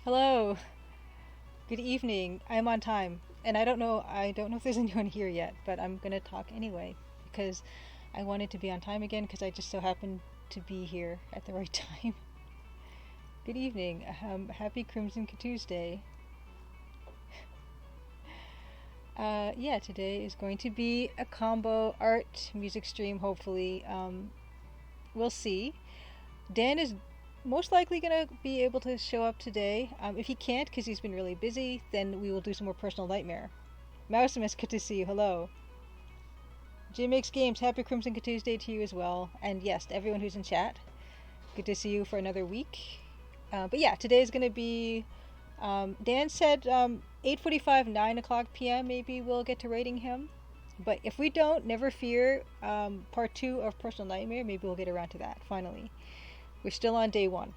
Hello. Good evening. I'm on time. And I don't know if there's anyone here yet, but I'm going to talk anyway because I wanted to be on time again because I just so happened to be here at the right time. Good evening. Happy Crimson Tuesday. Yeah, today is going to be a combo art music stream, hopefully. We'll see. Dan is most likely going to be able to show up today. If he can't, because he's been really busy, then we will do some more Personal Nightmare. Mousimus, good to see you. Hello. Jim Makes Games, happy Crimson Tuesday to you as well. And yes, to everyone who's in chat, good to see you for another week. But yeah, today is going to be, Dan said 8:45, 9 o'clock p.m. maybe we'll get to rating him. But if we don't, never fear, part 2 of Personal Nightmare, maybe we'll get around to that, finally. We're still on day 1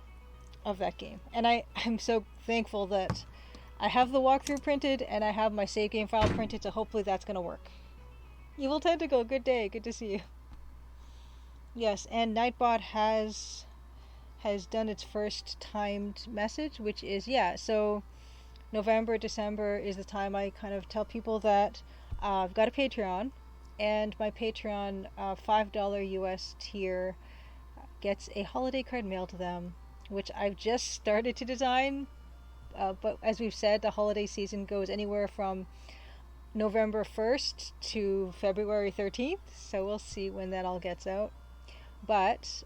of that game. And I'm so thankful that I have the walkthrough printed and I have my save game file printed, so hopefully that's going to work. Evil Tentacle, good day, good to see you. Yes, and Nightbot has done its first timed message, which is, yeah, so November, December is the time I kind of tell people that I've got a Patreon, and my Patreon $5 US tier gets a holiday card mailed to them, which I've just started to design. But as we've said, the holiday season goes anywhere from November 1st to February 13th, so we'll see when that all gets out. But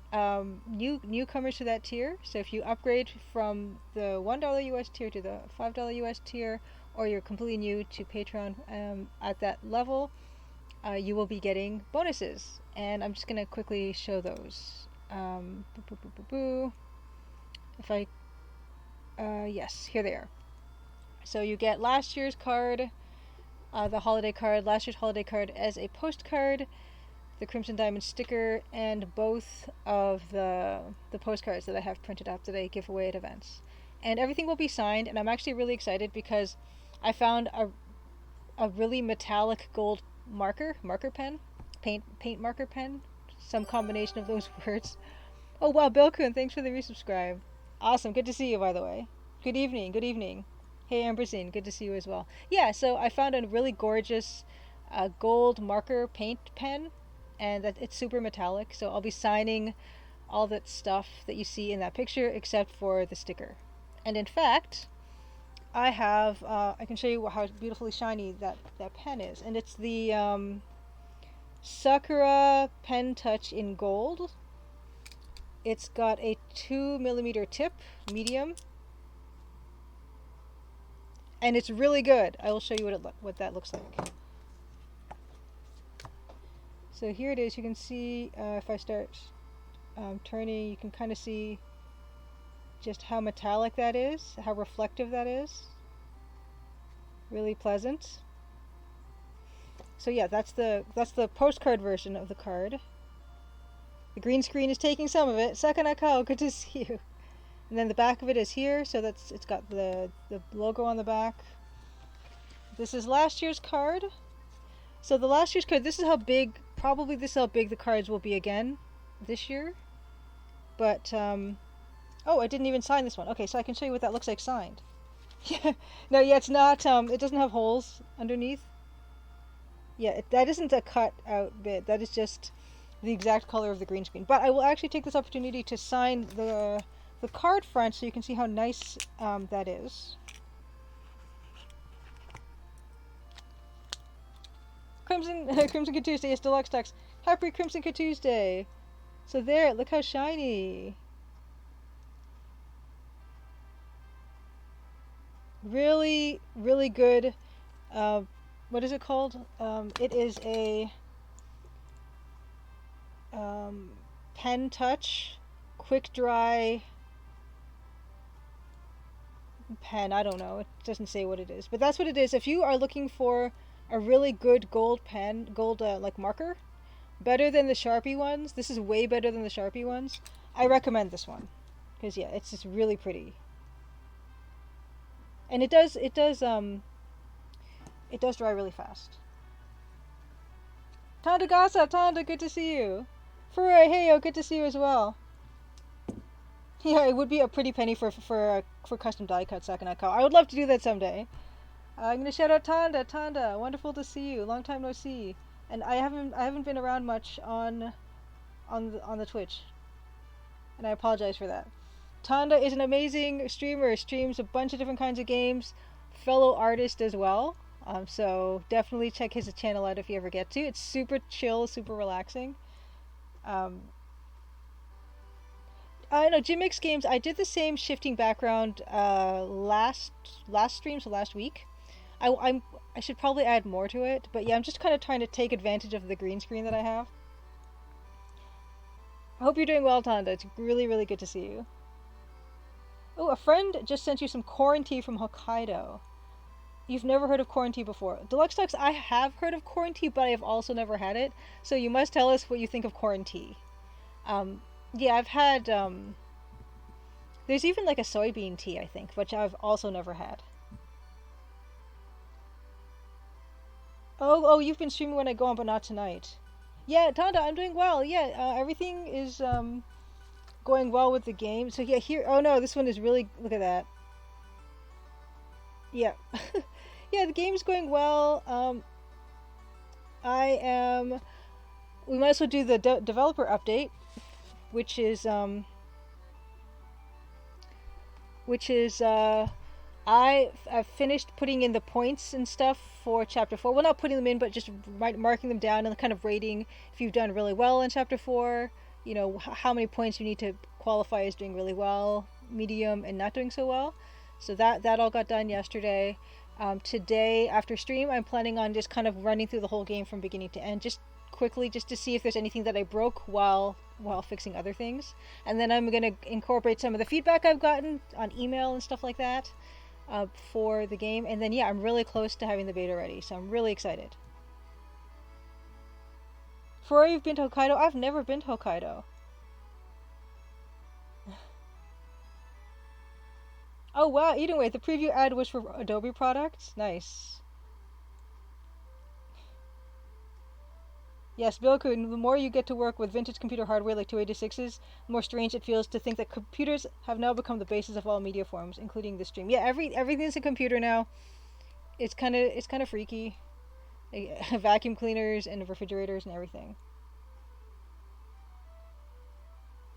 newcomers to that tier, so if you upgrade from the $1 US tier to the $5 US tier, or you're completely new to Patreon at that level, you will be getting bonuses. And I'm just going to quickly show those. If I, yes, here they are. So you get last year's card, the holiday card, last year's holiday card as a postcard, the Crimson Diamond sticker, and both of the postcards that I have printed up that I give away at events. And everything will be signed, and I'm actually really excited because I found a really metallic gold marker pen, paint marker pen, some combination of those words. Oh wow, Bilkun, thanks for the resubscribe. Awesome, good to see you, by the way. Good evening, good evening. Hey Ambersine, good to see you as well. Yeah, so I found a really gorgeous gold marker paint pen, and that it's super metallic, so I'll be signing all that stuff that you see in that picture except for the sticker. And in fact, I have, I can show you how beautifully shiny that pen is, and it's the Sakura Pen Touch in gold. It's got a 2mm tip, medium, and it's really good. I will show you what that looks like. So here it is. You can see if I start turning, you can kind of see just how metallic that is, how reflective that is. Really pleasant. So yeah, that's the postcard version of the card. The green screen is taking some of it. Sakanakao, good to see you. And then the back of it is here, so it's got the logo on the back. This is last year's card. So the last year's card, this is how big the cards will be again this year. But oh, I didn't even sign this one. Okay, so I can show you what that looks like signed. No, yeah, it's not. It doesn't have holes underneath. Yeah, that isn't a cut out bit. That is just the exact color of the green screen. But I will actually take this opportunity to sign the card front so you can see how nice that is. Crimson Tuesday is Deluxe Stacks. Happy Crimson Tuesday. So there, look how shiny. Really, really good. What is it called? It is a pen touch, quick dry pen. I don't know. It doesn't say what it is, but that's what it is. If you are looking for a really good gold pen, like marker, better than the Sharpie ones. This is way better than the Sharpie ones. I recommend this one because yeah, it's just really pretty. And it does dry really fast. Tanda Gasa, Tanda, good to see you. Furai, heyo, good to see you as well. Yeah, it would be a pretty penny for custom die cuts that can come. I would love to do that someday. I'm gonna shout out Tanda. Tanda, wonderful to see you. Long time no see. And I haven't been around much on the Twitch, and I apologize for that. Tanda is an amazing streamer. Streams a bunch of different kinds of games. Fellow artist as well. So definitely check his channel out if you ever get to. It's super chill, super relaxing. Um, I know Jim Mix Games. I did the same shifting background last stream, so last week. I should probably add more to it, but yeah, I'm just kind of trying to take advantage of the green screen that I have. I hope you're doing well, Tanda. It's really, really good to see you. Oh, a friend just sent you some corn tea from Hokkaido. You've never heard of corn tea before. Deluxe Talks, I have heard of corn tea, but I have also never had it. So you must tell us what you think of corn tea. Yeah, I've had, there's even like a soybean tea, I think, which I've also never had. Oh, you've been streaming when I go on, but not tonight. Yeah, Tonda, I'm doing well. Yeah, everything is going well with the game. So yeah, here. Oh no, this one is really. Look at that. Yeah, yeah, the game's going well. I am. We might as well do the developer update, which is which is I've finished putting in the points and stuff for chapter 4. Well, not putting them in, but just marking them down and kind of rating if you've done really well in chapter 4. You know how many points you need to qualify as doing really well, medium, and not doing so well. So that all got done yesterday. Today after stream, I'm planning on just kind of running through the whole game from beginning to end, just quickly, just to see if there's anything that I broke while fixing other things. And then I'm gonna incorporate some of the feedback I've gotten on email and stuff like that for the game. And then yeah, I'm really close to having the beta ready, so I'm really excited. Ferrari, you've been to Hokkaido? I've never been to Hokkaido. Oh wow, either way, the preview ad was for Adobe products. Nice. Yes, Bilku, the more you get to work with vintage computer hardware like 286s, the more strange it feels to think that computers have now become the basis of all media forms, including the stream. Yeah, everything's a computer now. It's kind of freaky. Vacuum cleaners and refrigerators and everything.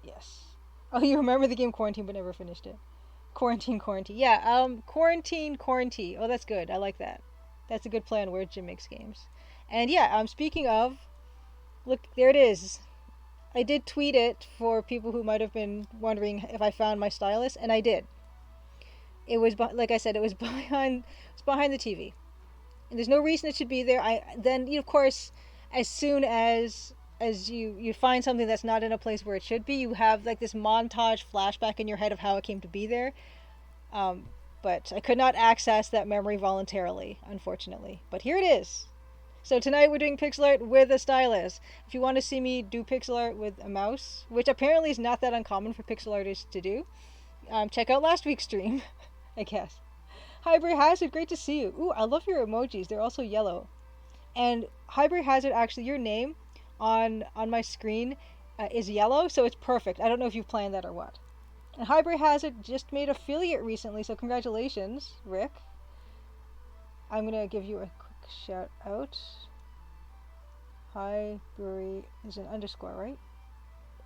Yes. Oh, you remember the game Quarantine but never finished it. Quarantine. Yeah, Quarantine. Oh, that's good. I like that. That's a good play on words Jim makes games. And yeah, speaking of, look, there it is. I did tweet it for people who might have been wondering if I found my stylus, and I did. It was, like I said, it was behind the TV. And there's no reason it should be there. Then, of course, as soon as you find something that's not in a place where it should be, you have like this montage flashback in your head of how it came to be there. But I could not access that memory voluntarily, unfortunately. But here it is. So tonight we're doing pixel art with a stylus. If you want to see me do pixel art with a mouse, which apparently is not that uncommon for pixel artists to do, check out last week's stream, I guess. Hi, Bray Hazard, great to see you. Ooh, I love your emojis. They're also yellow. And Hi, Bray Hazard, actually, your name on my screen is yellow, so it's perfect. I don't know if you've planned that or what. And Highbury Hazard just made affiliate recently, so congratulations, Rick. I'm gonna give you a quick shout out. Highbury is an underscore, right?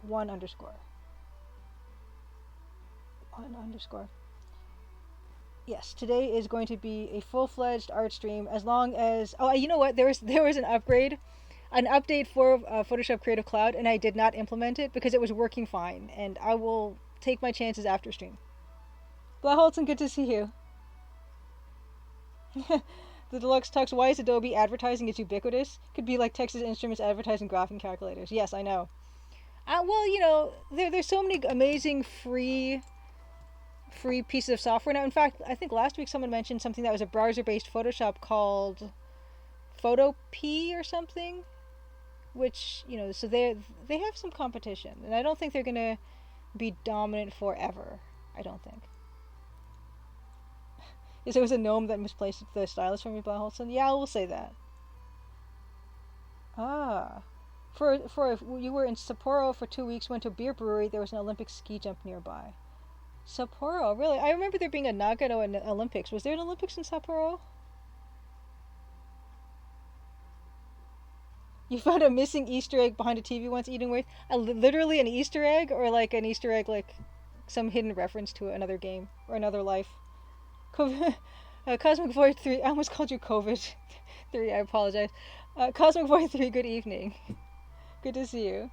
One underscore. Yes, today is going to be a full-fledged art stream. As long as you know what, there was an update for Photoshop Creative Cloud, and I did not implement it because it was working fine. And I will take my chances after stream. Blaholtzen, good to see you. The Deluxe Tux, why is Adobe advertising is ubiquitous? Could be like Texas Instruments advertising graphing calculators. Yes, I know. Well, there's so many amazing free pieces of software now. In fact, I think last week someone mentioned something that was a browser-based Photoshop called Photopea or something, which so they have some competition, and I don't think they're gonna be dominant forever. I don't think. Yes, it was a gnome that misplaced the stylus from me, Blaholson. Yeah, we'll say that. Ah. For you were in Sapporo for 2 weeks, went to a beer brewery, there was an Olympic ski jump nearby. Sapporo, really? I remember there being a Nagano in the Olympics. Was there an Olympics in Sapporo? You found a missing Easter egg behind a TV once eating with literally an Easter egg, or like an Easter egg, like some hidden reference to another game or another life. COVID, Cosmic Void 3. I almost called you COVID 3. I apologize. Cosmic Void 3. Good evening. Good to see you.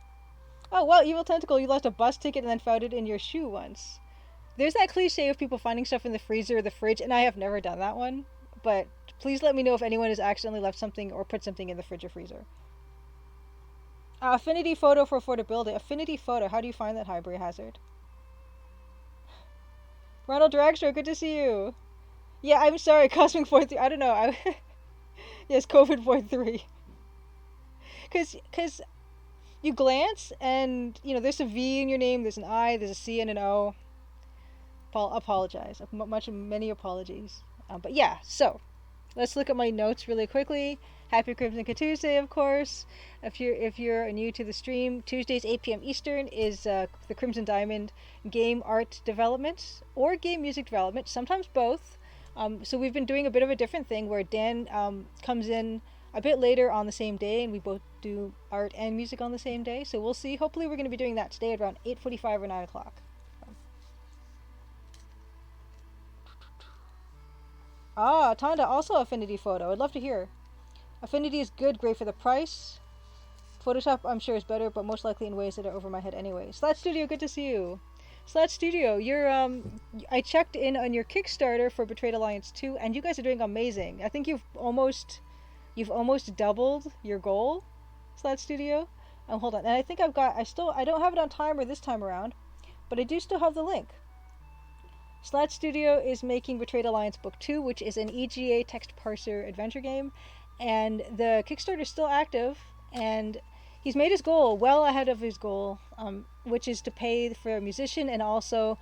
Oh well, Evil Tentacle. You lost a bus ticket and then found it in your shoe once. There's that cliche of people finding stuff in the freezer or the fridge, and I have never done that one. But please let me know if anyone has accidentally left something or put something in the fridge or freezer. Affinity photo for affordability. Affinity photo. How do you find that, Hybrid Hazard? Ronald Dragster, good to see you. Yeah, I'm sorry, Cosmic Void 3. I don't know. Yes, COVID Void 3. Because you glance and, there's a V in your name, there's an I, there's a C and an O. Apologize. Many apologies. But yeah, so let's look at my notes really quickly. Happy Crimson Tuesday, of course. If you're new to the stream, Tuesdays 8 p.m. Eastern is the Crimson Diamond game art development or game music development, sometimes both. So we've been doing a bit of a different thing where Dan comes in a bit later on the same day, and we both do art and music on the same day. So we'll see. Hopefully we're going to be doing that today at around 8:45 or 9 o'clock. Tonda, also Affinity photo. I'd love to hear. Affinity is good, great for the price. Photoshop, I'm sure, is better, but most likely in ways that are over my head anyway. Slat Studio, good to see you. Slat Studio, you're I checked in on your Kickstarter for Betrayed Alliance 2, and you guys are doing amazing. I think you've almost doubled your goal, Slat Studio. Hold on, and I think I don't have it on timer this time around, but I do still have the link. Slat Studio is making Betrayed Alliance Book 2, which is an EGA text parser adventure game, and the Kickstarter is still active, and he's made his goal well ahead of his goal, which is to pay for a musician and also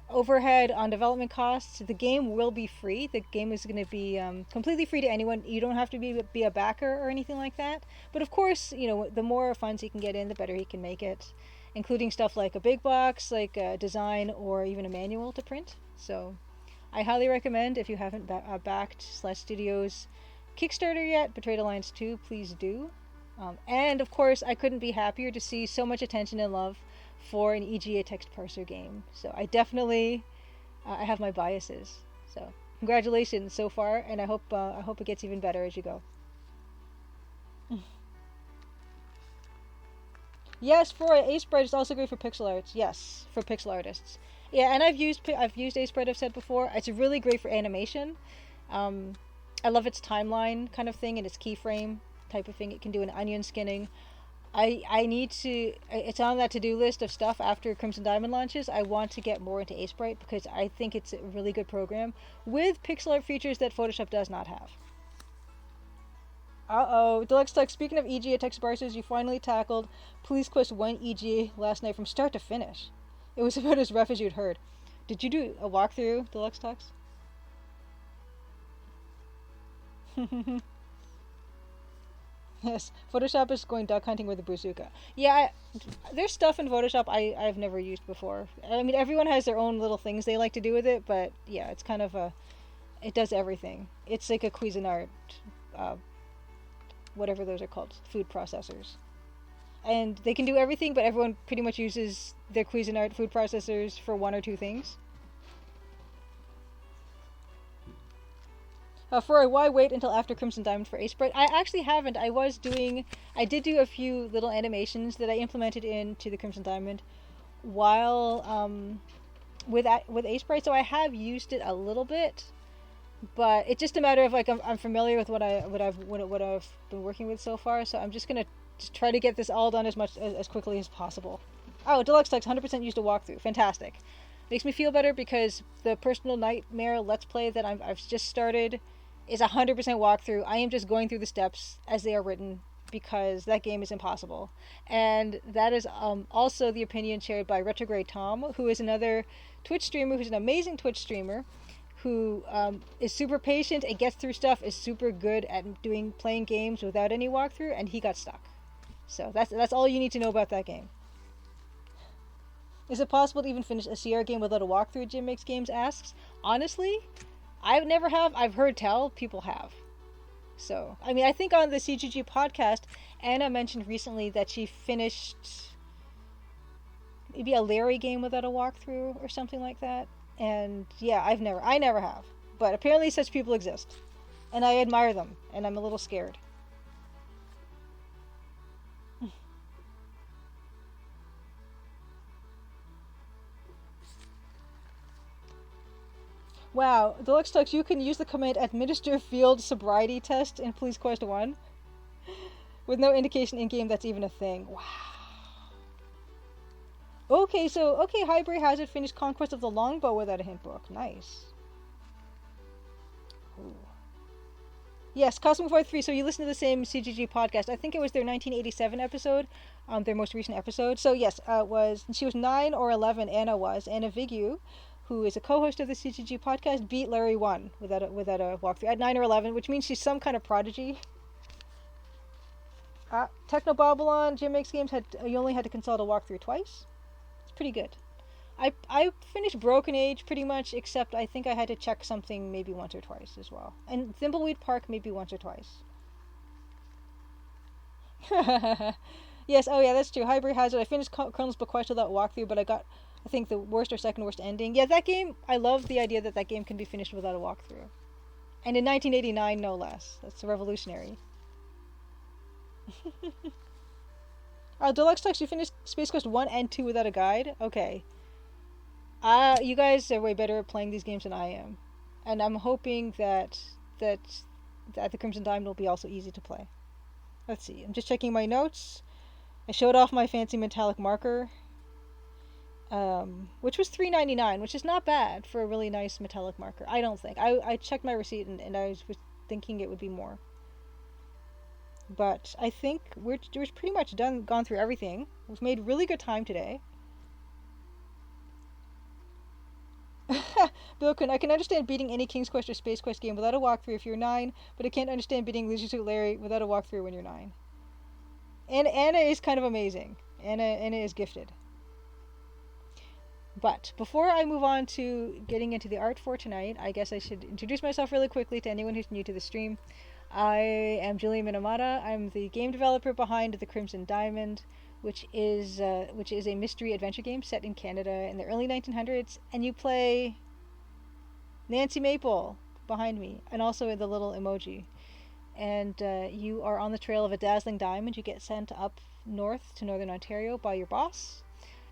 overhead on development costs. The game will be free. The game is going to be completely free to anyone. You don't have to be a backer or anything like that. But of course, the more funds he can get in, the better he can make it, including stuff like a big box, like a design, or even a manual to print. So I highly recommend, if you haven't backed Slash Studios Kickstarter yet, Betrayed Alliance 2, please do. And of course, I couldn't be happier to see so much attention and love for an EGA text parser game. So I definitely, I have my biases. So congratulations so far, and I hope it gets even better as you go. Yes, for Aseprite, it's also great for pixel arts. Yes, for pixel artists. Yeah, and I've used Aseprite. I've said before. It's really great for animation. I love its timeline kind of thing and its keyframe type of thing. It can do an onion skinning. I need to. It's on that to-do list of stuff after Crimson Diamond launches. I want to get more into Aseprite because I think it's a really good program with pixel art features that Photoshop does not have. Deluxe Tech, speaking of EGA text parsers, you finally tackled Police Quest 1 EGA last night from start to finish. It was about as rough as you'd heard. Did you do a walkthrough, Deluxe Tux? Yes, Photoshop is going duck hunting with a bazooka. Yeah, there's stuff in Photoshop I've never used before. I mean, everyone has their own little things they like to do with it, but yeah, it's kind of it does everything. It's like a Cuisinart, whatever those are called, food processors. And they can do everything, but everyone pretty much uses their Cuisinart food processors for one or two things. Why wait until after Crimson Diamond for Aseprite? I actually haven't. I did do a few little animations that I implemented into the Crimson Diamond while with Aseprite, so I have used it a little bit, but it's just a matter of like I'm familiar with what I've been working with so far, so I'm just gonna try to get this all done as quickly as possible. Oh, Deluxe Text 100% used a walkthrough. Fantastic. Makes me feel better because the Personal Nightmare Let's Play that I've just started is 100% walkthrough. I am just going through the steps as they are written because that game is impossible. And that is also the opinion shared by Retrograde Tom, who is another Twitch streamer, who's an amazing Twitch streamer, who is super patient and gets through stuff, is super good at playing games without any walkthrough, and he got stuck. So that's all you need to know about that game. Is it possible to even finish a CR game without a walkthrough? Jim Makes Games asks. Honestly, I've never have. I've heard tell people have. So, I mean, I think on the CGG podcast, Anna mentioned recently that she finished maybe a Larry game without a walkthrough or something like that. And yeah, I never have. But apparently such people exist. And I admire them, and I'm a little scared. Wow, Deluxe Tux, you can use the command administer field sobriety test in Police Quest 1 with no indication in game that's even a thing. Wow. Okay, Highbury Hazard finished Conquest of the Longbow without a hint book. Nice. Ooh. Yes, Cosmo 43. So you listen to the same CGG podcast. I think it was their 1987 episode, their most recent episode. So yes, she was 9 or 11. Anna Vigu, who is a co-host of the CGG podcast, beat Larry 1 without a walkthrough at 9 or 11, which means she's some kind of prodigy. Techno Babylon, Jim Makes Games you only had to consult a walkthrough twice. It's pretty good. I finished Broken Age pretty much, except I think I had to check something maybe once or twice as well. And Thimbleweed Park maybe once or twice. Yes, oh yeah, that's true. Highbury Hazard. I finished Colonel's Bequest without walkthrough, but I got, I think, the worst or second worst ending. Yeah, that game, I love the idea that game can be finished without a walkthrough. And in 1989, no less. That's revolutionary. Deluxe Tux, you finished Space Quest 1 and 2 without a guide? Okay. You guys are way better at playing these games than I am. And I'm hoping that the Crimson Diamond will be also easy to play. Let's see. I'm just checking my notes. I showed off my fancy metallic marker, which was $3.99, which is not bad for a really nice metallic marker. I don't think. I checked my receipt and I was thinking it would be more. But I think we're pretty much gone through everything. We've made really good time today. Bilkun, I can understand beating any King's Quest or Space Quest game without a walkthrough if you're 9, but I can't understand beating Leisure Suit Larry without a walkthrough when you're 9. And Anna is kind of amazing. Anna is gifted. But before I move on to getting into the art for tonight, I guess I should introduce myself really quickly to anyone who's new to the stream. I am Julia Minamata. I'm the game developer behind The Crimson Diamond, which is a mystery adventure game set in Canada in the early 1900s, and you play Nancy Maple behind me, and also the little emoji. And you are on the trail of a dazzling diamond. You get sent up north to Northern Ontario by your boss,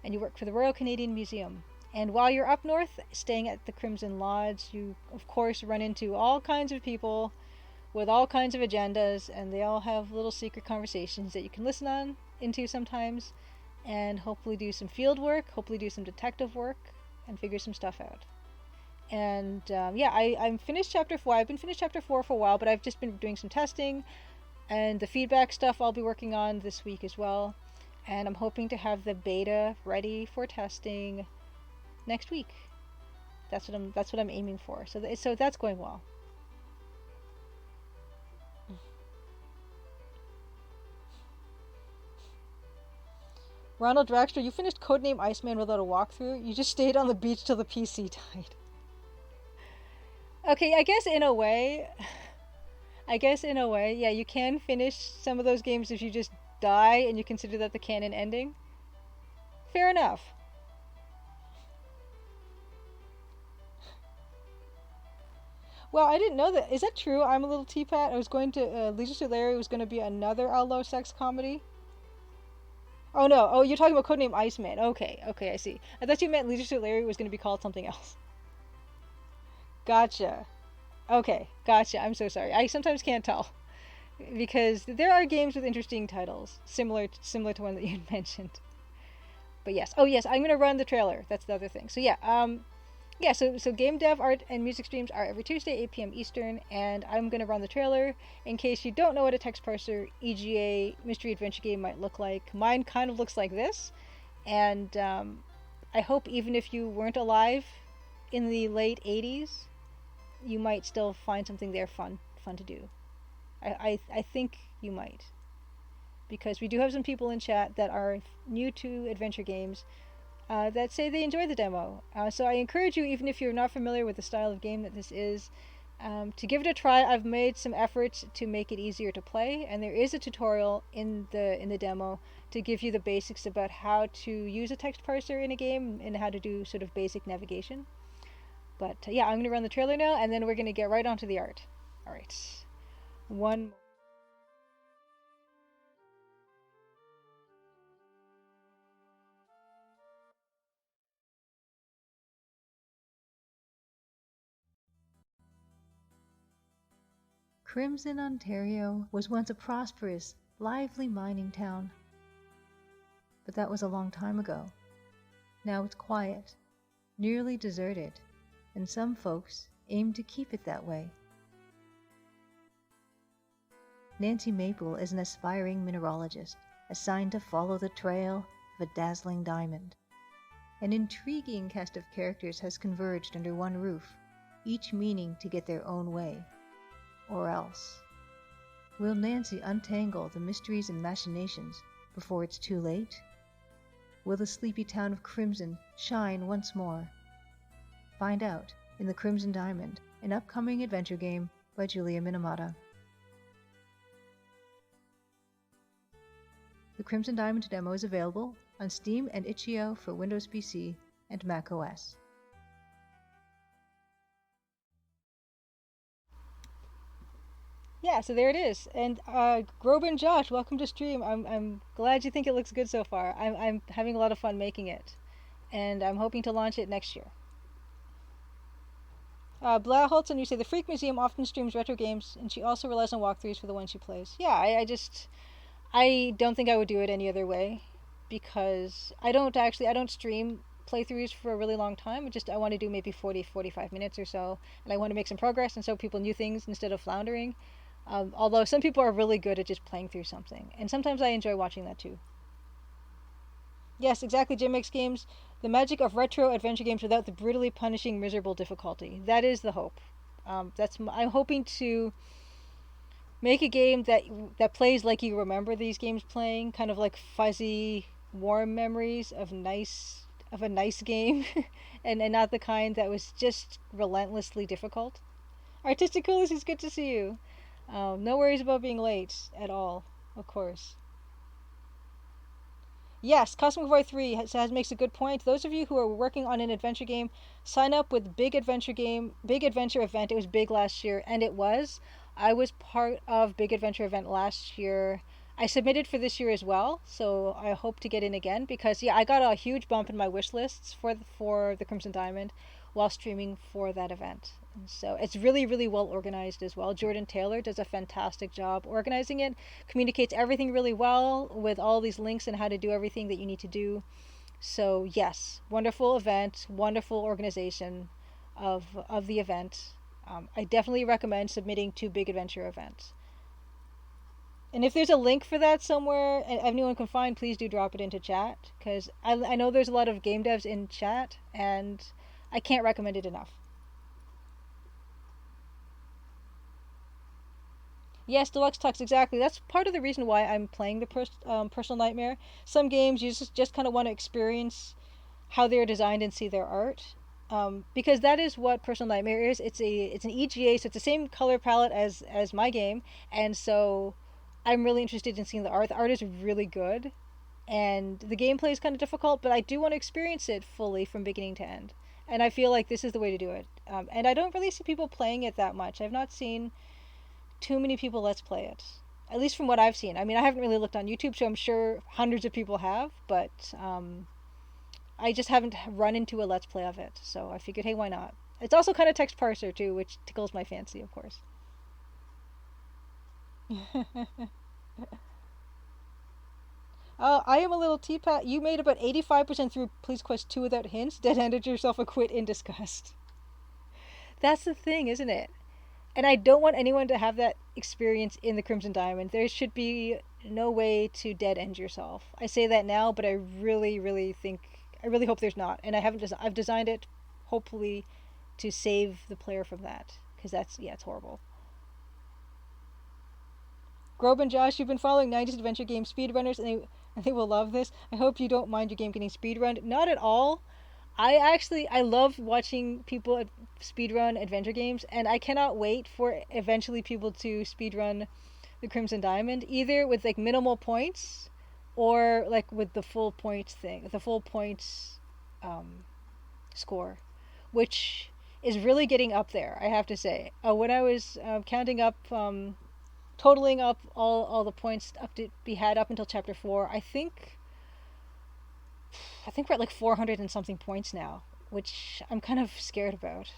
and you work for the Royal Canadian Museum. And while you're up north, staying at the Crimson Lodge, you of course run into all kinds of people with all kinds of agendas, and they all have little secret conversations that you can listen into sometimes, and hopefully do some field work, hopefully do some detective work, and figure some stuff out. And I'm finished chapter 4. I've been finished chapter 4 for a while, but I've just been doing some testing, and the feedback stuff I'll be working on this week as well. And I'm hoping to have the beta ready for testing next week. That's what I'm aiming for. So that's going well. Ronald Draxter, you finished Codename Iceman without a walkthrough? You just stayed on the beach till the PC died. Okay, I guess in a way, yeah, you can finish some of those games if you just die and you consider that the canon ending. Fair enough. Well, I didn't know that. Is that true? I'm a little teapot. I was going to, Leisure Suit Larry was going to be another outlaw sex comedy. Oh no, oh, you're talking about Codename Iceman. Okay, I see. I thought you meant Leisure Suit Larry was going to be called something else. Gotcha. Okay, gotcha. I'm so sorry. I sometimes can't tell. Because there are games with interesting titles, similar to one that you mentioned. But yes. Oh yes, I'm going to run the trailer. That's the other thing. So yeah, so game dev, art, and music streams are every Tuesday, 8 p.m. Eastern, and I'm going to run the trailer in case you don't know what a text parser EGA mystery adventure game might look like. Mine kind of looks like this, and I hope even if you weren't alive in the late 80s, you might still find something there fun to do. I think you might, because we do have some people in chat that are new to adventure games. that say they enjoy the demo. So I encourage you, even if you're not familiar with the style of game that this is, to give it a try. I've made some efforts to make it easier to play, and there is a tutorial in the demo to give you the basics about how to use a text parser in a game and how to do sort of basic navigation. But yeah, I'm going to run the trailer now, and then we're going to get right onto the art. All right. One. Crimson, Ontario was once a prosperous, lively mining town. But that was a long time ago. Now it's quiet, nearly deserted, and some folks aim to keep it that way. Nancy Maple is an aspiring mineralogist assigned to follow the trail of a dazzling diamond. An intriguing cast of characters has converged under one roof, each meaning to get their own way. Or else. Will Nancy untangle the mysteries and machinations before it's too late? Will the sleepy town of Crimson shine once more? Find out in The Crimson Diamond, an upcoming adventure game by Julia Minamata. The Crimson Diamond demo is available on Steam and itch.io for Windows PC and Mac OS. Yeah, so there it is. And Groban Josh, welcome to stream. I'm glad you think it looks good so far. I'm having a lot of fun making it, and I'm hoping to launch it next year. Blair Holton, you say the Freak Museum often streams retro games, and she also relies on walkthroughs for the ones she plays. Yeah, I don't think I would do it any other way, because I don't stream playthroughs for a really long time. I want to do maybe 40-45 minutes or so, and I want to make some progress and show people new things instead of floundering. Although some people are really good at just playing through something, and sometimes I enjoy watching that too. Yes, exactly. Jim makes games the magic of retro adventure games without the brutally punishing, miserable difficulty. That is the hope. I'm hoping to make a game that plays like you remember these games playing, kind of like fuzzy, warm memories of a nice game, and not the kind that was just relentlessly difficult. Artistic Coolest, it's good to see you. No worries about being late at all, of course. Yes, Cosmic Void 3 makes a good point. Those of you who are working on an adventure game, sign up with Big Adventure Event. It was big last year, and it was. I was part of Big Adventure Event last year. I submitted for this year as well, so I hope to get in again because yeah, I got a huge bump in my wish lists for the Crimson Diamond while streaming for that event. And so it's really, really well organized as well. Jordan Taylor does a fantastic job organizing it, communicates everything really well with all these links and how to do everything that you need to do. So yes, wonderful event, wonderful organization of the event. I definitely recommend submitting to Big Adventure Event. And if there's a link for that somewhere, and anyone can find, please do drop it into chat because I know there's a lot of game devs in chat, and I can't recommend it enough. Yes, Deluxe Tux, exactly. That's part of the reason why I'm playing the Personal Nightmare. Some games you just kind of want to experience how they're designed and see their art. Because that is what Personal Nightmare is. It's an EGA, so it's the same color palette as my game, and so I'm really interested in seeing the art. The art is really good, and the gameplay is kind of difficult, but I do want to experience it fully from beginning to end. And I feel like this is the way to do it. And I don't really see people playing it that much. I've not seen too many people let's play it, at least from what I've seen. I mean, I haven't really looked on YouTube, so I'm sure hundreds of people have, but I just haven't run into a let's play of it. So I figured, hey, why not? It's also kind of text parser too, which tickles my fancy, of course. I am a little teapot. You made about 85% through Please Quest 2 without hints. Dead-handed yourself a quit in disgust. That's the thing, isn't it? And I don't want anyone to have that experience in the Crimson Diamond. There should be no way to dead end yourself. I say that now, but I really, I really hope there's not. And I've designed it, hopefully, to save the player from that. Because it's horrible. Grob and Josh, you've been following 90s adventure game speedrunners, and they They will love this. I hope you don't mind your game getting speedrunned. Not at all. I love watching people speedrun adventure games, and I cannot wait for eventually people to speedrun the Crimson Diamond, either with like minimal points or like with the full points thing, the full points um, score, which is really getting up there. I have to say, when I was counting up, totaling up all the points up to be had up until chapter 4, I think we're at like 400 and something points now, which I'm kind of scared about.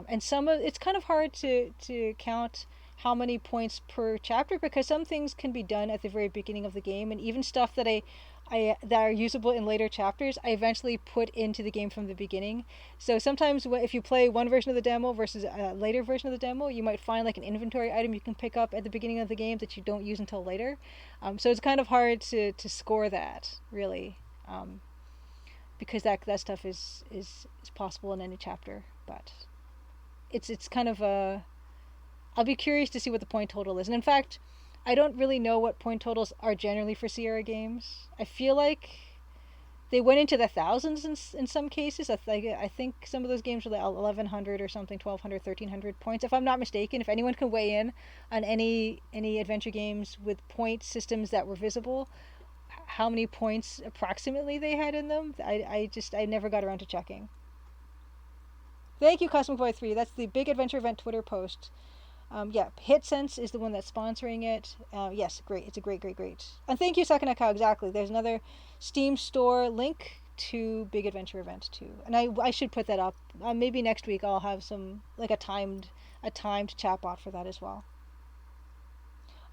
And some of it's kind of hard to count how many points per chapter because some things can be done at the very beginning of the game, and even stuff I that are usable in later chapters, I eventually put into the game from the beginning. So sometimes if you play one version of the demo versus a later version of the demo, you might find like an inventory item you can pick up at the beginning of the game that you don't use until later. So it's kind of hard to score that really, because that stuff is possible in any chapter, but it's kind of a. I'll be curious to see what the point total is, and in fact, I don't really know what point totals are generally for Sierra games. I feel like they went into the thousands in some cases. I think some of those games were like 1100 or something, 1200, 1300 points. If I'm not mistaken, if anyone can weigh in on any adventure games with point systems that were visible, how many points approximately they had in them, I never got around to checking. Thank you, Cosmic Boy 3. That's the Big Adventure Event Twitter post. Yeah, HitSense is the one that's sponsoring it. Yes, great. It's a great. And thank you, Sakanaka. Exactly. There's another Steam store link to Big Adventure Event too, and I should put that up. Maybe next week I'll have some like a timed chatbot for that as well.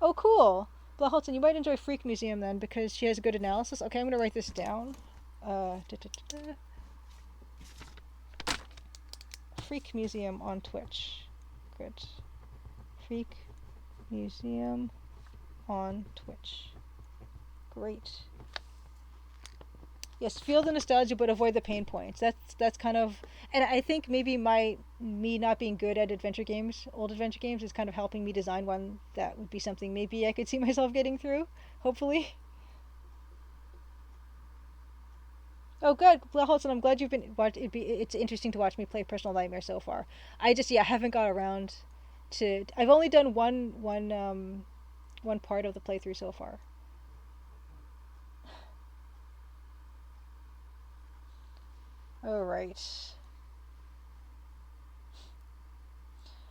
Oh, cool. Blaholton, you might enjoy Freak Museum then because she has a good analysis. Okay, I'm gonna write this down. Freak Museum on Twitch. Good. Freak Museum on Twitch. Great. Yes, feel the nostalgia but avoid the pain points. That's kind of, and I think maybe me not being good at old adventure games, is kind of helping me design one that would be something maybe I could see myself getting through. Hopefully. Oh, good, Holson. I'm glad you've been. It's interesting to watch me play Personal Nightmare so far. I haven't got around to. I've only done one part of the playthrough so far. All right.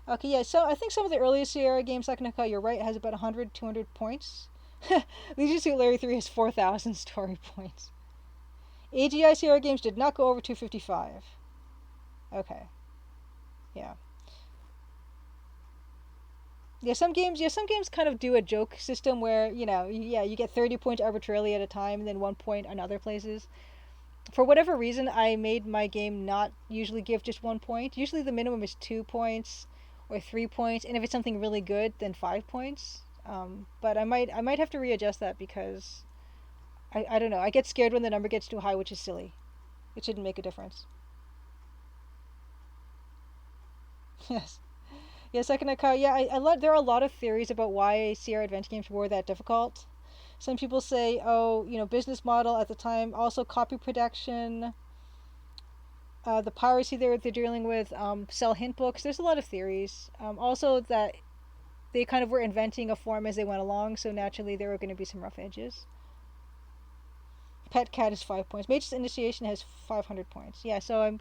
Okay, yeah. So I think some of the earliest Sierra games, Sakanaka, you're right, has about 100, 200 points. Legion Suit Larry 3 has 4,000 story points. AGI Sierra games did not go over 255. Okay. Yeah. Some games kind of do a joke system where, you get 30 points arbitrarily at a time and then 1 point on other places. For whatever reason, I made my game not usually give just 1 point. Usually the minimum is 2 points or 3 points, and if it's something really good, then 5 points. But I might have to readjust that because I don't know. I get scared when the number gets too high, which is silly. It shouldn't make a difference. Yes. Yes, I can. Yeah, there are a lot of theories about why Sierra adventure games were that difficult. Some people say, business model at the time, also copy protection, the piracy they're dealing with, sell hint books. There's a lot of theories. Also that they kind of were inventing a form as they went along, so naturally there were going to be some rough edges. Pet Cat is 5 points. Mage's Initiation has 500 points. Yeah, so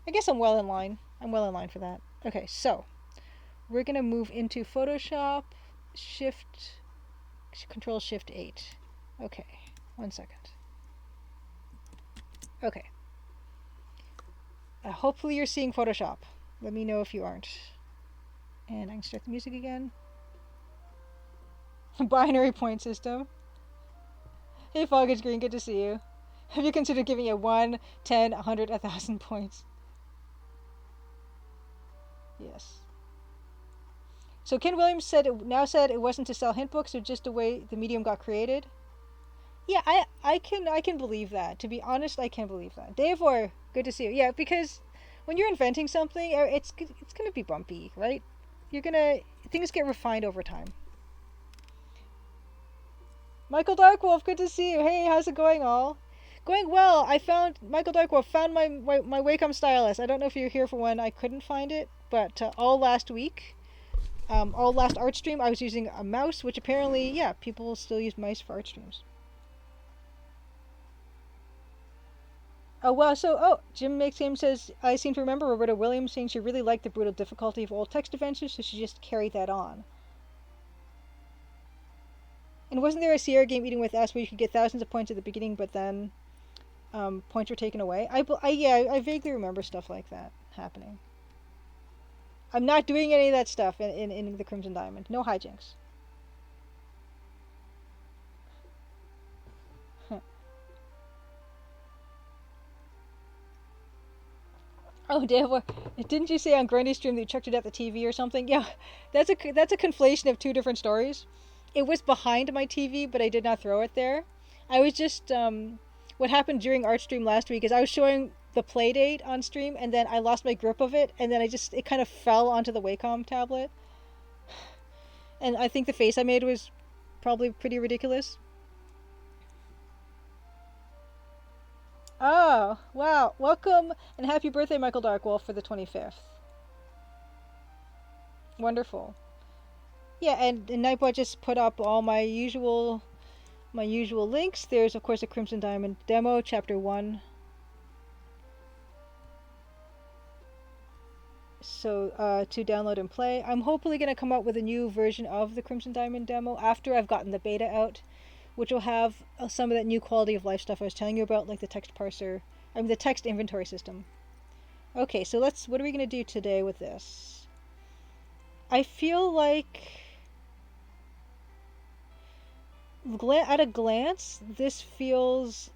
I guess I'm well in line. I'm well in line for that. Okay, so we're gonna move into Photoshop. Control Shift 8. Okay, 1 second. Okay. Hopefully you're seeing Photoshop. Let me know if you aren't. And I can start the music again. Binary point system. Hey Foggage Green, good to see you. Have you considered giving it 1, 10, 100, 1,000 points? Yes. So Ken Williams said it wasn't to sell hint books, or just the way the medium got created. Yeah, I can believe that. To be honest, I can believe that. Davor, good to see you. Yeah, because when you're inventing something, it's gonna be bumpy, right? Things get refined over time. Michael Darkwolf, good to see you. Hey, how's it going, all? Going well. I found Michael Darkwolf found my Wacom stylus. I don't know if you're here for when I couldn't find it, but all last week, all last art stream, I was using a mouse, which apparently, yeah, people still use mice for art streams. Oh well, Jim Makes Game says I seem to remember Roberta Williams saying she really liked the brutal difficulty of old text adventures, so she just carried that on. And wasn't there a Sierra game Eating with Us where you could get thousands of points at the beginning, but then points were taken away? I vaguely remember stuff like that happening. I'm not doing any of that stuff in the Crimson Diamond. No hijinks. Oh, Dave, didn't you say on Grundy's stream that you checked it at the TV or something? Yeah, that's a conflation of two different stories. It was behind my TV, but I did not throw it there. I was just what happened during art stream last week is I was showing the play date on stream, and then I lost my grip of it, and then it kind of fell onto the Wacom tablet. And I think the face I made was probably pretty ridiculous. Oh, wow. Welcome and happy birthday, Michael Darkwolf, for the 25th. Wonderful. Yeah, and Nightbot just put up all my usual links. There's, of course, a Crimson Diamond demo, Chapter 1. So, to download and play. I'm hopefully going to come up with a new version of the Crimson Diamond demo after I've gotten the beta out, which will have some of that new quality of life stuff I was telling you about, like the text parser, the text inventory system. Okay, so what are we going to do today with this? I feel like, at a glance, this feels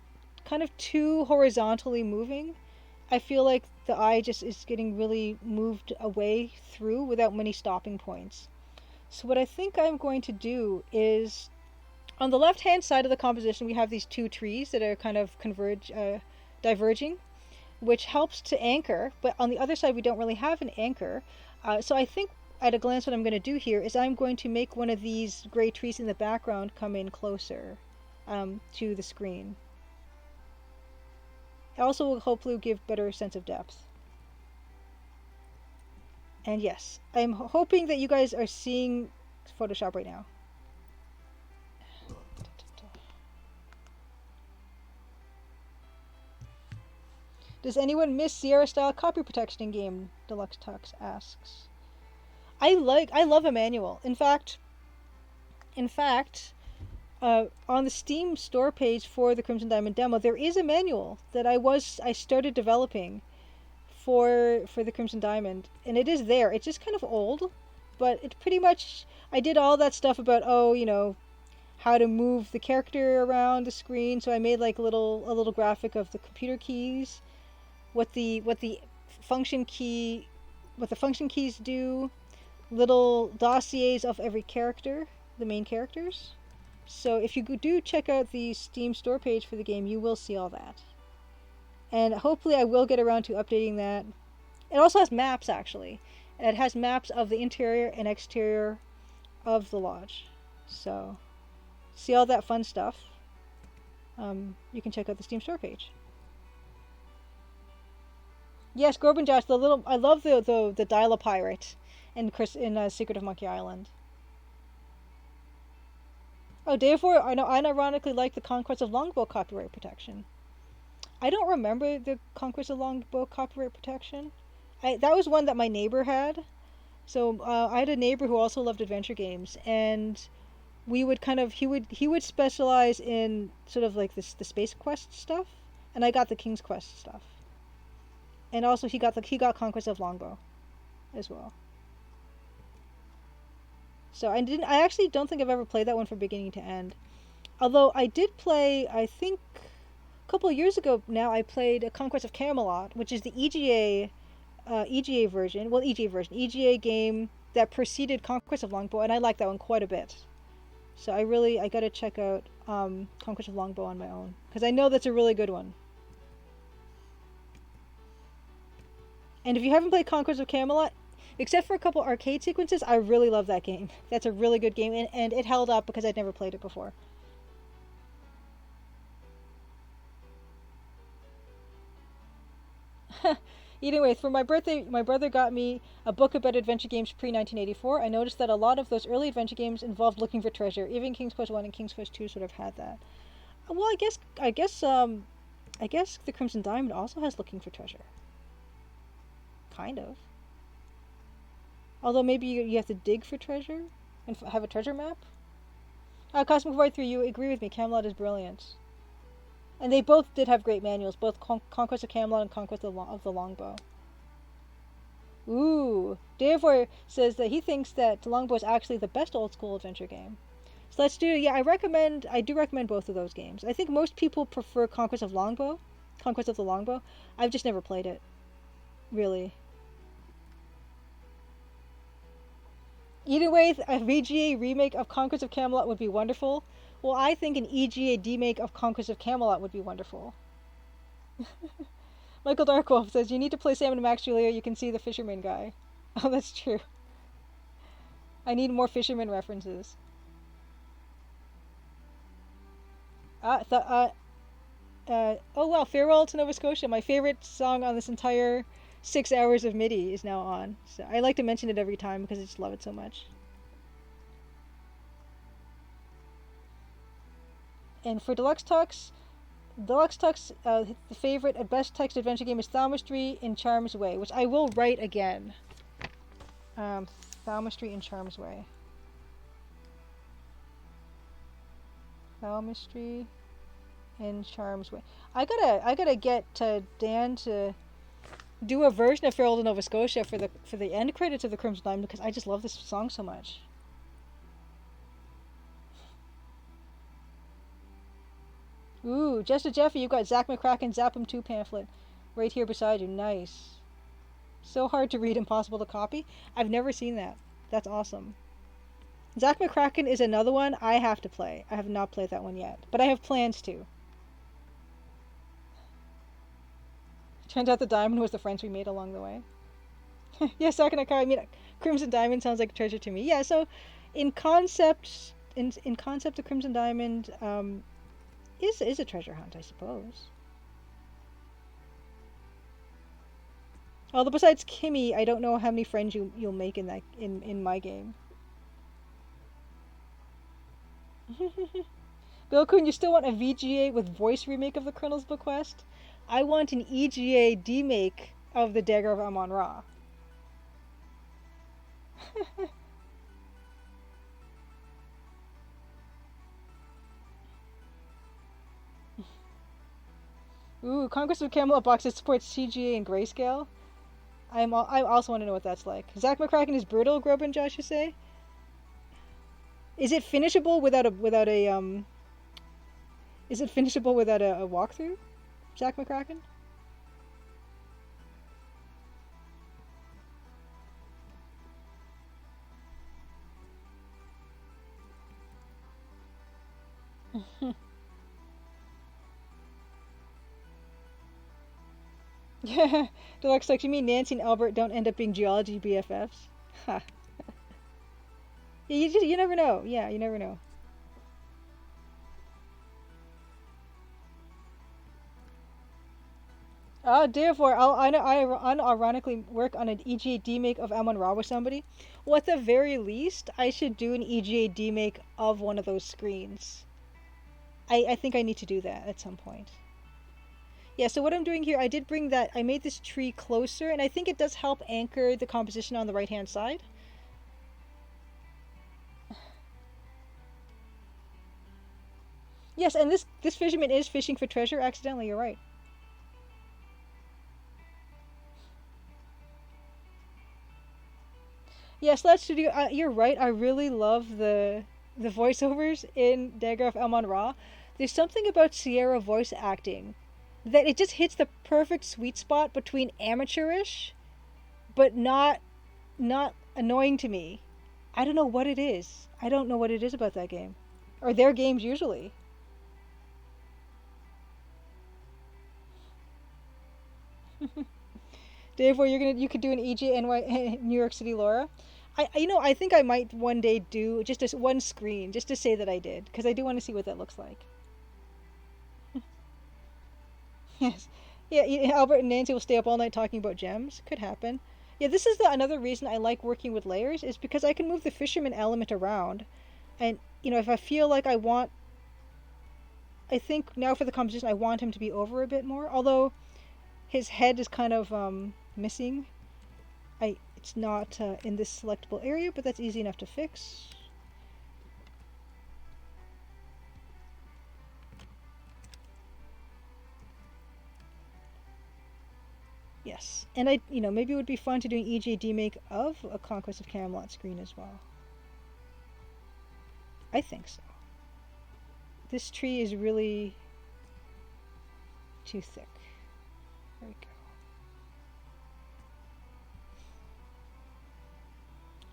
kind of too horizontally moving. I feel like the eye just is getting really moved away through without many stopping points. So what I think I'm going to do is, on the left-hand side of the composition, we have these two trees that are kind of diverging, which helps to anchor, but on the other side we don't really have an anchor. So I think at a glance what I'm going to do here is I'm going to make one of these gray trees in the background come in closer to the screen. It also will hopefully give better sense of depth. And yes, I'm hoping that you guys are seeing Photoshop right now. Does anyone miss Sierra-style copy protection in game? Deluxe Tux asks. I love a manual. In fact, on the Steam store page for the Crimson Diamond demo, there is a manual that I started developing for the Crimson Diamond, and it is there. It's just kind of old, but it's pretty much, I did all that stuff about how to move the character around the screen. So I made like a little graphic of the computer keys, what the function keys do, little dossiers of every character, the main characters. So if you do check out the Steam store page for the game, you will see all that. And hopefully I will get around to updating that. It also has maps, actually. And it has maps of the interior and exterior of the lodge. So, see all that fun stuff. You can check out the Steam store page. Yes, Groban Josh, I love the Dial-A-Pirate in Secret of Monkey Island. Oh, Dave, I unironically like the Conquest of Longbow copyright protection. I don't remember the Conquest of Longbow copyright protection. That was one that my neighbor had. So I had a neighbor who also loved adventure games, and we would he would specialize in sort of like the Space Quest stuff, and I got the King's Quest stuff. And also he got Conquest of Longbow as well. So I actually don't think I've ever played that one from beginning to end. Although I did play, I think a couple of years ago now, I played a Conquest of Camelot, which is the EGA version. Well, EGA game that preceded Conquest of Longbow, and I like that one quite a bit. So I gotta check out Conquest of Longbow on my own, because I know that's a really good one. And if you haven't played Conquest of Camelot, except for a couple arcade sequences, I really love that game. That's a really good game, and it held up because I'd never played it before. Anyway, for my birthday, my brother got me a book about adventure games pre 1984. I noticed that a lot of those early adventure games involved looking for treasure. Even King's Quest 1 and King's Quest 2 sort of had that. Well, I guess the Crimson Diamond also has looking for treasure. Kind of. Although maybe you have to dig for treasure and have a treasure map. Cosmic Void 3, you agree with me. Camelot is brilliant. And they both did have great manuals, both Conquest of Camelot and Conquest of the Longbow. Ooh, Davor says that he thinks that Longbow is actually the best old school adventure game. So let's do, yeah, I do recommend both of those games. I think most people prefer Conquest of the Longbow. I've just never played it, really. Either way, a VGA remake of Conquest of Camelot would be wonderful. Well, I think an EGA remake of Conquest of Camelot would be wonderful. Michael Darkwolf says, you need to play Sam and Max, Julia. You can see the fisherman guy. Oh, that's true. I need more fisherman references. Oh well, Farewell to Nova Scotia. My favorite song on this entire 6 hours of Midi is now on. So I like to mention it every time because I just love it so much. And for Deluxe Tux, the favorite and best text adventure game is Thalmastry in Charm's Way, which I will write again. Thalmastry in Charm's Way. Thalmastry in Charm's Way. I gotta get Dan to do a version of Farewell to Nova Scotia for the end credits of the Crimson Diamond because I just love this song so much. Ooh, Just a Jeffy, you've got Zach McCracken's Zap 'em 2 pamphlet right here beside you. Nice. So hard to read, impossible to copy. I've never seen that. That's awesome. Zach McCracken is another one I have to play. I have not played that one yet, but I have plans to. Turns out the diamond was the friends we made along the way. Yeah, I mean, Crimson Diamond sounds like a treasure to me. Yeah, so in concept, the Crimson Diamond is a treasure hunt, I suppose. Although besides Kimmy, I don't know how many friends you'll make in my game. Bill Kuhn, you still want a VGA with voice remake of the Colonel's Bequest? I want an EGA demake of the Dagger of Amon-Ra. Ooh, Conquest of Camelot box that supports CGA and grayscale. I also want to know what that's like. Zach McCracken is brutal, Grub and Josh, you say? Is it finishable without a walkthrough? Zach McCracken? Yeah, Deluxe like, you mean Nancy and Albert don't end up being geology BFFs? Ha. Yeah, you never know. Yeah, you never know. Therefore, I unironically work on an EGA demake of Amon-Ra with somebody. Well, at the very least, I should do an EGA demake of one of those screens. I think I need to do that at some point. Yeah, so what I'm doing here, I made this tree closer, and I think it does help anchor the composition on the right-hand side. Yes, and this fisherman is fishing for treasure accidentally, you're right. Yes, let's do. You're right. I really love the voiceovers in Dagger of Amon-Ra. There's something about Sierra voice acting that it just hits the perfect sweet spot between amateurish, but not annoying to me. I don't know what it is. I don't know what it is about that game, or their games usually. Dave, where you could do an EJ New York City Laura. I think I might one day do just this one screen just to say that I did, because I do want to see what that looks like. Yes, Yeah, Albert and Nancy will stay up all night talking about gems. Could happen. Yeah, this is another reason I like working with layers is because I can move the fisherman element around, and if I feel like I think now for the composition I want him to be over a bit more. Although his head is kind of missing. It's not in this selectable area, but that's easy enough to fix. Yes, and maybe it would be fun to do an EJD make of a Conquest of Camelot screen as well. I think so. This tree is really too thick. There we go.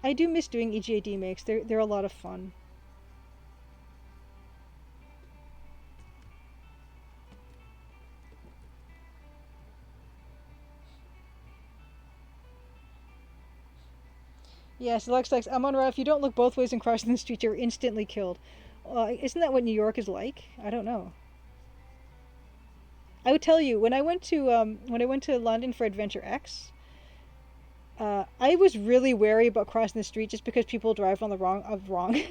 I do miss doing EJD makes. They're a lot of fun. Yes, Lex likes Amon-Ra. If you don't look both ways and crossing the street, you're instantly killed. Isn't that what New York is like? I don't know. I would tell you when I went to London for Adventure X, I was really wary about crossing the street just because people drive on the wrong.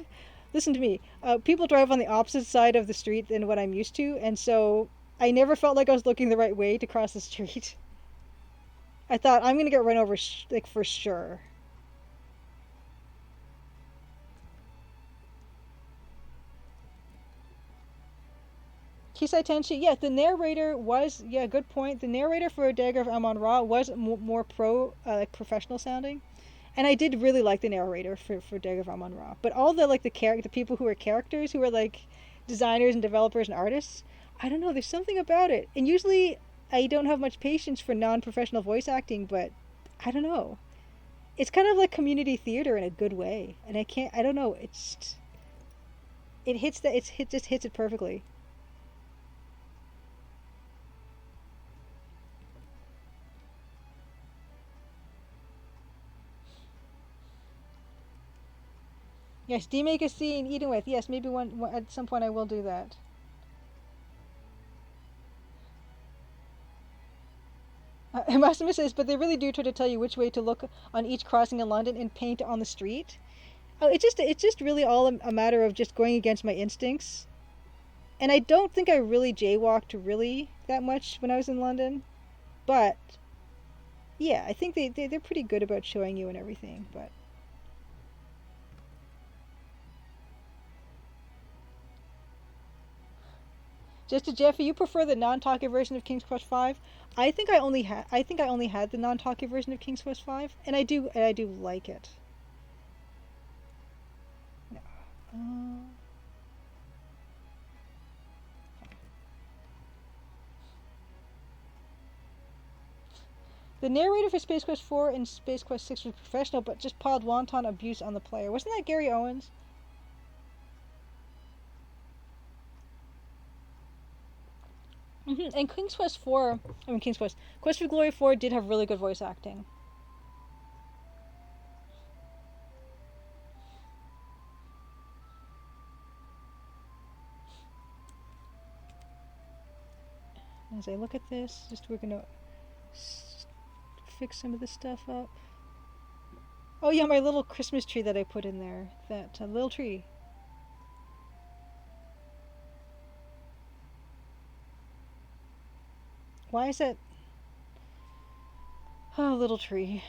Listen to me. People drive on the opposite side of the street than what I'm used to, and so I never felt like I was looking the right way to cross the street. I thought I'm gonna get run over like for sure. Kisai Tenshi, yeah, the narrator was, yeah, good point. The narrator for Dagger of Amon-Ra was more like professional sounding, and I did really like the narrator for Dagger of Amon-Ra. But all the people who are characters, who are like designers and developers and artists, I don't know. There's something about it, and usually I don't have much patience for non-professional voice acting, but I don't know. It's kind of like community theater in a good way, and I don't know. It just hits it perfectly. Yes, demake a scene, eating with. Yes, maybe at some point I will do that. Massimo says, but they really do try to tell you which way to look on each crossing in London and paint on the street. Oh, it's just really all a matter of just going against my instincts. And I don't think I really jaywalked really that much when I was in London, but yeah, I think they're pretty good about showing you and everything. But just to Jeffy, you prefer the non-talkie version of King's Quest V? I think I only had the non-talkie version of King's Quest V, and I do like it. No. The narrator for Space Quest 4 and Space Quest 6 was professional, but just piled wanton abuse on the player. Wasn't that Gary Owens? And King's Quest 4, King's Quest for Glory 4 did have really good voice acting. As I look at this, we're gonna fix some of this stuff up. Oh yeah, my little Christmas tree that I put in there, that little tree. Why is that? Oh, little tree.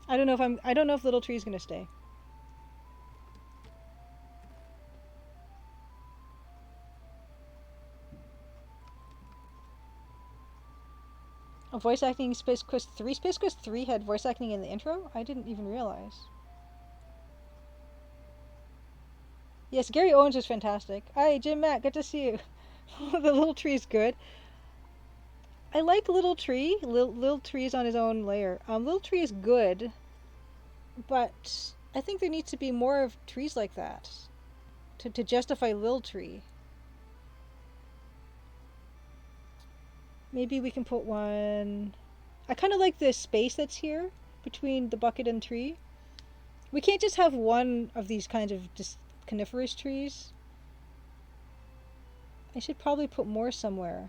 I don't know if little tree's gonna stay. Oh, voice acting in Space Quest 3. Space Quest 3 had voice acting in the intro? I didn't even realize. Yes, Gary Owens was fantastic. Hi, Jim Matt, good to see you. The little tree is good. I like Little Tree. Little Tree is on his own layer. Little Tree is good, but I think there needs to be more of trees like that to justify Little Tree. Maybe we can put one. I kind of like the space that's here between the bucket and tree. We can't just have one of these kinds of just coniferous trees. I should probably put more somewhere.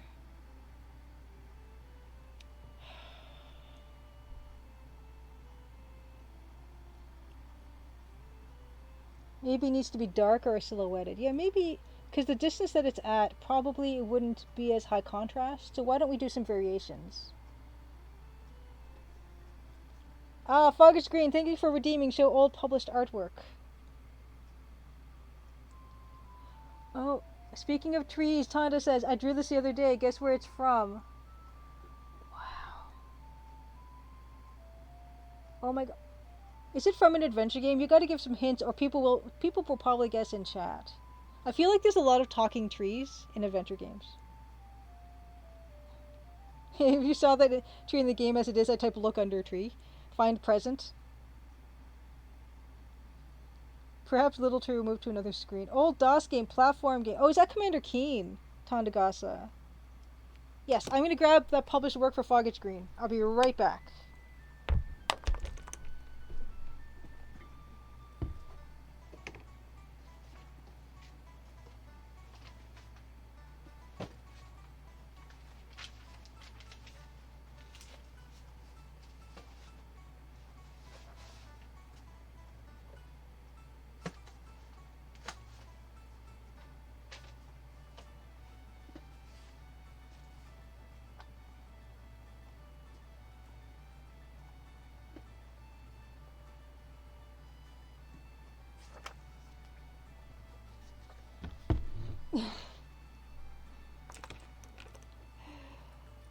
Maybe it needs to be darker or silhouetted. Yeah, maybe, because the distance that it's at, probably it wouldn't be as high contrast. So why don't we do some variations? Ah, Foggish Green, thank you for redeeming. Show old published artwork. Oh, speaking of trees, Tonda says, I drew this the other day. Guess where it's from? Wow. Oh my god. Is it from an adventure game? You gotta give some hints or people will probably guess in chat. I feel like there's a lot of talking trees in adventure games. If you saw that tree in the game as it is, I type look under tree. Find present. Perhaps little to remove to another screen. Old DOS game, platform game. Oh, is that Commander Keen? Tondagasa. Yes, I'm going to grab that published work for Fogage Green. I'll be right back.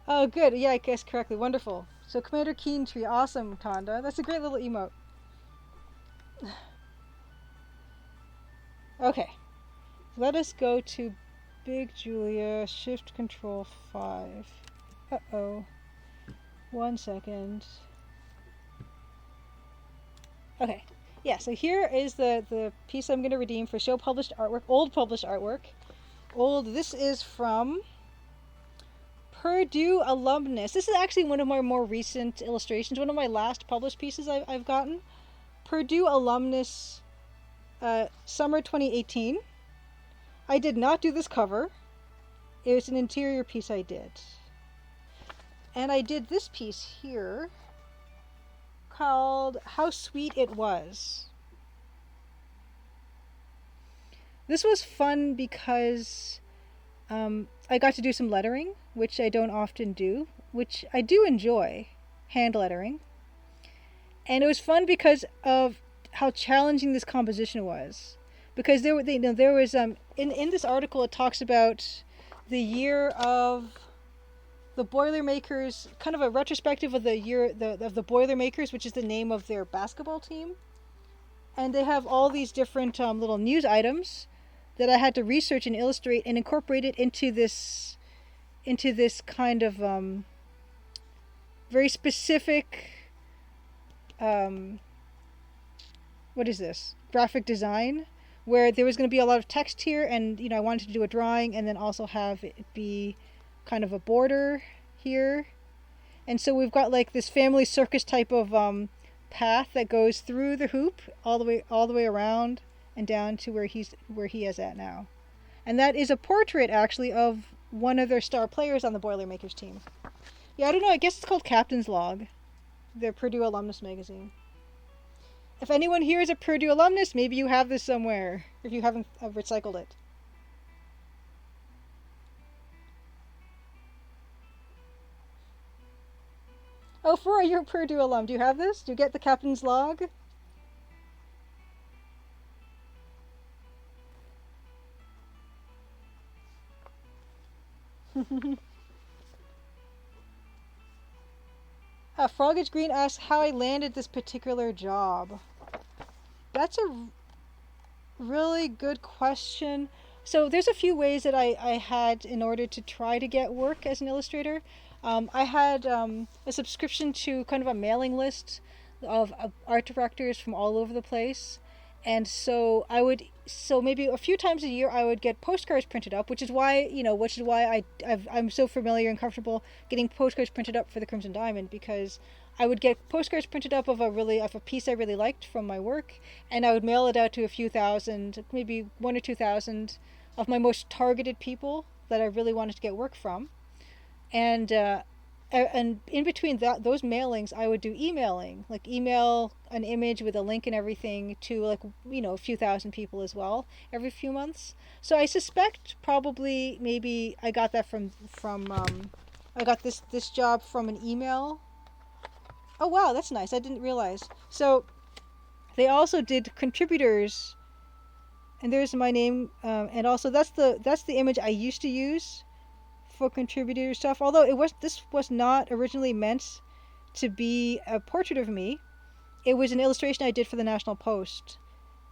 Oh, good. Yeah, I guessed correctly. Wonderful. So Commander Keen Tree. Awesome, Tonda. That's a great little emote. Okay. Let us go to Big Julia. Shift Control 5. Uh-oh. 1 second. Okay. Yeah, so here is the piece I'm going to redeem for show published artwork. Old published artwork. This is from Purdue Alumnus. This is actually one of my more recent illustrations, one of my last published pieces I've gotten. Purdue Alumnus, summer 2018. I did not do this cover. It was an interior piece I did. And I did this piece here called How Sweet It Was. This was fun because I got to do some lettering, which I don't often do, which I do enjoy, hand lettering. And it was fun because of how challenging this composition was. Because there was in this article it talks about the year of the Boilermakers, kind of a retrospective of the year of the Boilermakers, which is the name of their basketball team. And they have all these different little news items that I had to research and illustrate and incorporate it into this kind of very specific what is this? Graphic design, where there was going to be a lot of text here, and I wanted to do a drawing and then also have it be kind of a border here. And so we've got like this family circus type of path that goes through the hoop all the way around and down to where he is at now. And that is a portrait actually of one of their star players on the Boilermakers team. Yeah, I don't know, I guess it's called Captain's Log, their Purdue Alumnus magazine. If anyone here is a Purdue alumnus, maybe you have this somewhere, if you haven't recycled it. Oh, Flora, you're a Purdue alum. Do you have this? Do you get the Captain's Log? Frogage Green asks how I landed this particular job. That's a really good question. So there's a few ways that I had in order to try to get work as an illustrator. I had a subscription to kind of a mailing list of art directors from all over the place. And so maybe a few times a year I would get postcards printed up, which is why I'm so familiar and comfortable getting postcards printed up for the Crimson Diamond, because I would get postcards printed up of a piece I really liked from my work, and I would mail it out to a few thousand, maybe 1,000 or 2,000 of my most targeted people that I really wanted to get work from, and and in between those mailings, I would do emailing, like email an image with a link and everything to, like, a few thousand people as well every few months. So I suspect probably maybe I got that from I got this job from an email. Oh wow, that's nice. I didn't realize. So they also did contributors, and there's my name, and also that's the image I used to use for contributor stuff. Although this was not originally meant to be a portrait of me. It was an illustration I did for the National Post,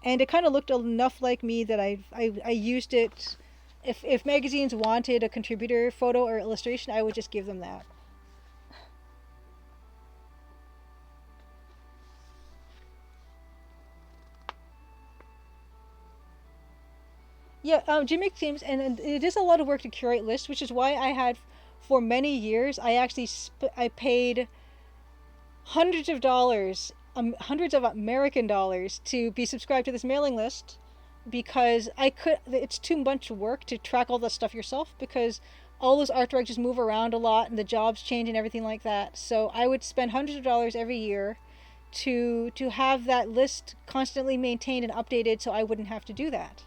and it kind of looked enough like me that I used it. If magazines wanted a contributor photo or illustration, I would just give them that. Yeah, Jimmy teams, and it is a lot of work to curate lists, which is why I had, for many years, I actually I paid hundreds of dollars, hundreds of American dollars, to be subscribed to this mailing list, because it's too much work to track all that stuff yourself, because all those art directors move around a lot and the jobs change and everything like that. So I would spend hundreds of dollars every year to have that list constantly maintained and updated, so I wouldn't have to do that.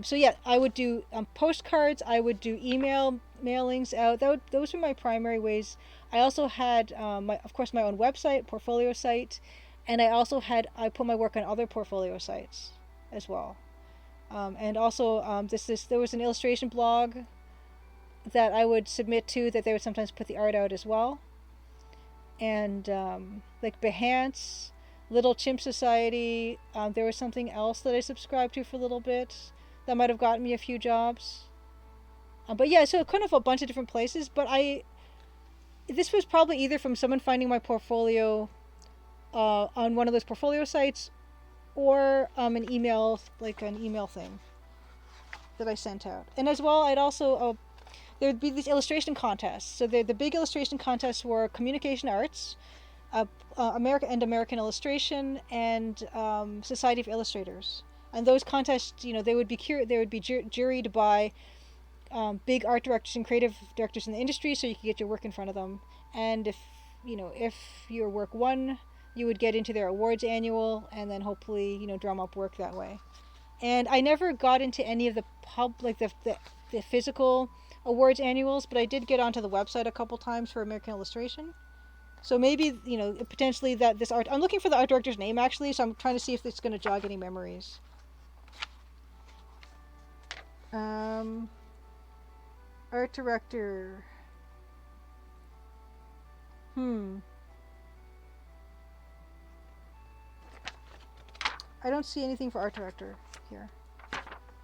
So yeah, I would do postcards. I would do email mailings out. Those were my primary ways. I also had, of course, my own website, portfolio site, and I put my work on other portfolio sites as well. And also, there was an illustration blog that I would submit to, that they would sometimes put the art out as well. And like Behance, Little Chimp Society. There was something else that I subscribed to for a little bit that might have gotten me a few jobs. But yeah, so kind of a bunch of different places. But this was probably either from someone finding my portfolio on one of those portfolio sites, or an email thing that I sent out. And as well, I'd also there'd be these illustration contests. So the big illustration contests were Communication Arts, American Illustration, and Society of Illustrators. And those contests, they would be juried by big art directors and creative directors in the industry, so you could get your work in front of them. And if your work won, you would get into their awards annual, and then hopefully drum up work that way. And I never got into any of the the physical awards annuals, but I did get onto the website a couple times for American Illustration. So maybe potentially that this art. I'm looking for the art director's name actually, so I'm trying to see if it's going to jog any memories. Art director. I don't see anything for art director here,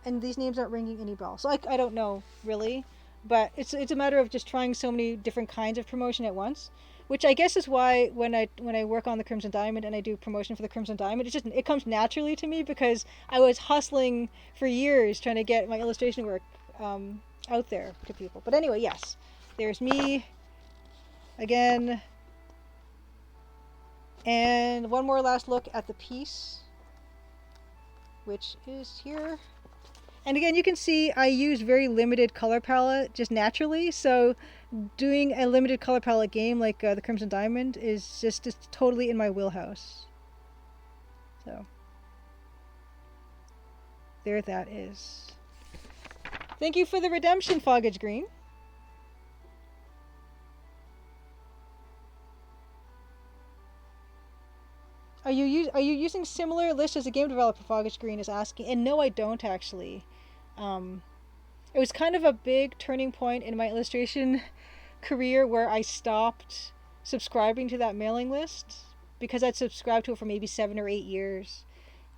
and these names aren't ringing any bells. So I don't know really, but it's a matter of just trying so many different kinds of promotion at once, which I guess is why when I work on the Crimson Diamond and I do promotion for the Crimson Diamond, it comes naturally to me, because I was hustling for years trying to get my illustration work out there to people. But anyway, yes, there's me again, and one more last look at the piece, which is here. And again, you can see I use very limited color palette just naturally, so doing a limited color palette game like the Crimson Diamond is just totally in my wheelhouse. So there that is. Thank you for the redemption, Foggage Green. Are you using similar lists as a game developer? Foggage Green is asking, and no, I don't actually. It was kind of a big turning point in my illustration career where I stopped subscribing to that mailing list, because I'd subscribed to it for maybe 7 or 8 years.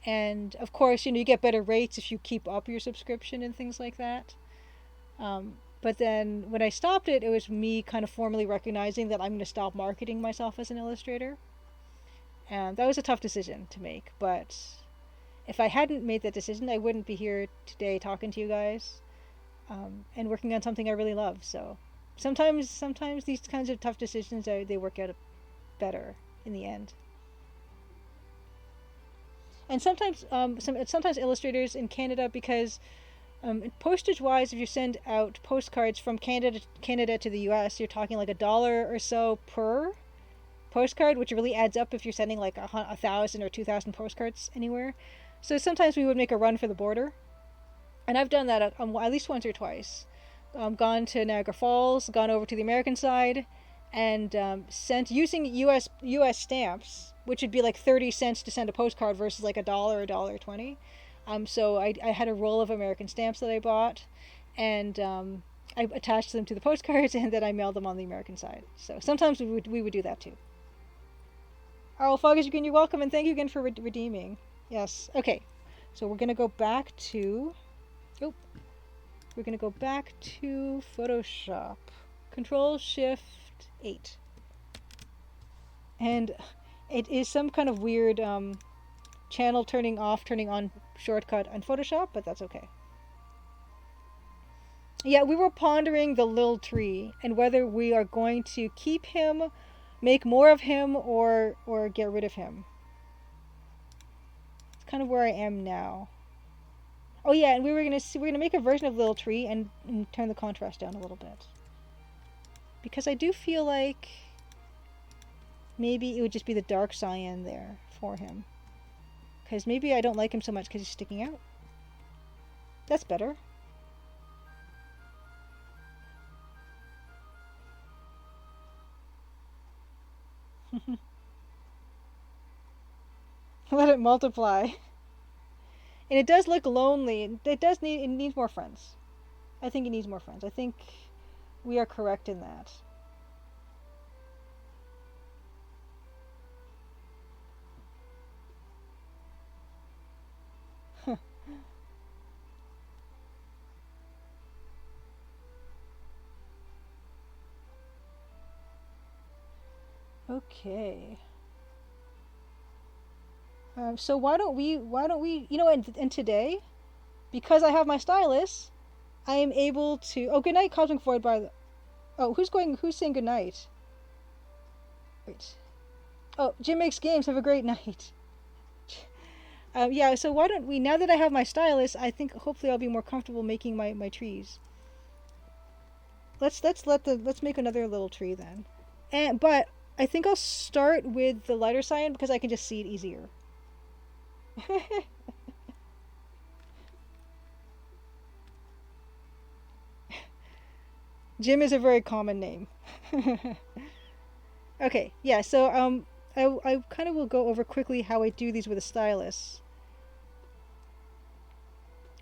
And of course, you get better rates if you keep up your subscription and things like that. But then when I stopped it, it was me kind of formally recognizing that I'm going to stop marketing myself as an illustrator. And that was a tough decision to make, but if I hadn't made that decision, I wouldn't be here today talking to you guys, and working on something I really love. So sometimes these kinds of tough decisions, they work out better in the end. And sometimes illustrators in Canada, because Postage wise, if you send out postcards from Canada to the US, you're talking like $1 or so per postcard, which really adds up if you're sending like 1,000 or 2,000 postcards anywhere. So sometimes we would make a run for the border, and I've done that at least once or twice. Gone to Niagara Falls, gone over to the American side, and sent using U.S. stamps, which would be like 30 cents to send a postcard versus like $1, $1.20. So I had a roll of American stamps that I bought, and I attached them to the postcards, and then I mailed them on the American side. So sometimes we would do that too. Oh, Foggish, you're welcome, and thank you again for redeeming. Yes. Okay. So we're gonna go back to. Oh, we're gonna go back to Photoshop. Control Shift 8, and it is some kind of weird channel turning off, turning on shortcut on Photoshop, but that's okay. Yeah, we were pondering the little tree and whether we are going to keep him, make more of him, or get rid of him. It's kind of where I am now. Oh yeah, and we're gonna make a version of little tree and turn the contrast down a little bit, because I do feel like maybe it would just be the dark cyan there for him, because maybe I don't like him so much because he's sticking out. That's better. Let it multiply. And it does look lonely. It needs more friends. I think it needs more friends. I think we are correct in that. Okay. So why don't we, and today, because I have my stylus, I am able to, oh, good night, Cosmic Void, who's saying good night? Wait. Oh, Jim Makes Games, have a great night. Yeah, so why don't we, now that I have my stylus, I think hopefully I'll be more comfortable making my trees. Let's make another little tree then. But I think I'll start with the lighter cyan because I can just see it easier. Jim is a very common name. Okay, yeah, so I kind of will go over quickly how I do these with a stylus.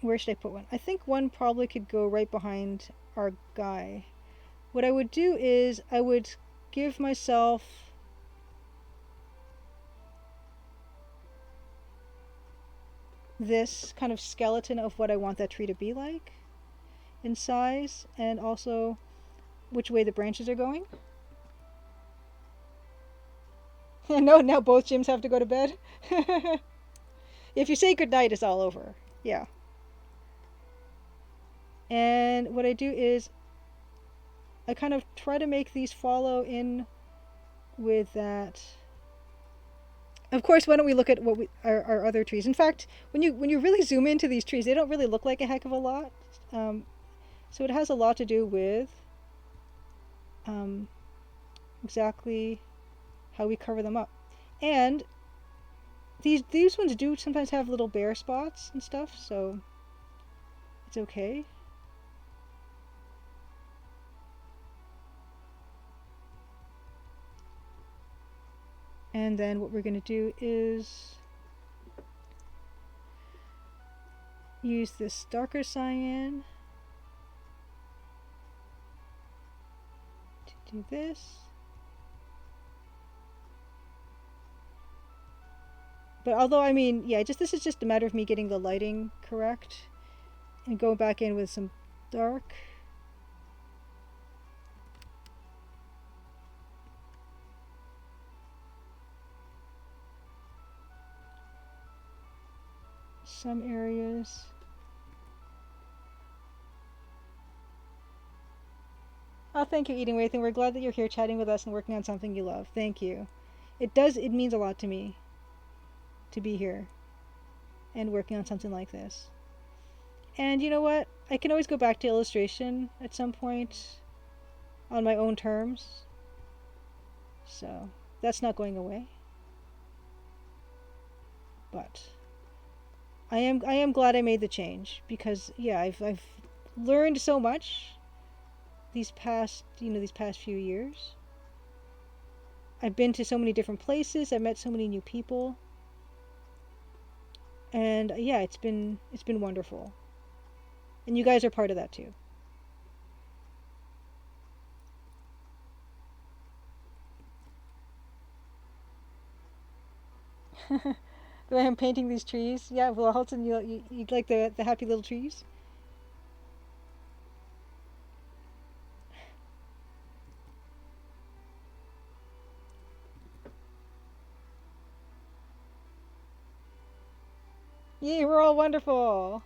Where should I put one? I think one probably could go right behind our guy. What I would do is I would give myself this kind of skeleton of what I want that tree to be like in size, and also which way the branches are going. No, now both Jims have to go to bed. If you say goodnight, it's all over. Yeah. And what I do is I kind of try to make these follow in with that. Of course, why don't we look at what our other trees? In fact, when you really zoom into these trees, they don't really look like a heck of a lot. So it has a lot to do with exactly how we cover them up. And these ones do sometimes have little bare spots and stuff, so it's okay. And then what we're going to do is use this darker cyan to do this. But although, I mean, yeah, this is just a matter of me getting the lighting correct and going back in with some dark. Some areas. Oh, thank you, Eating Wraith, and we're glad that you're here chatting with us and working on something you love. Thank you. It means a lot to me to be here and working on something like this. And you know what? I can always go back to illustration at some point on my own terms. So that's not going away. But I am glad I made the change because yeah, I've learned so much these past few years. I've been to so many different places, I've met so many new people. And yeah, it's been wonderful. And you guys are part of that too. The way I'm painting these trees. Yeah, well, Halton, you like the happy little trees? Yeah, we're all wonderful.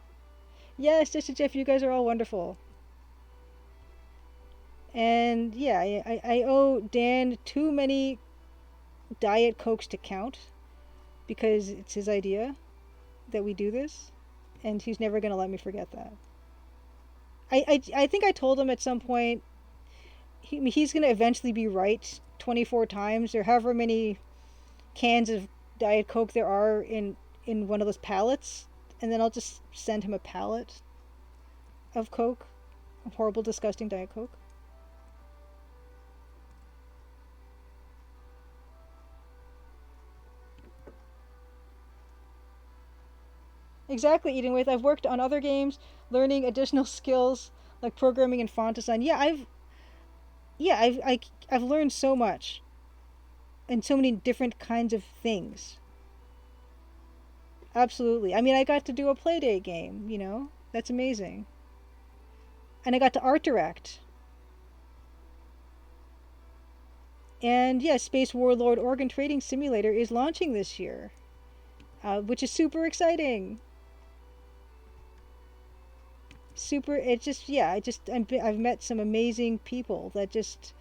Yes, Jesse Jeff, you guys are all wonderful. And yeah, I owe Dan too many Diet Cokes to count because it's his idea that we do this, and he's never going to let me forget that. I think I told him at some point he's going to eventually be right 24 times or however many cans of Diet Coke there are in one of those pallets, and then I'll just send him a pallet of Coke, of horrible, disgusting Diet Coke. Exactly, eating with. I've worked on other games, learning additional skills like programming and font design. I've learned so much and so many different kinds of things. Absolutely. I mean, I got to do a Playdate game. That's amazing. And I got to art direct. And yes, Space Warlord Organ Trading Simulator is launching this year, which is super exciting. Super. It just yeah. I've met some amazing people that just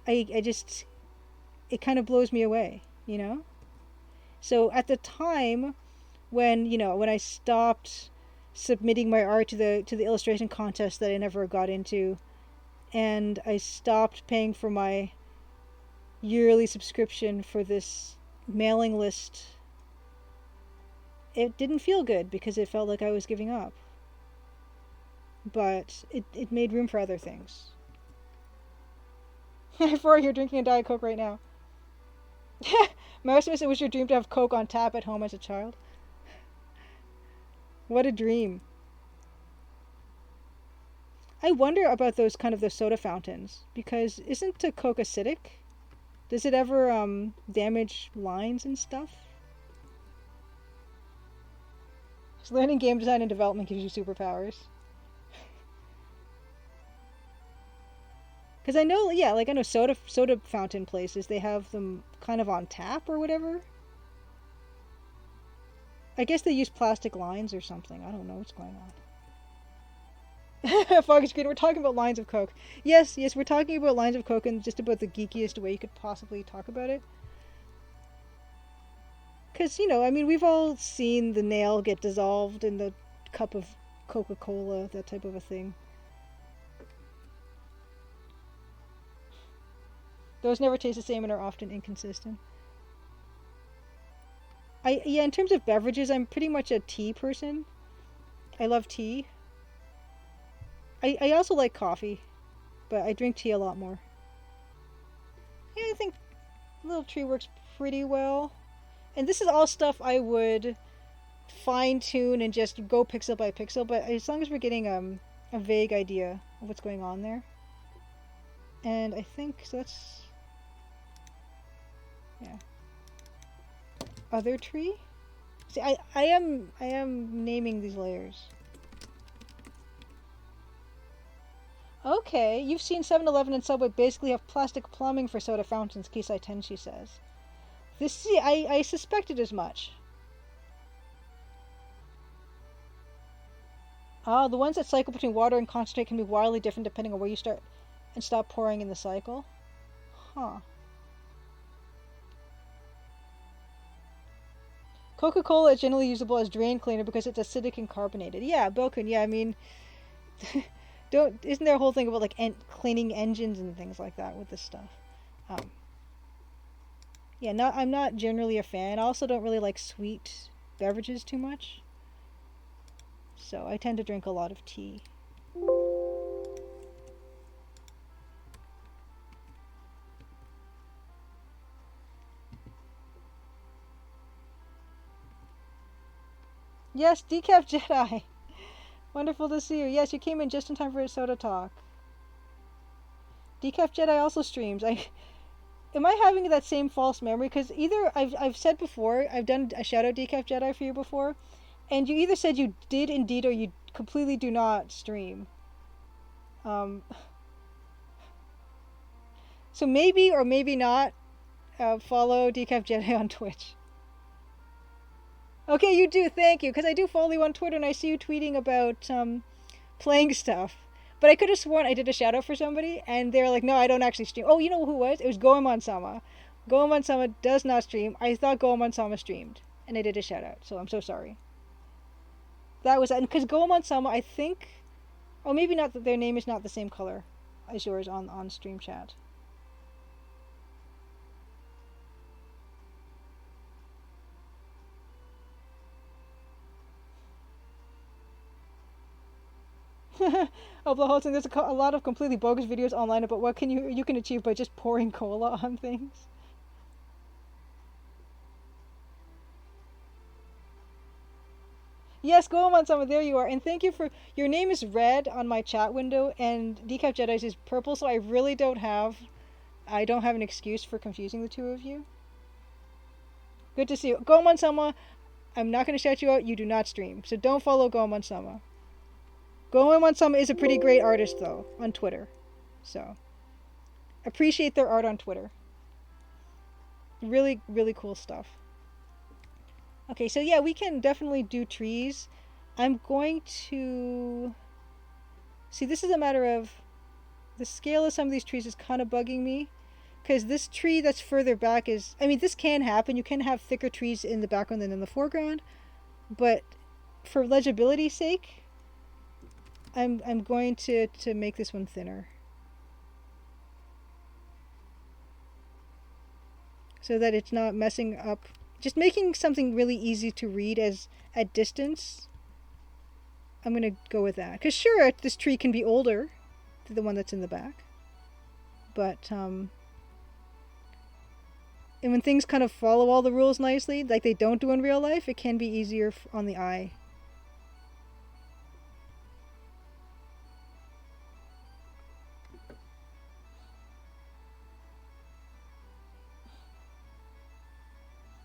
I just it kind of blows me away. So at the time when I stopped submitting my art to the illustration contest that I never got into, and I stopped paying for my yearly subscription for this mailing list, it didn't feel good because it felt like I was giving up. But it made room for other things. For you're drinking a Diet Coke right now. Maximus, it was your dream to have Coke on tap at home as a child. What a dream. I wonder about those soda fountains because isn't the Coke acidic? Does it ever damage lines and stuff? So learning game design and development gives you superpowers. Because I know, yeah, like I know soda fountain places, they have them kind of on tap or whatever. I guess they use plastic lines or something. I don't know what's going on. Fog screen. We're talking about lines of Coke. Yes, we're talking about lines of Coke in just about the geekiest way you could possibly talk about it. Because, I mean, we've all seen the nail get dissolved in the cup of Coca-Cola, that type of a thing. Those never taste the same and are often inconsistent. In terms of beverages, I'm pretty much a tea person. I love tea. I also like coffee, but I drink tea a lot more. Yeah, I think Little Tree works pretty well. And this is all stuff I would fine tune and just go pixel by pixel, but as long as we're getting a vague idea of what's going on there. And I think so that's yeah. Other tree? See, I am naming these layers. Okay, you've seen 7-Eleven and Subway basically have plastic plumbing for soda fountains, Kisai Tenshi says. I suspected as much. The ones that cycle between water and concentrate can be wildly different depending on where you start and stop pouring in the cycle. Huh. Coca-Cola is generally usable as drain cleaner because it's acidic and carbonated. Yeah, Bokun. Yeah, I mean, don't isn't there a whole thing about like cleaning engines and things like that with this stuff? Um, yeah, I'm not generally a fan. I also don't really like sweet beverages too much, so I tend to drink a lot of tea. Yes, Decaf Jedi. Wonderful to see you. Yes, you came in just in time for a soda talk. Decaf Jedi also streams. I am I having that same false memory? Because either I've said before, I've done a shout out Decaf Jedi for you before, and you either said you did indeed or you completely do not stream. Um, so maybe or maybe not follow Decaf Jedi on Twitch. Okay, you do. Thank you, because I do follow you on Twitter and I see you tweeting about playing stuff. But I could have sworn I did a shout out for somebody, and they're like, "No, I don't actually stream." Oh, you know who it was? It was Goemon Sama. Goemon Sama does not stream. I thought Goemon Sama streamed, and I did a shout out. So I'm so sorry. That was because Goemon Sama, I think, oh maybe not that their name is not the same color as yours on stream chat. Oh, the whole thing. There's a lot of completely bogus videos online about what you can achieve by just pouring cola on things. Yes, go on, Sama. There you are. And thank you for your name is red on my chat window, and Decaf Jedi's is purple. So I don't have an excuse for confusing the two of you. Good to see you, Gomon Sama. I'm not going to shout you out. You do not stream, so don't follow Gomon Sama. Gomon Sama is a pretty great artist though on Twitter, so appreciate their art on Twitter. Really, really cool stuff. Okay, so yeah, we can definitely do trees. I'm going to see. This is a matter of the scale of some of these trees is kind of bugging me, because this tree that's further back is. I mean, this can happen. You can have thicker trees in the background than in the foreground, but for legibility's sake, I'm going to make this one thinner, so that it's not messing up. Just making something really easy to read as at distance. I'm gonna go with that. Cause sure, this tree can be older than the one that's in the back, but and when things kind of follow all the rules nicely, like they don't do in real life, it can be easier on the eye.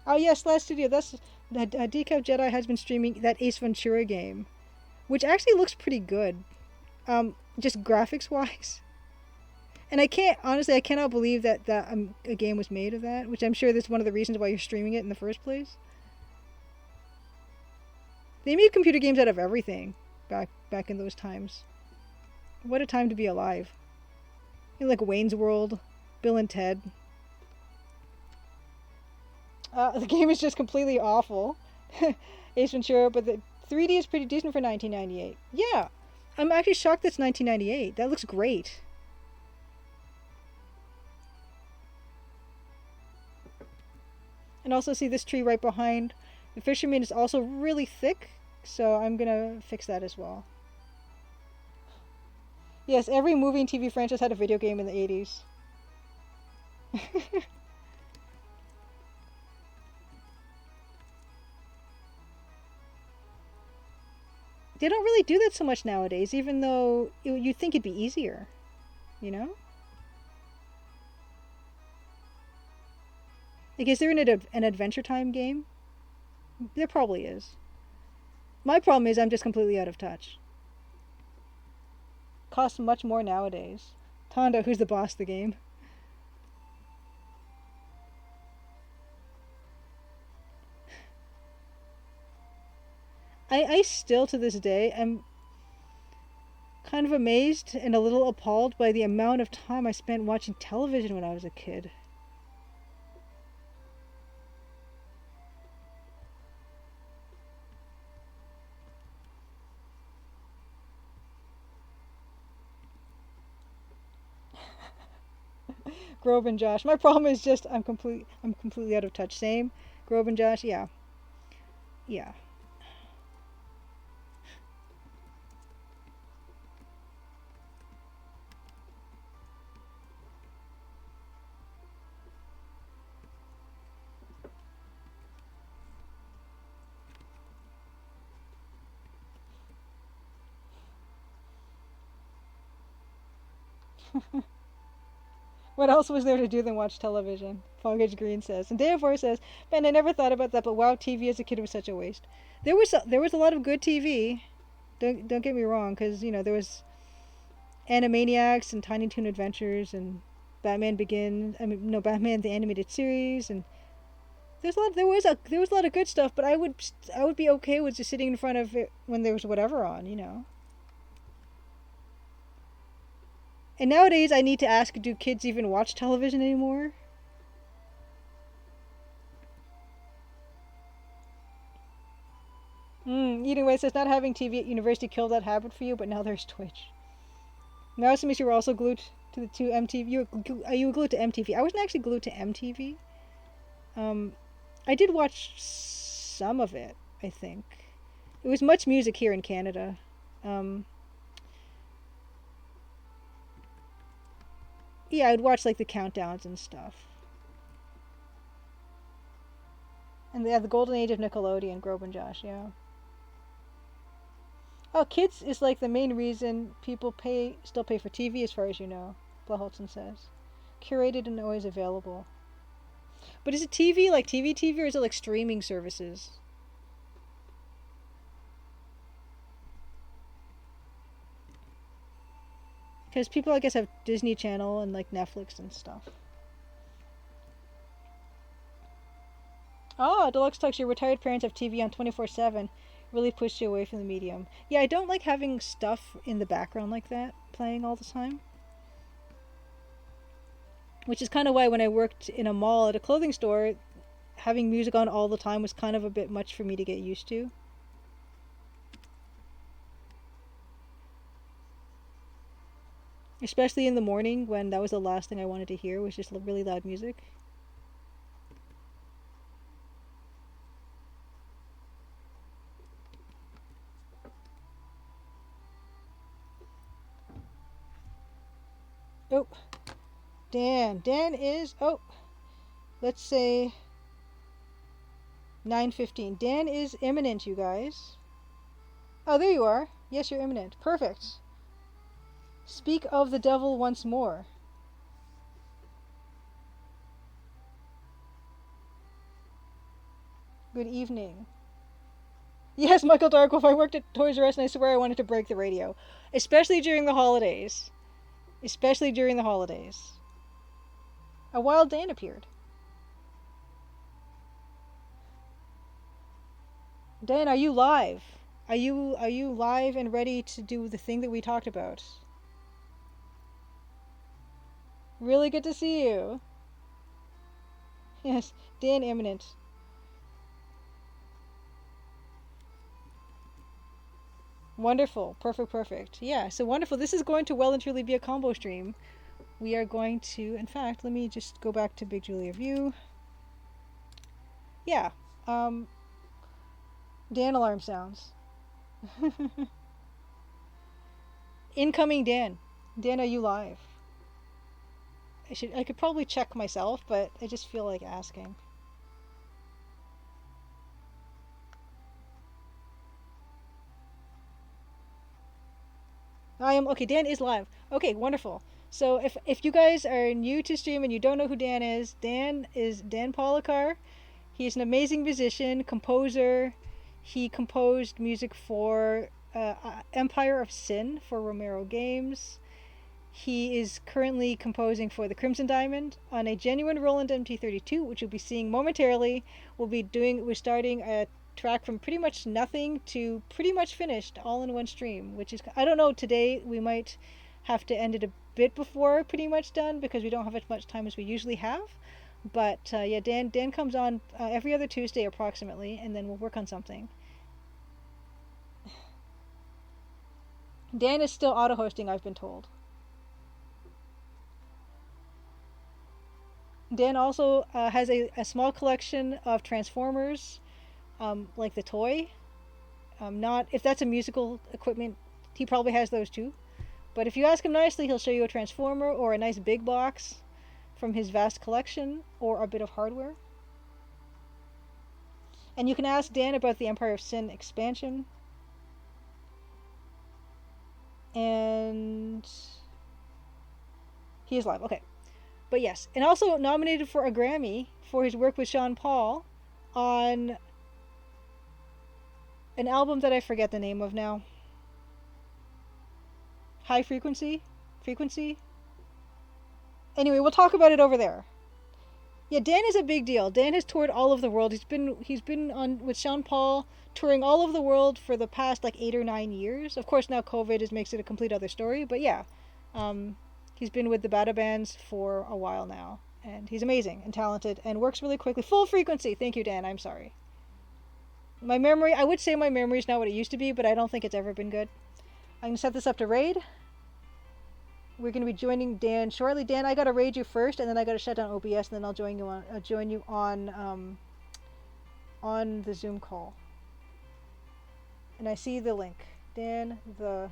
Oh yes, Last Studio. That's that Decaf Jedi has been streaming that Ace Ventura game, which actually looks pretty good, just graphics wise. And I cannot believe that a game was made of that. Which I'm sure that's one of the reasons why you're streaming it in the first place. They made computer games out of everything back in those times. What a time to be alive! You know, like Wayne's World, Bill and Ted. The game is just completely awful. Ace Ventura, but the 3D is pretty decent for 1998. Yeah, I'm actually shocked that's 1998. That looks great. And also see this tree right behind. The fisherman is also really thick, so I'm gonna fix that as well. Yes, every movie and TV franchise had a video game in the 80s. They don't really do that so much nowadays, even though you'd think it'd be easier, you know? Like, is there an Adventure Time game? There probably is. My problem is I'm just completely out of touch. Costs much more nowadays. Tonda, who's the boss of the game? I still to this day am kind of amazed and a little appalled by the amount of time I spent watching television when I was a kid. Grove and Josh. My problem is just I'm completely out of touch. Same. Grove and Josh. Yeah. Yeah. What else was there to do than watch television? Fogage Green says. And Day4 says, "Man, I never thought about that, but wow, TV as a kid was such a waste." There was a lot of good TV. Don't get me wrong, because there was Animaniacs and Tiny Toon Adventures and Batman Begins. I mean, no, Batman the Animated Series, and there was a lot of good stuff. But I would be okay with just sitting in front of it when there was whatever on. And nowadays, I need to ask, do kids even watch television anymore? Eating Way says, not having TV at university killed that habit for you, but now there's Twitch. Now, makes you were also glued to MTV. You were glued to MTV. I wasn't actually glued to MTV. Um, I did watch some of it, I think. It was Much Music here in Canada. Um, yeah, I'd watch like the countdowns and stuff. And they had the golden age of Nickelodeon, Grobe and Josh, yeah. Oh, kids is like the main reason people still pay for TV, as far as you know. Blaholtzen says, curated and always available. But is it TV like TV, or is it like streaming services? Because people, I guess, have Disney Channel and like Netflix and stuff. Oh, Deluxe Talks, your retired parents have TV on 24/7. Really pushed you away from the medium. Yeah, I don't like having stuff in the background like that playing all the time. Which is kind of why when I worked in a mall at a clothing store, having music on all the time was kind of a bit much for me to get used to. Especially in the morning when that was the last thing I wanted to hear was just really loud music. Oh, Dan. Dan is, let's say 9:15. Dan is imminent, you guys. Oh, there you are. Yes, you're imminent. Perfect. Speak of the devil once more. Good evening. Yes, Michael Darkwolf, I worked at Toys R Us and I swear I wanted to break the radio. Especially during the holidays. Especially during the holidays. A wild Dan appeared. Dan, are you live? Are you live and ready to do the thing that we talked about? Really good to see you. Yes, Dan imminent. Wonderful. Perfect. Yeah, so wonderful. This is going to well and truly be a combo stream. We are going to, in fact, let me just go back to Big Julia View. Yeah. Dan alarm sounds. Incoming Dan. Dan, are you live? I could probably check myself, but I just feel like asking. I am okay. Dan is live. Okay, wonderful. So if you guys are new to stream and you don't know who Dan is Dan Polakar. He's an amazing musician, composer. He composed music for Empire of Sin for Romero Games. He is currently composing for the Crimson Diamond on a genuine Roland MT32, which you'll be seeing momentarily. We're starting a track from pretty much nothing to pretty much finished all in one stream, which is, I don't know, today we might have to end it a bit before pretty much done because we don't have as much time as we usually have. But yeah, Dan comes on every other Tuesday approximately, and then we'll work on something. Dan is still auto hosting, I've been told. Dan also has a small collection of Transformers, like the toy. Not if that's a musical equipment, he probably has those too. But if you ask him nicely, he'll show you a Transformer or a nice big box from his vast collection or a bit of hardware. And you can ask Dan about the Empire of Sin expansion. And he is live. Okay. But yes, and also nominated for a Grammy for his work with Sean Paul on an album that I forget the name of now. High Frequency? Frequency? Anyway, we'll talk about it over there. Yeah, Dan is a big deal. Dan has toured all over the world. He's been on with Sean Paul touring all over the world for the past like 8 or 9 years. Of course, now COVID makes it a complete other story. But yeah, he's been with the Bada Bands for a while now, and he's amazing and talented and works really quickly. Full frequency. Thank you, Dan. I'm sorry. My memory. I would say my memory is not what it used to be, but I don't think it's ever been good. I'm gonna set this up to raid. We're going to be joining Dan shortly. Dan, I got to raid you first, and then I got to shut down OBS, and then I'll join you on the Zoom call. And I see the link. Dan the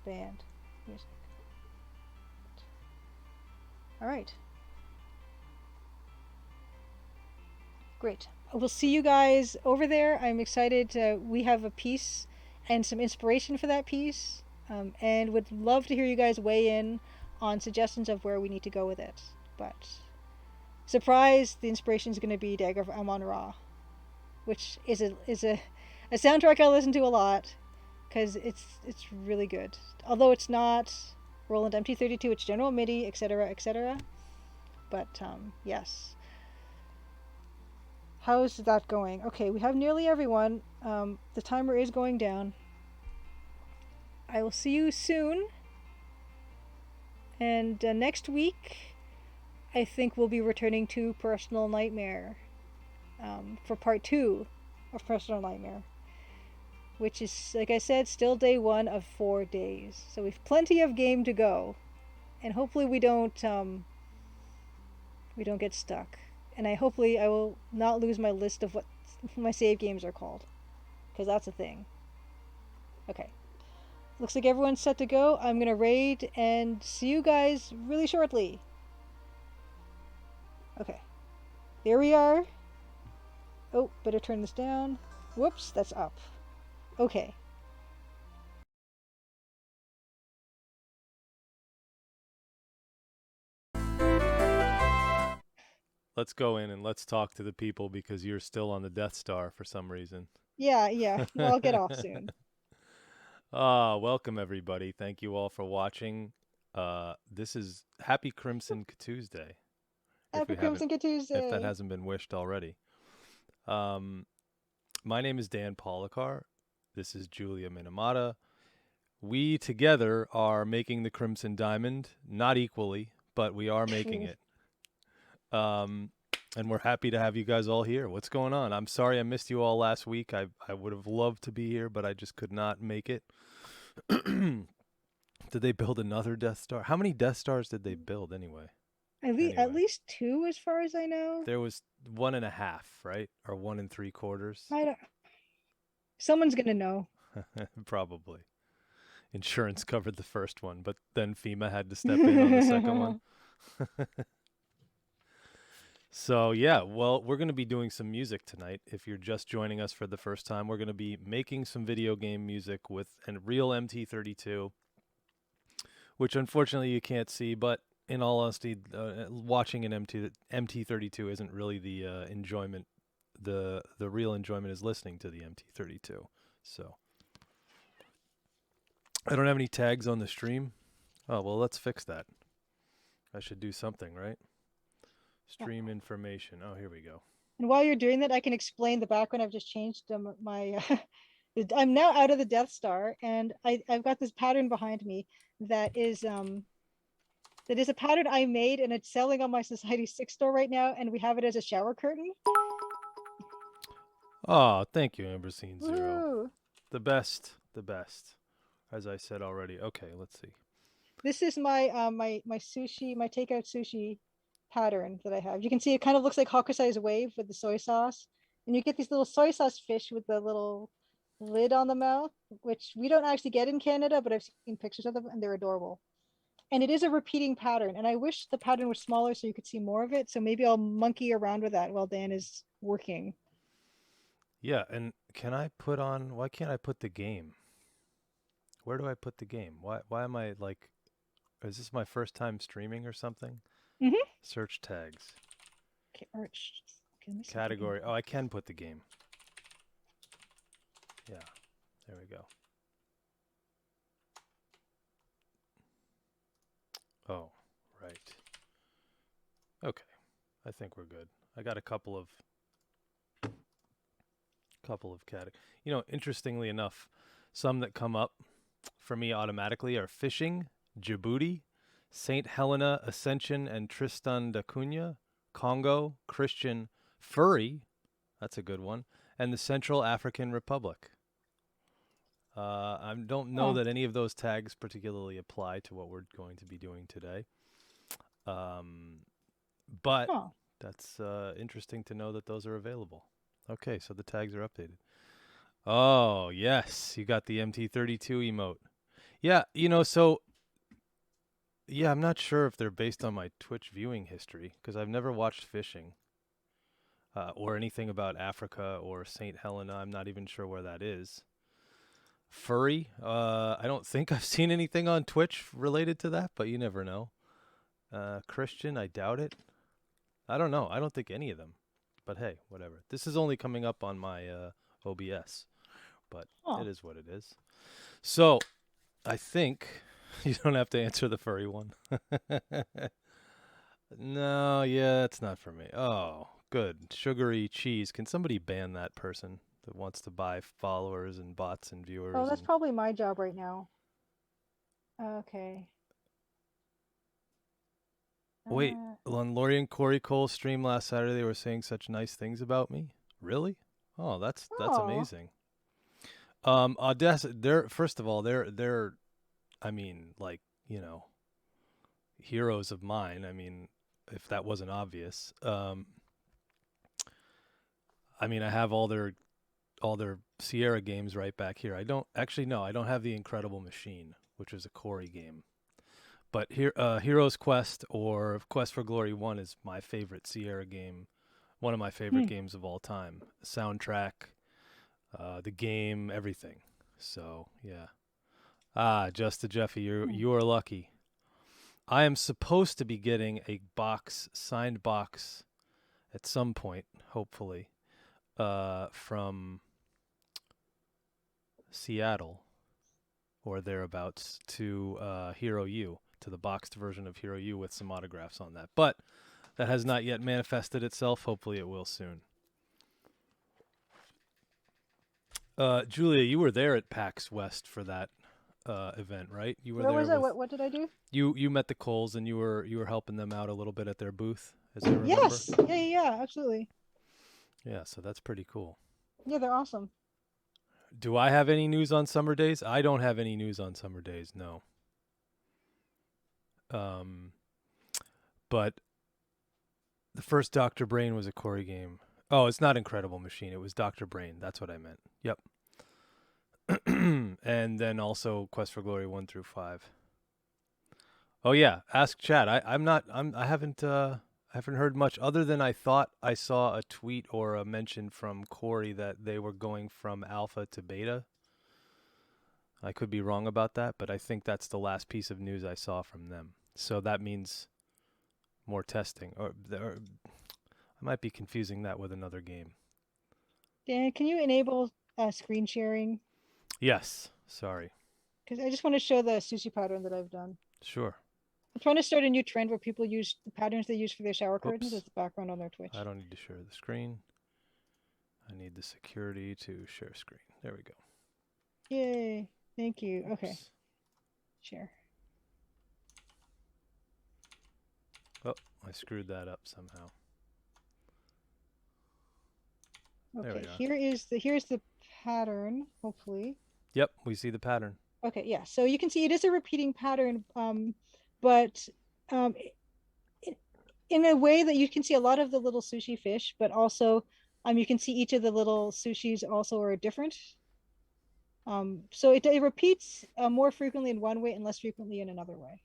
band music. All right. Great. We'll see you guys over there. I'm excited. We have a piece and some inspiration for that piece. And would love to hear you guys weigh in on suggestions of where we need to go with it. But surprise, the inspiration is going to be Dagger of Amon-Ra, which is a soundtrack I listen to a lot because it's really good. Although it's not Roland MT32, it's General Midi, etc., etc. But yes. How's that going? Okay, we have nearly everyone. The timer is going down. I will see you soon. And next week, I think we'll be returning to Personal Nightmare for part 2 of Personal Nightmare, which is, like I said, still day 1 of 4 days. So we've plenty of game to go, and hopefully we don't get stuck. And I will not lose my list of what my save games are called, because that's a thing. Okay. Looks like everyone's set to go. I'm going to raid and see you guys really shortly. Okay. There we are. Oh, better turn this down. Whoops, that's up. Okay. Let's go in and let's talk to the people because you're still on the Death Star for some reason. Yeah. Well, I'll get off soon. Welcome everybody. Thank you all for watching. This is Happy Crimson Tuesday. Happy Crimson Tuesday. If that hasn't been wished already. My name is Dan Polakar. This is Julia Minamata. We together are making the Crimson Diamond, not equally, but we are making it. And we're happy to have you guys all here. What's going on? I'm sorry I missed you all last week. I would have loved to be here, but I just could not make it. Did they build another Death Star? How many Death Stars did they build anyway? At least 2, as far as I know. There was 1.5, right? Or 1 3/4. I don't. Someone's gonna know. Probably. Insurance covered the first one, but then FEMA had to step in on the second one. So yeah, well, we're going to be doing some music tonight. If you're just joining us for the first time, we're going to be making some video game music with a real MT32, which unfortunately you can't see, but in all honesty, watching an MT32 isn't really the enjoyment. The real enjoyment is listening to the MT32. So I don't have any tags on the stream. Oh, well, let's fix that. I should do something, right? Stream information. Oh, here we go. And while you're doing that, I can explain the background. I've just changed my. I'm now out of the Death Star, and I've got this pattern behind me that is a pattern I made, and it's selling on my Society 6 store right now, and we have it as a shower curtain. Oh, thank you, Ambersine Zero. Woo. The best, as I said already. Okay, let's see. This is my my sushi, my takeout sushi pattern that I have. You can see it kind of looks like Hokusai's wave with the soy sauce. And you get these little soy sauce fish with the little lid on the mouth, which we don't actually get in Canada, but I've seen pictures of them and they're adorable. And it is a repeating pattern. And I wish the pattern was smaller so you could see more of it. So maybe I'll monkey around with that while Dan is working. Yeah, and why can't I put the game? Where do I put the game? Why am I like, is this my first time streaming or something? Mm-hmm. Search tags. Okay, Arch. Okay, Category. Oh, I can put the game. Yeah, there we go. Oh, right. Okay, I think we're good. I got a couple of categories. You know, interestingly enough, some that come up for me automatically are fishing, Djibouti, St. Helena, Ascension, and Tristan da Cunha, Congo, Christian, furry, that's a good one, and the Central African Republic. I don't know that any of those tags particularly apply to what we're going to be doing today. But that's interesting to know that those are available. Okay, so the tags are updated. Oh, yes, you got the MT32 emote. Yeah, you know, so yeah, I'm not sure if they're based on my Twitch viewing history because I've never watched fishing or anything about Africa or St. Helena. I'm not even sure where that is. Furry, I don't think I've seen anything on Twitch related to that, but you never know. Christian, I doubt it. I don't know. I don't think any of them. But hey, whatever. This is only coming up on my OBS, but it is what it is. So I think you don't have to answer the furry one. No, yeah, that's not for me. Oh, good. Sugary cheese. Can somebody ban that person that wants to buy followers and bots and viewers? Oh, that's probably my job right now. Okay. Wait, on Lori and Corey Cole's stream last Saturday, they were saying such nice things about me. Really? Oh, that's amazing. They're first of all, they're, I mean, like, you know, heroes of mine. I mean, if that wasn't obvious. I mean, I have all their Sierra games right back here. I don't have the Incredible Machine, which is a Corey game. But here, Heroes Quest or Quest for Glory 1 is my favorite Sierra game, one of my favorite games of all time. The soundtrack, the game, everything. So, yeah. Just Jeffy, you are lucky. I am supposed to be getting a signed box at some point, hopefully, from Seattle or thereabouts to Hero U, to the boxed version of Hero U with some autographs on that. But that has not yet manifested itself. Hopefully it will soon. Julia, you were there at PAX West for that event, right? You were Where there. Was I? What did I do? You met the Coles and you were helping them out a little bit at their booth, as I remember. Yes. Yeah, absolutely. Yeah, so that's pretty cool. Yeah, they're awesome. Do I have any news on Summer Days? I don't have any news on Summer Days, no. But the first Dr. Brain was a Corey game. Oh, it's not Incredible Machine. It was Dr. Brain. That's what I meant. Yep. And then also Quest for Glory 1 through 5. Oh yeah, ask chat. I haven't heard much other than I thought I saw a tweet or a mention from Corey that they were going from alpha to beta. I could be wrong about that, but I think that's the last piece of news I saw from them. So that means more testing. Or I might be confusing that with another game. Dan, can you enable screen sharing? Yes. Sorry. Because I just want to show the sushi pattern that I've done. Sure. I'm trying to start a new trend where people use the patterns they use for their shower curtains as the background on their Twitch. I don't need to share the screen. I need the security to share screen. There we go. Yay. Thank you. Oops. Okay. Share. Oh, I screwed that up somehow. Okay, here's the pattern, hopefully. Yep, we see the pattern. Okay, yeah. So you can see it is a repeating pattern, but in a way that you can see a lot of the little sushi fish, but also you can see each of the little sushis also are different. So it repeats more frequently in one way and less frequently in another way.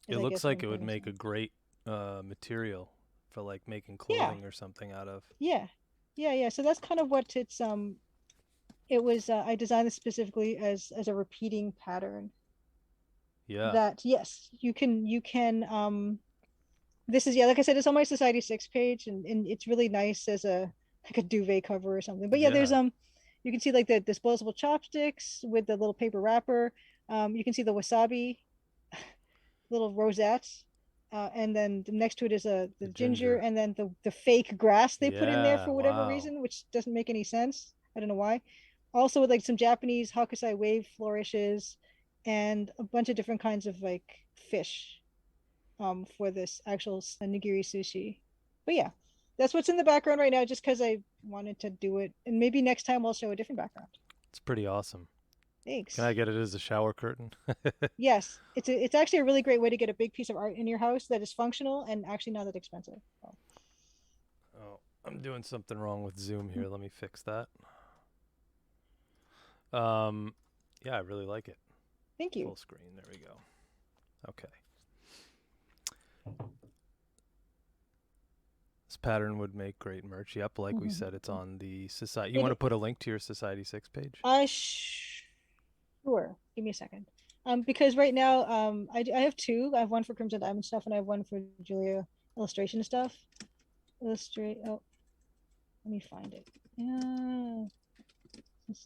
It Is I looks guess what like I'm it would trying to make say. a great material for like making Yeah, clothing or something out of. yeah, yeah. So that's kind of what it's it was I designed this specifically as a repeating pattern Yeah. that yes, you can this is, yeah, like I said, it's on my Society 6 page, and it's really nice as a like a duvet cover or something. But yeah, there's Yeah. you can see like the disposable chopsticks with the little paper wrapper. You can see the wasabi little rosettes. And then next to it is the The ginger, ginger. and then the fake grass they put in there Yeah. for whatever Wow. reason, which doesn't make any sense. I don't know why. Also with like some Japanese hakusai wave flourishes and a bunch of different kinds of like fish for this actual nigiri sushi. But yeah, that's what's in the background right now just because I wanted to do it. And maybe next time I'll show a different background. It's pretty awesome. Can I Thanks. get it as a shower curtain? Yes, it's actually a really great way to get a big piece of art in your house that is functional and actually not that expensive. So, Oh, I'm doing something wrong with Zoom here. Let me fix that. Um, yeah, I really like it. thank you. Full screen. There we go. Okay. This pattern would make great merch. Yep, like we said, it's on the society. You want to It put a link to your Society 6 page? sure. Give me a second. Because right now, I have two. I have one for Crimson Diamond stuff, and I have one for Julia illustration stuff. Illustrate. Oh, let me find it. Yeah.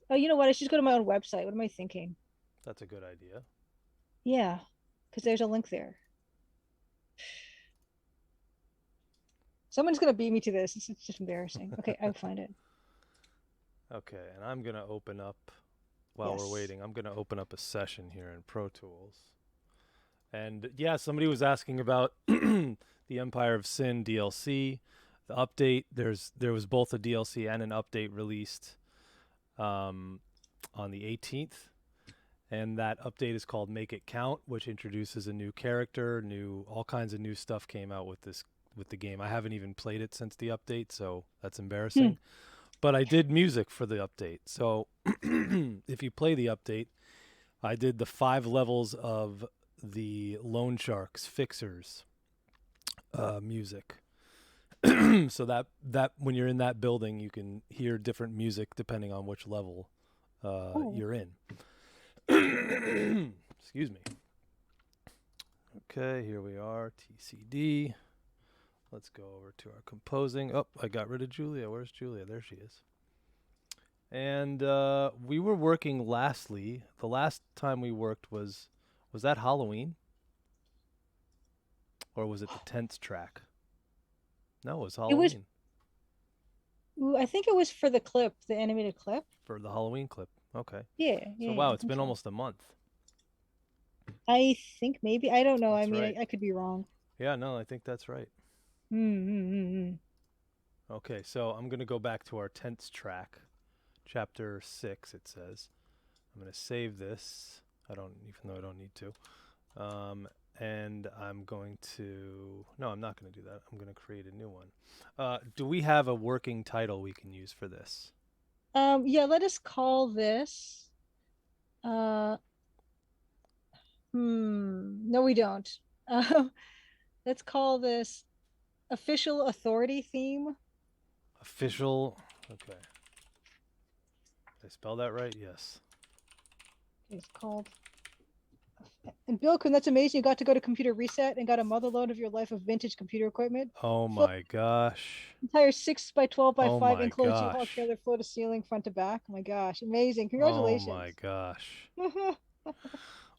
Oh, you know what? I should just go to my own website. What am I thinking? That's a good idea. Yeah, because there's a link there. Someone's gonna beat me to this. It's just embarrassing. Okay, I'll find it. Okay, and I'm going to open up, while we're Yes. waiting, I'm going to open up a session here in Pro Tools. And yeah, somebody was asking about the Empire of Sin DLC, the update. There was both a DLC and an update released on the 18th, and that update is called Make It Count, which introduces a new character, all kinds of new stuff came out with the game. I haven't even played it since the update, so that's Hmm. embarrassing. But I did music for the update. So if you play the update, I did the 5 levels of the Loan Sharks Fixers music. So that when you're in that building, you can hear different music depending on which level Oh, you're in. Excuse me. Okay, here we are, TCD. Let's go over to our composing. Oh, I got rid of Julia. Where's Julia? There she is. And we were working lastly. The last time we worked was that Halloween? Or was it the tents track? No, it was it was. Halloween. Ooh, I think it was for the clip, the animated clip. For the Halloween clip. Okay. Yeah, So yeah, wow, I it's think been so. almost a month. I think maybe I don't know. I That's mean, right. I could be wrong. Yeah, no, I think that's right. Hmm. Okay, so I'm gonna go back to our tents track, chapter 6. It says I'm gonna save this. I don't, even though I don't need to. And I'm going to. No, I'm not going to do that. I'm going to create a new one. Do we have a working title we can use for this? Yeah. Let us call this. Uh. No, we don't. Um. Let's call this official authority theme. Official. Okay. Did I spell that right? Yes. It's called. And Bill Kun, that's amazing. You got to go to Computer Reset and got a mother load of your life of vintage computer equipment. Oh Full my gosh. entire 6 by 12 by Oh 5 my enclosed U-Haul gosh. trailer, floor to ceiling, front to back. Oh my gosh, amazing! Oh my Congratulations. gosh.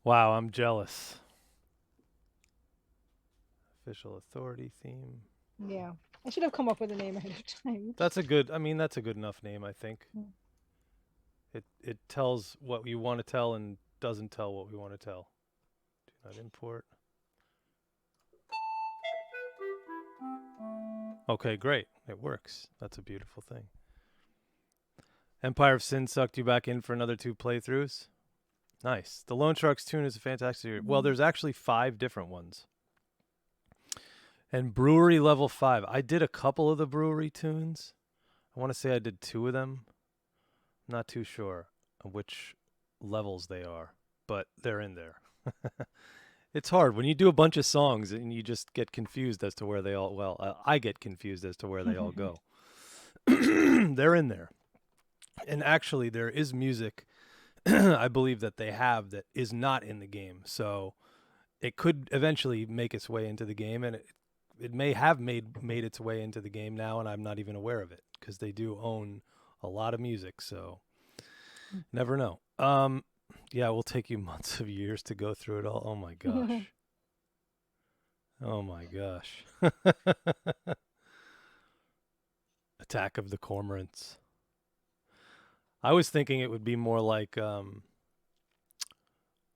Wow, I'm jealous. Official authority theme. Yeah, I should have come up with a name ahead of time. Oops. That's a good. I mean, that's a good enough name, I think. It tells what you want to tell and doesn't tell what we want to tell. Do not import. Okay, great. It works. That's a beautiful thing. Empire of Sin sucked you back in for another 2 playthroughs. Nice. The Lone Sharks tune is a fantastic. Well, there's actually 5 different ones. And brewery level 5. I did a couple of the brewery tunes. I want to say I did 2 of them. Not too sure which levels they are, but they're in there. It's hard when you do a bunch of songs and you just get confused as to where they all, I get confused as to where they all go. They're in there. And actually, there is music, I believe, that they have that is not in the game. So it could eventually make its way into the game, and it may have made its way into the game now, and I'm not even aware of it because they do own a lot of music. So never know. Yeah, it will take you months of years to go through it all. Oh my gosh. Oh my gosh. Attack of the Cormorants. I was thinking it would be more like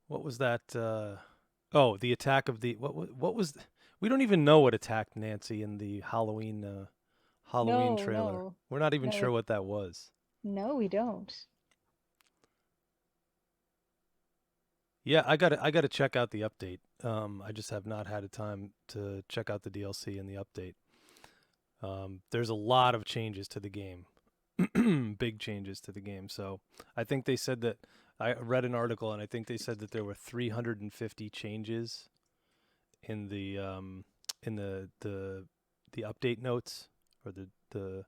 what was that? The attack of the what was? We don't even know what attacked Nancy in the Halloween trailer. No, We're not even no, sure what that was. no, we don't. Yeah, I gotta check out the update. I just have not had a time to check out the DLC and the update. There's a lot of changes to the game, big changes to the game. So I think they said that I read an article and I think they said that there were 350 changes in the update notes or the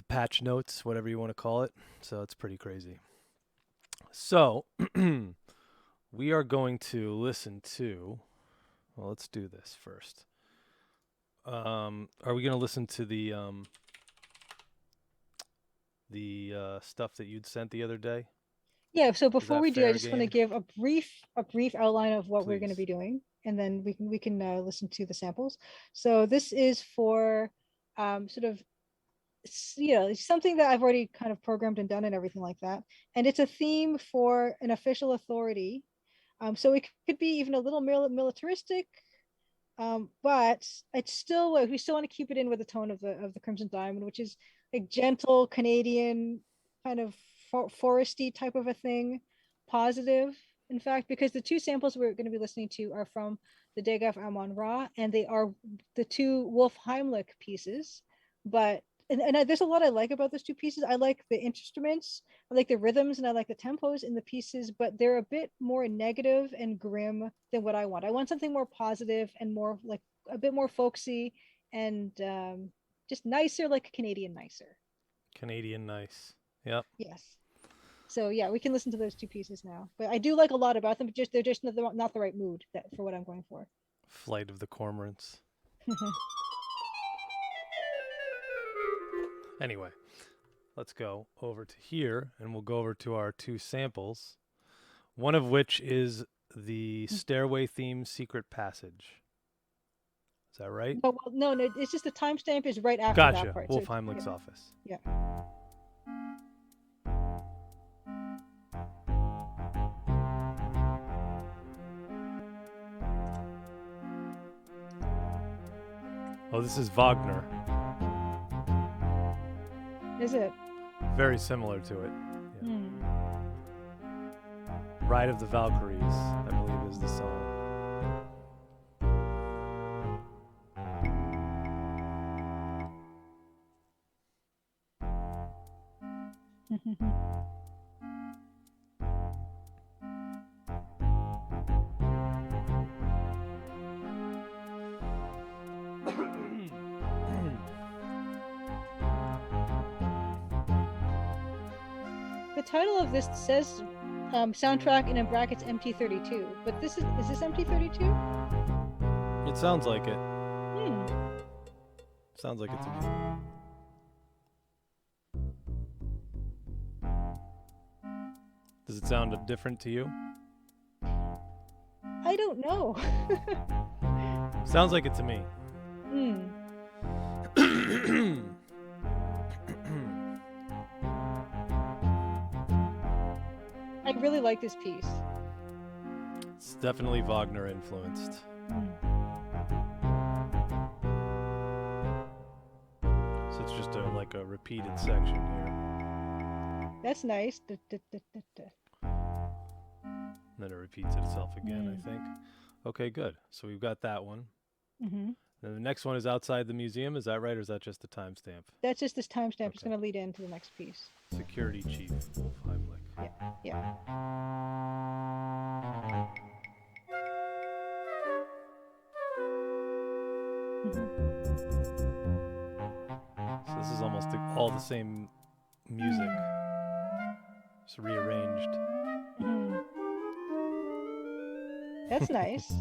patch notes, whatever you want to call it. So it's pretty crazy. So we are going to listen to. Well, let's do this first. Are we going to listen to the stuff that you'd sent the other day? Yeah, so Is before that we do, I fair just want to game? give a brief outline of what we're going to Please. be doing, and then we can listen to the samples. So this is for sort of it's something that I've already kind of programmed and done and everything like that, and it's a theme for an official authority. So it could be even a little militaristic, but it's still we still want to keep it in with the tone of the Crimson Diamond, which is a gentle Canadian kind of foresty type of a thing, positive. In fact, because the 2 samples we're going to be listening to are from the Dagaf Amon Ra, and they are the 2 Wolf Heimlich pieces. But there's a lot I like about those 2 pieces. I like the instruments, I like the rhythms, and I like the tempos in the pieces, but they're a bit more negative and grim than what I want. I want something more positive and more like a bit more folksy and just nicer, like Canadian nicer. Canadian nice. Yep. Yes. So yeah, we can listen to those 2 pieces now. But I do like a lot about them. But they're just not the right mood for what I'm going for. Flight of the Cormorants. Anyway, let's go over to here and we'll go over to our 2 samples. One of which is the Stairway theme Secret Passage. Is that right? No, it's just the timestamp is right after Gotcha. that part. Wolf So Heimlich's office. yeah. Oh, this is Wagner. Is it? Very similar to it. Yeah. Hmm. Ride of the Valkyries, I believe, is the song. The title of this says soundtrack and in brackets MT32, but is this MT32? It sounds like it. Hmm. Sounds like it to me. Does it sound different to you? I don't know. Sounds like it to me. Hmm. I really like this piece. It's definitely Wagner influenced. So it's just like a repeated section here. That's nice. And then it repeats itself again, I think. Okay, good. So we've got that one. Mm-hmm. And the next one is outside the museum. Is that right, or is that just a timestamp? That's just this timestamp. It's Okay. going to lead into the next piece. Security Chief Wolf Heimlich. Yeah, yeah. Mm-hmm. So this is almost all the same music, just rearranged. Mm-hmm. That's nice.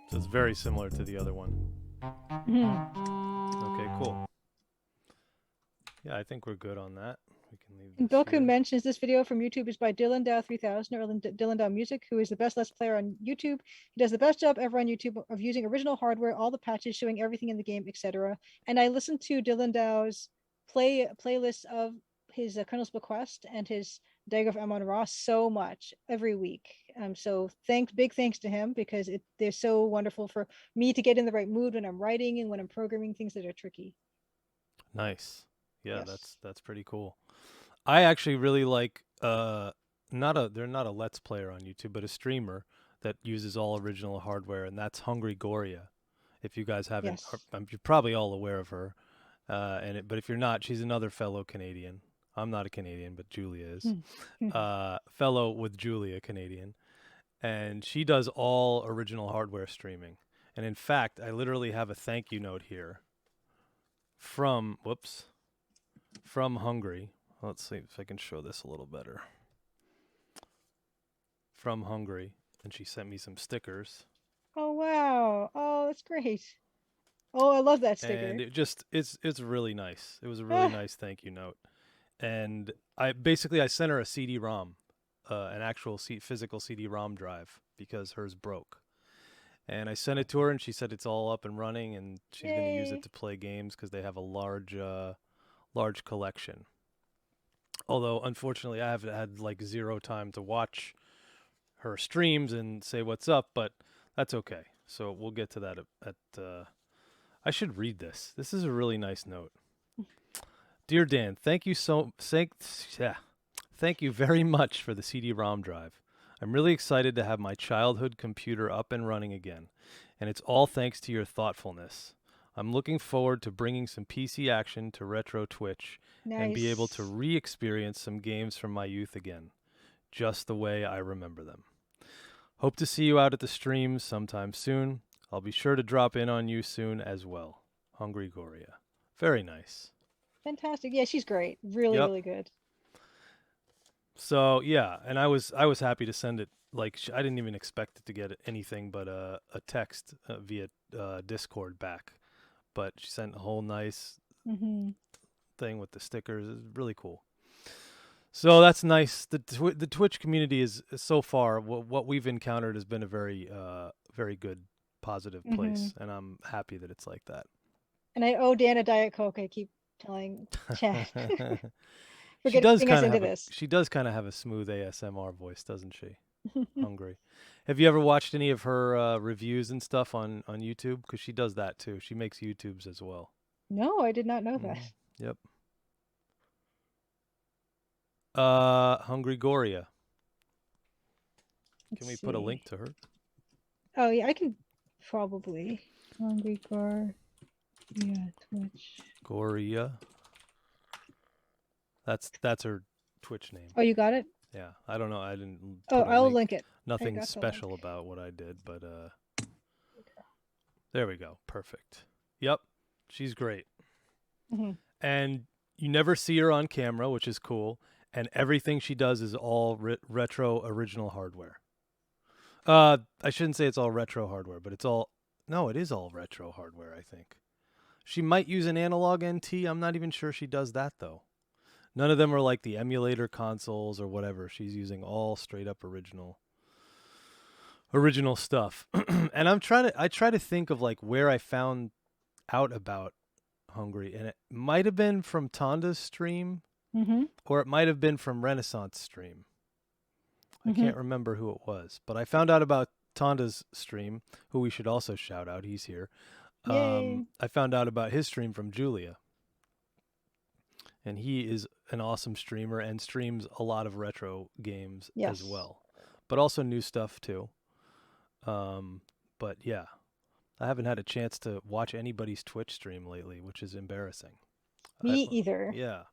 So it's very similar to the other one. Mm-hmm. Okay, cool. Yeah, I think we're good on that. We can leave And this Bilku here. mentions this video from YouTube is by DylanDow3000 or DylanDow Music, who is the best Let's Player on YouTube. He does the best job ever on YouTube of using original hardware, all the patches, showing everything in the game, etc. And I listened to DylanDow's playlist of his Colonel's Bequest and his Dagger of Ammon Ross so much every week. So big thanks to him, because they're so wonderful for me to get in the right mood when I'm writing and when I'm programming things that are tricky. Nice. Yeah, Yes. that's pretty cool. I actually really like they're not a Let's Player on YouTube, but a streamer that uses all original hardware, and that's Hungry Goria. If you guys haven't, Yes. you're probably all aware of her. But if you're not, she's another fellow Canadian. I'm not a Canadian, but Julia is. Fellow with Julia, Canadian. And she does all original hardware streaming. And in fact, I literally have a thank you note here from Hungary. Let's see if I can show this a little better. From Hungary, and she sent me some stickers. Oh wow! Oh, that's great. Oh, I love that sticker. And it's really nice. It was a really nice thank you note. And I sent her a CD-ROM, an actual physical CD-ROM drive, because hers broke. And I sent it to her, and she said it's all up and running, and she's going to use it to play games because they have a large collection. Although, unfortunately, I have had like zero time to watch her streams and say what's up, but that's okay. So we'll get to that I should read this. This is a really nice note. Dear Dan, thank you very much for the CD-ROM drive. I'm really excited to have my childhood computer up and running again, and it's all thanks to your thoughtfulness. I'm looking forward to bringing some PC action to Retro Twitch and be able to re-experience some games from my youth again, just the way I remember them. Hope to see you out at the streams sometime soon. I'll be sure to drop in on you soon as well. Hungry Goria. Very nice. Fantastic. Yeah, she's great. Really, really good. So yeah, and I was happy to send it. Like I didn't even expect it to get anything but a text via Discord back, but she sent a whole nice thing with the stickers. It's really cool. So that's nice. The Twitch community is so far what we've encountered has been a very very good, positive place, and I'm happy that it's like that. And I owe Dan a Diet Coke. I keep telling Chad. She does kind of have a smooth ASMR voice, doesn't she? Hungry. Have you ever watched any of her reviews and stuff on YouTube? Because she does that too. She makes YouTubes as well. No, I did not know that. Yep. Hungry Goria. Can we put a link to her? Oh yeah, I can probably. Hungry Goria Twitch. Goria. That's her Twitch name. Oh, you got it? Yeah, I don't know. I didn't. Oh, I'll link it. Nothing special about what I did, but there we go. Perfect. Yep, she's great. And you never see her on camera, which is cool. And everything she does is all retro original hardware. I shouldn't say it's all retro hardware, but it's all. No, it is all retro hardware, I think. She might use an analog NT. I'm not even sure she does that though. None of them are like the emulator consoles or whatever. She's using all straight up original stuff. And I try to think of like where I found out about Hungry, and it might have been from Tonda's stream, or it might have been from Renaissance stream. I can't remember who it was, but I found out about Tonda's stream, who we should also shout out. He's here. Yay. I found out about his stream from Julia, and he is an awesome streamer and streams a lot of retro games as well, but also new stuff too. But yeah, I haven't had a chance to watch anybody's Twitch stream lately, which is embarrassing. Me either. Yeah,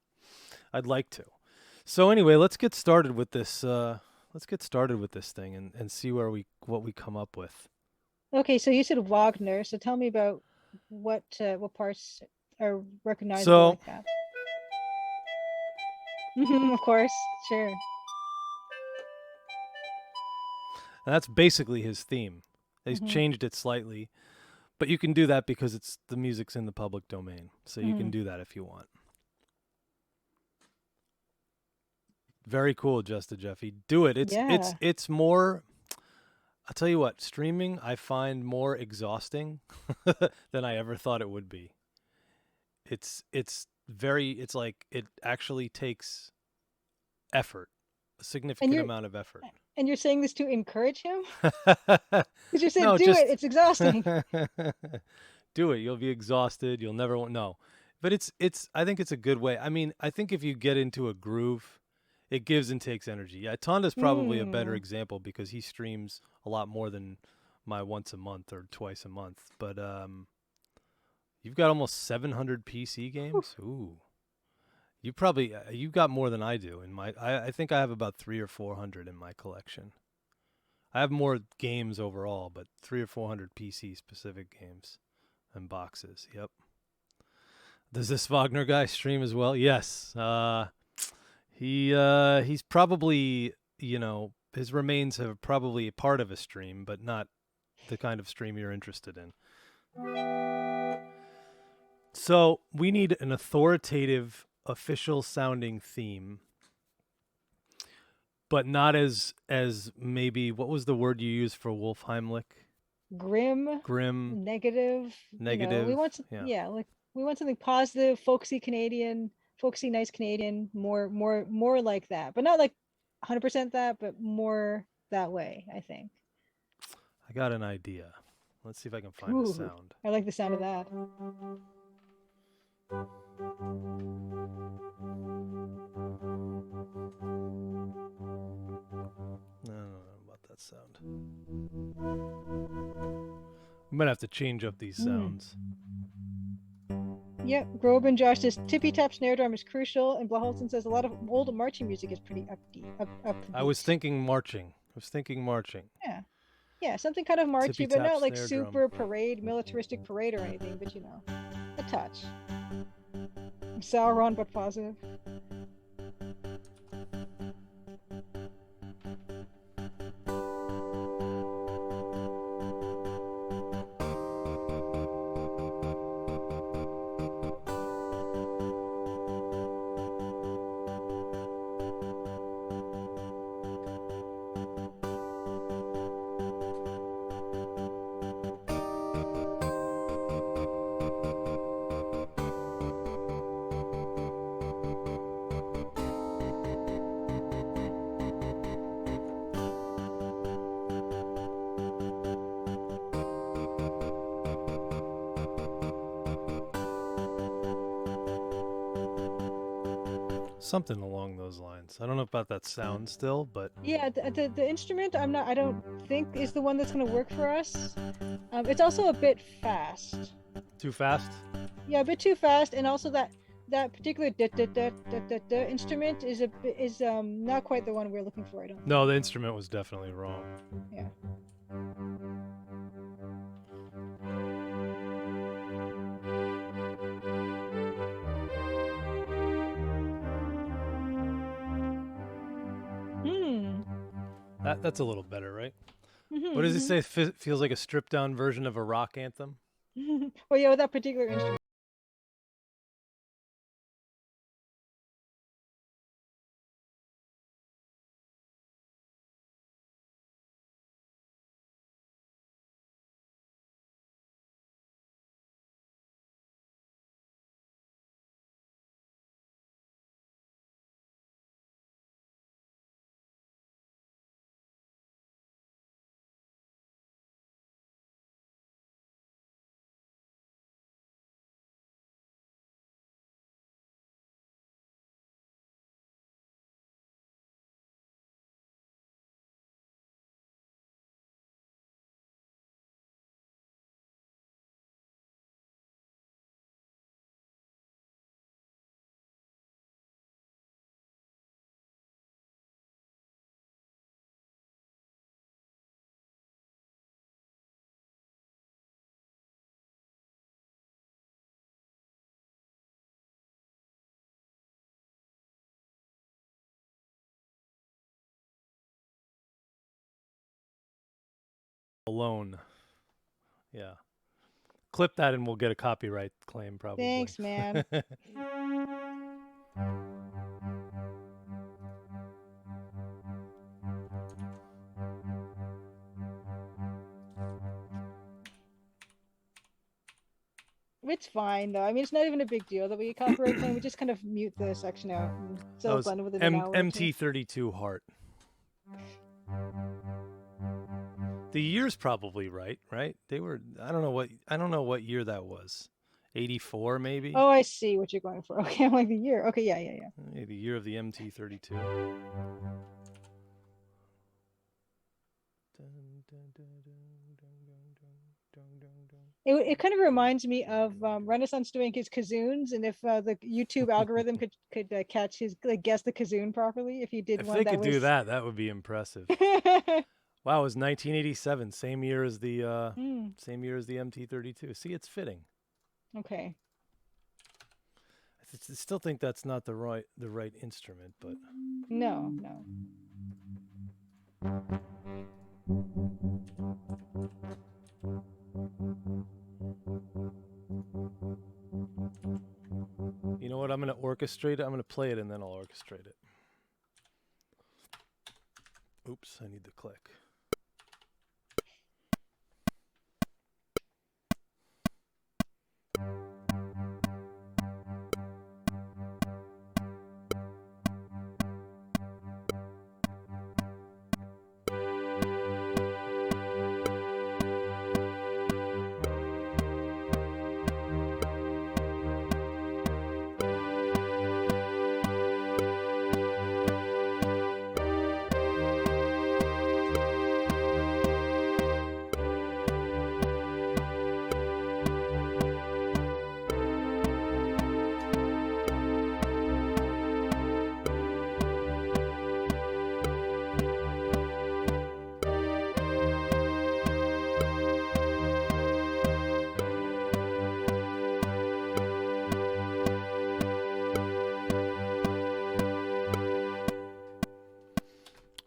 I'd like to. So anyway, let's get started with this. Let's get started with this thing and see what we come up with. Okay, so you said Wagner. So tell me about what parts are recognizable like that. Of course, sure. And that's basically his theme. He's changed it slightly, but you can do that because the music's in the public domain, so you can do that if you want. Very cool, Just a Jeffy. Do it. It's more. I'll tell you what, streaming I find more exhausting than I ever thought it would be. It's like it actually takes effort, a significant amount of effort. And you're saying this to encourage him? Because you said, do it. It's exhausting. Do it. You'll be exhausted. You'll never want. No. But I think it's a good way. I mean, I think if you get into a groove, it gives and takes energy. Yeah, Tonda's probably a better example because he streams a lot more than my once a month or twice a month. But you've got almost 700 PC games. Ooh. You got more than I do in my. I think I have about 300 or 400 in my collection. I have more games overall, but 300 or 400 PC specific games and boxes. Yep. Does this Wagner guy stream as well? Yes. He's probably, his remains are probably a part of a stream, but not the kind of stream you're interested in. So we need an authoritative, official sounding theme, but not as maybe, what was the word you used for Wolf Heimlich? Grim. Negative. We want we want something positive, folksy Canadian, folksy nice Canadian, more like that, but not like 100% that, but more that way, I think. I got an idea. Let's see if I can find a sound. I like the sound of that. I don't know about that sound. We might have to change up these sounds. Yep, Groban Josh says tippy tap snare drum is crucial, and Blaholson says a lot of old marching music is pretty upbeat. I was thinking marching. Yeah, something kind of marchy, but not like super drum. militaristic parade or anything, but a touch. Sauron, but positive. Something along those lines. I don't know about that sound still, but yeah, the instrument I don't think is the one that's going to work for us. It's also a bit fast. Too fast? Yeah, a bit too fast, and also that particular instrument is not quite the one we're looking for. I don't. No, the instrument was definitely wrong. Yeah. That's a little better, right? What does it say? Feels like a stripped down version of a rock anthem. Well, yeah, with that particular instrument. alone. Yeah. Clip that and we'll get a copyright claim probably. Thanks, man. It's fine though. I mean, it's not even a big deal that we get copyright claim. We just kind of mute the section out and still blend within an hour. MT32 Heart. The year's probably right? They were. I don't know what year that was. 84 maybe. Oh, I see what you're going for. Okay, I'm like the year. Okay, yeah. The year of the MT32. It kind of reminds me of Renaissance doing his kazoons, and if the YouTube algorithm could catch his guess the kazoon properly, if he did one. If they could do that, that would be impressive. Wow, it was 1987, same year as the MT32. See, it's fitting. Okay. I still think that's not the right instrument, but no. You know what? I'm going to orchestrate it. I'm going to play it and then I'll orchestrate it. Oops, I need the click.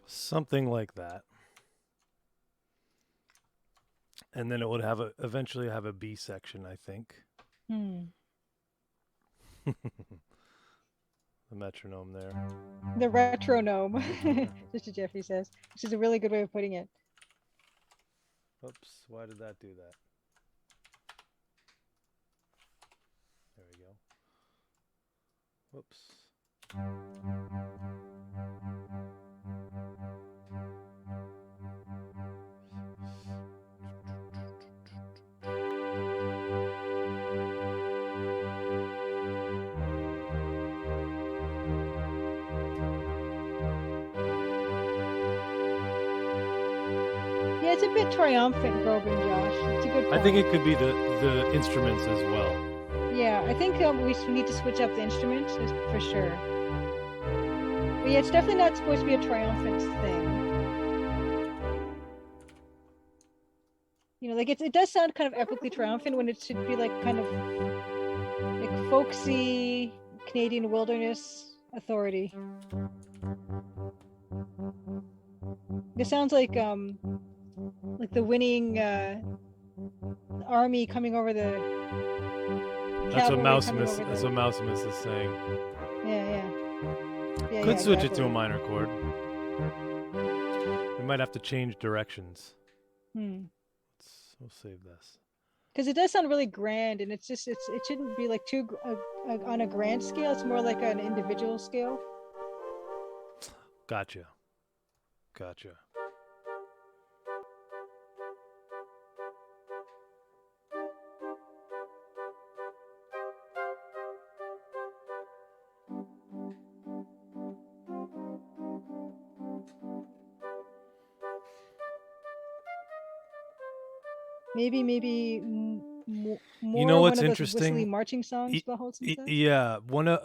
Something like that. And then it would eventually have a B section, I think. The metronome there. The retronome, Mr. Jeffrey says, which is a really good way of putting it. Oops, why did that do that? There we go. Whoops. Yeah, it's a bit triumphant, Groban, Josh. It's a good point. I think it could be the instruments as well. Yeah, I think we need to switch up the instruments for sure. But yeah, it's definitely not supposed to be a triumphant thing. You know, like it does sound kind of epically triumphant when it should be like kind of like folksy Canadian wilderness authority. It sounds like the winning army coming over the. That's what Mousimus is saying. Yeah. Could switch it to a minor chord. We might have to change directions. We'll save this. Because it does sound really grand, and it's just it shouldn't be like too on a grand scale. It's more like an individual scale. Gotcha. Maybe more. You know what's one of interesting? Those marching songs. Yeah, one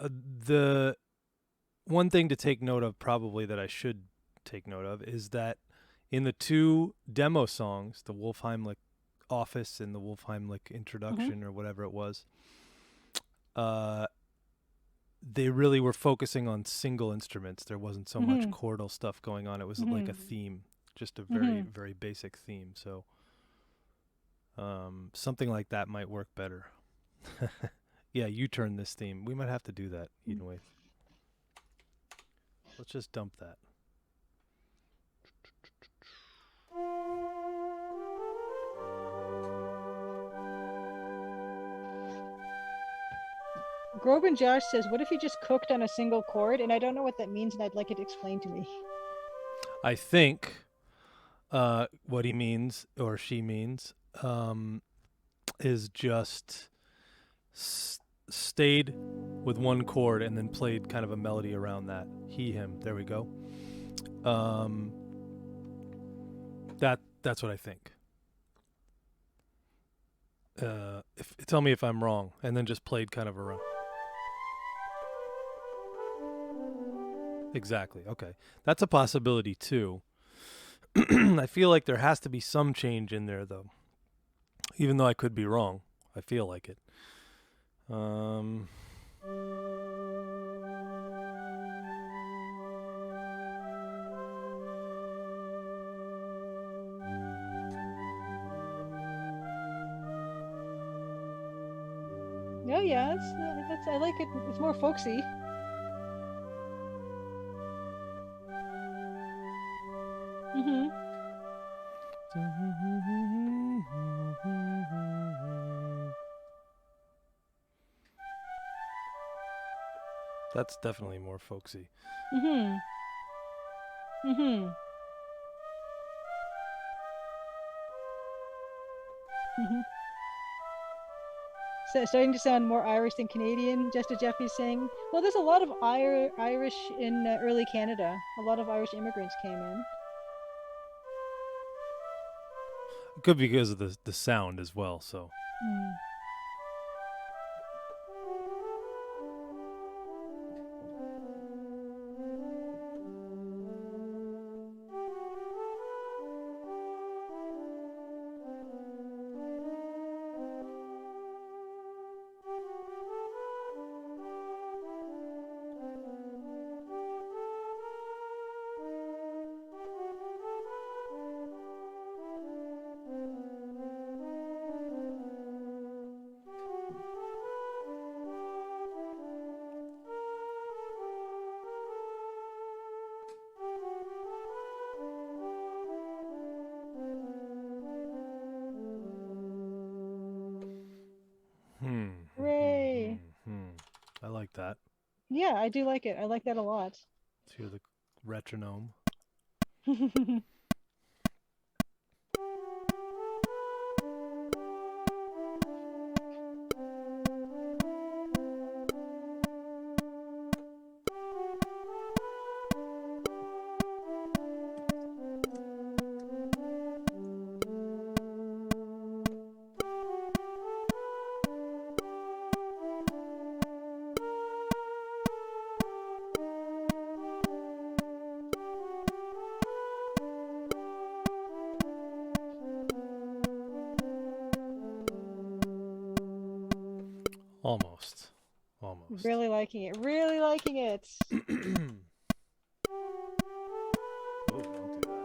thing to take note of, probably that I should take note of, is that in the two demo songs, the Wolfheimlich Office and the Wolfheimlich Introduction, or whatever it was, they really were focusing on single instruments. There wasn't so much chordal stuff going on. It was like a theme, just a very, very basic theme. So Something like that might work better. Yeah, you turn this theme. We might have to do that, Edenwave. Let's just dump that. Groban Josh says, what if you just cooked on a single chord? And I don't know what that means, and I'd like it explained to me. I think what he means, or she means, is just stayed with one chord and then played kind of a melody around that. He, him. There we go. That's what I think. Tell me if I'm wrong, and then just played kind of around. Exactly. Okay, that's a possibility too. I feel like there has to be some change in there, though. Even though I could be wrong, I feel like it. Oh yeah, that's I like it. It's more folksy. Mm-hmm. That's definitely more folksy. Mm-hmm. Mm-hmm. Mm-hmm. So starting to sound more Irish than Canadian, just as Jeffy's saying. Well, there's a lot of Irish in early Canada. A lot of Irish immigrants came in. It could be because of the sound as well. So. Hooray! I like that. Yeah, I do like it. I like that a lot. Let's hear the retronome. Almost. Really liking it. Really liking it. Oh, don't do that.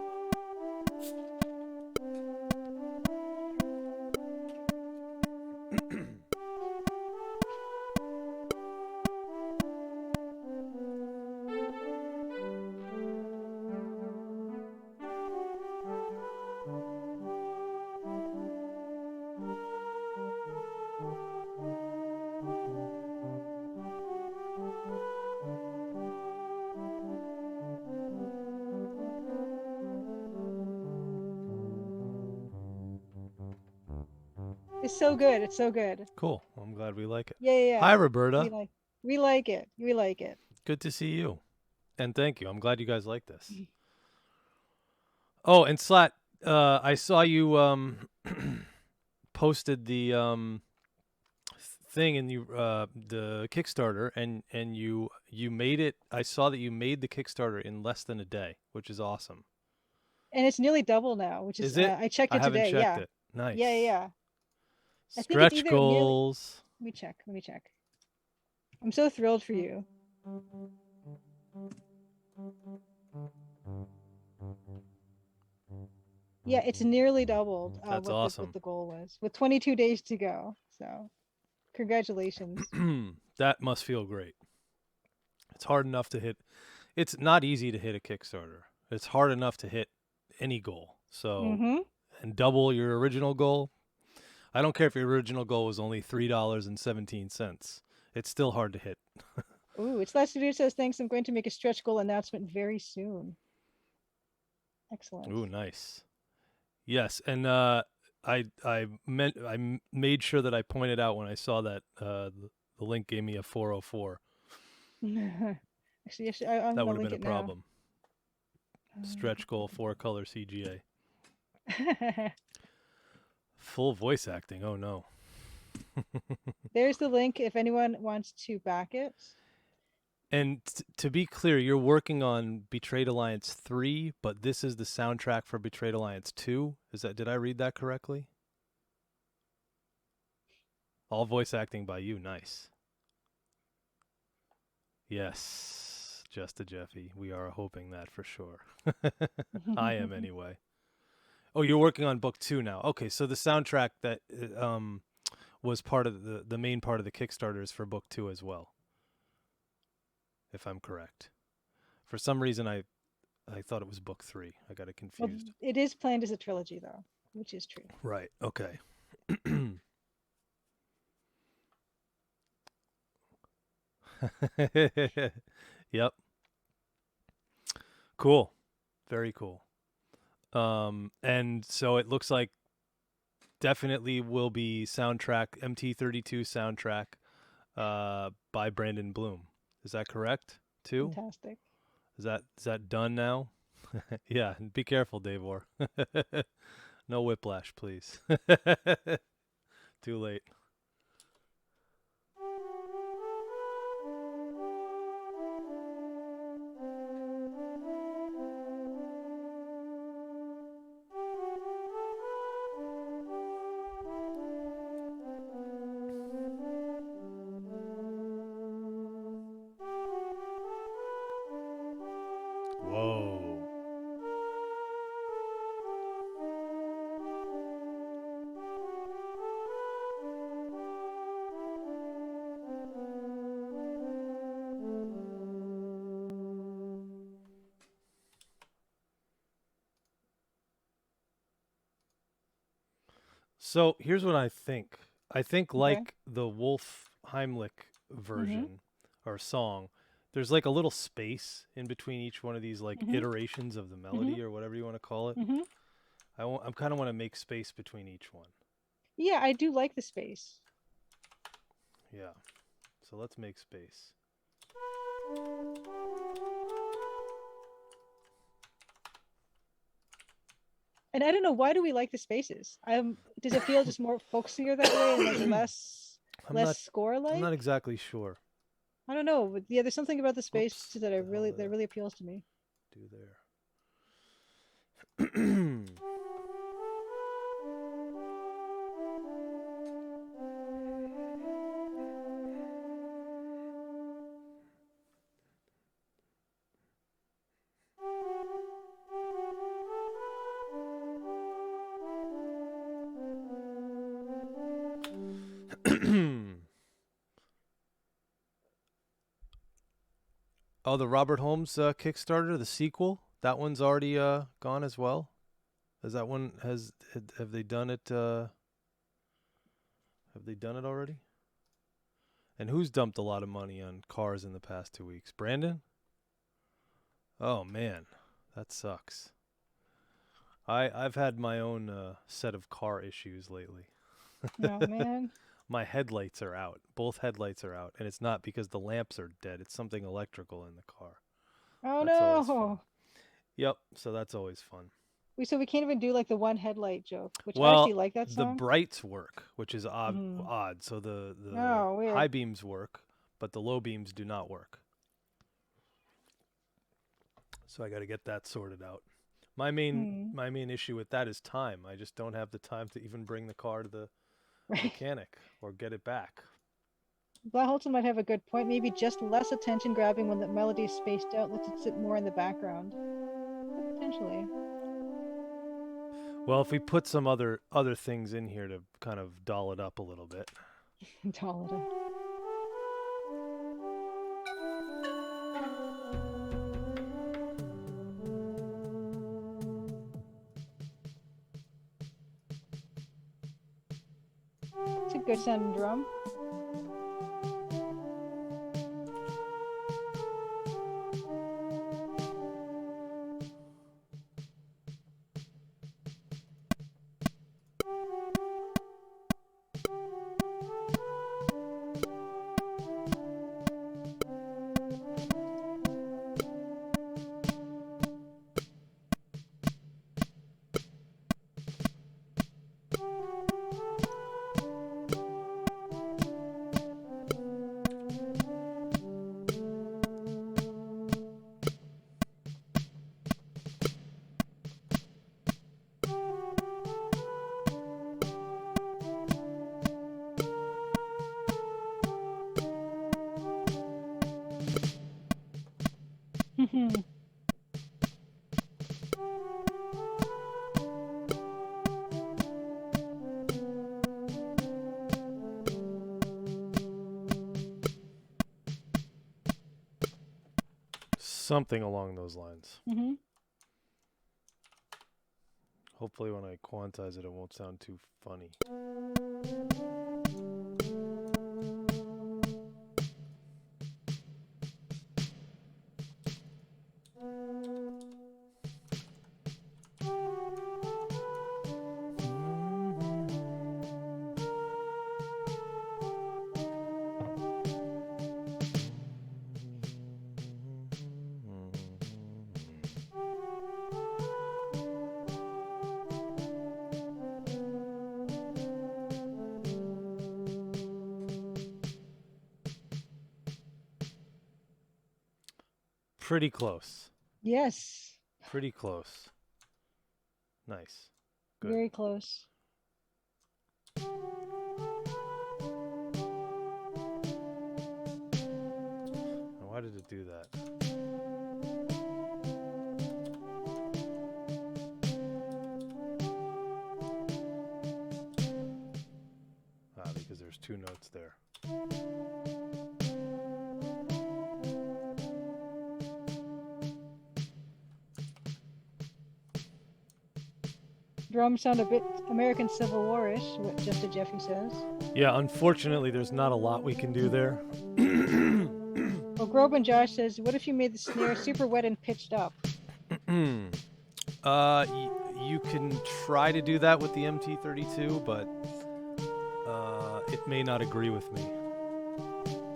It's so good. It's so good. Cool. I'm glad we like it. Yeah. Hi, Roberta. We like it. We like it. Good to see you. And thank you. I'm glad you guys like this. Oh, and Slat, I saw you posted the thing in the Kickstarter, and you made it. I saw that you made the Kickstarter in less than a day, which is awesome. And it's nearly double now, which is it? I checked it I today. haven't checked it. Nice. Yeah. Stretch goals. Let me check. I'm so thrilled for you. Yeah, it's nearly doubled That's what awesome. the goal was, with 22 days to go. So, congratulations. That must feel great. It's hard enough to hit. It's not easy to hit a Kickstarter. It's hard enough to hit any goal. So, Mm-hmm. and double your original goal. I don't care if your original goal was only $3.17. It's still hard to hit. Ooh, it's Last Studio says, thanks. I'm going to make a stretch goal announcement very soon. Excellent. Ooh, nice. Yes, and I made sure that I pointed out when I saw that the link gave me a 404. Actually, I'm That gonna would have link been a it now. problem. Stretch goal 4-color CGA. Full voice acting. Oh no. There's the link if anyone wants to back it. And to be clear, you're working on Betrayed Alliance 3, but this is the soundtrack for Betrayed Alliance 2. Did I read that correctly? All voice acting by you. Nice. Yes, just a Jeffy. We are hoping that for sure. I am anyway. Oh, you're working on book 2 now. Okay, so the soundtrack that was part of the main part of the Kickstarter is for book 2 as well, if I'm correct. For some reason, I thought it was book 3. I got it Well, confused. it is planned as a trilogy, though, which is true. Right. Okay. Yep. Cool. Very cool. And so it looks like definitely will be soundtrack MT32 soundtrack by Brandon Bloom. Is that correct too? Fantastic. Is that done now? Yeah, be careful, Davor. No whiplash, please. Too late. Whoa. So here's what I think. I think Okay. like the Wolf Heimlich Mm-hmm. version or song, there's like a little space in between each one of these like Mm-hmm. iterations of the Mm-hmm. melody or whatever you want to call it. Mm-hmm. I kind of want to make space between each one. Yeah, I do like the space. Yeah. So let's make space. And I don't know, why do we like the spaces? Does it feel just more folksier that way and like less I'm less not score I'm like? not exactly sure. I don't know, but yeah, there's something about the spaces Oops. that The hell did I really appeals to me. do there? Oh, the Robert Holmes Kickstarter, the sequel, that one's already gone as well. Has that one have they done it? Have they done it already? And who's dumped a lot of money on cars in the past 2 weeks? Brandon? Oh man, that sucks. I've had my own set of car issues lately. Oh man. My headlights are out. Both headlights are out, and it's not because the lamps are dead. It's something electrical in the car. Oh That's always fun. no. Yep, so that's always fun. So we can't even do like the one headlight joke, which I Well, actually like that the song. brights work, which is Mm-hmm. odd. So the Oh, high weird. beams work, but the low beams do not work. So I got to get that sorted out. My main Hmm. my main issue with that is time. I just don't have the time to even bring the car to the Right. mechanic or get it back. Holton might have a good point. Maybe just less attention grabbing when the melody is spaced out lets it sit more in the background. Potentially. Well, if we put some other things in here to kind of doll it up a little bit. Doll it up. It's a good sounding drum. Something along those lines. Mm-hmm. Hopefully when I quantize it, it won't sound too funny. Pretty close. Yes. Pretty close. Nice. Good. Very close. Now, why did it do that? Because there's two notes there. Drums sound a bit American Civil War-ish, what Just a Jeffy says. Yeah, unfortunately, there's not a lot we can do there. Well, Groban Josh says, what if you made the snare super wet and pitched up? You can try to do that with the MT32, but it may not agree with me.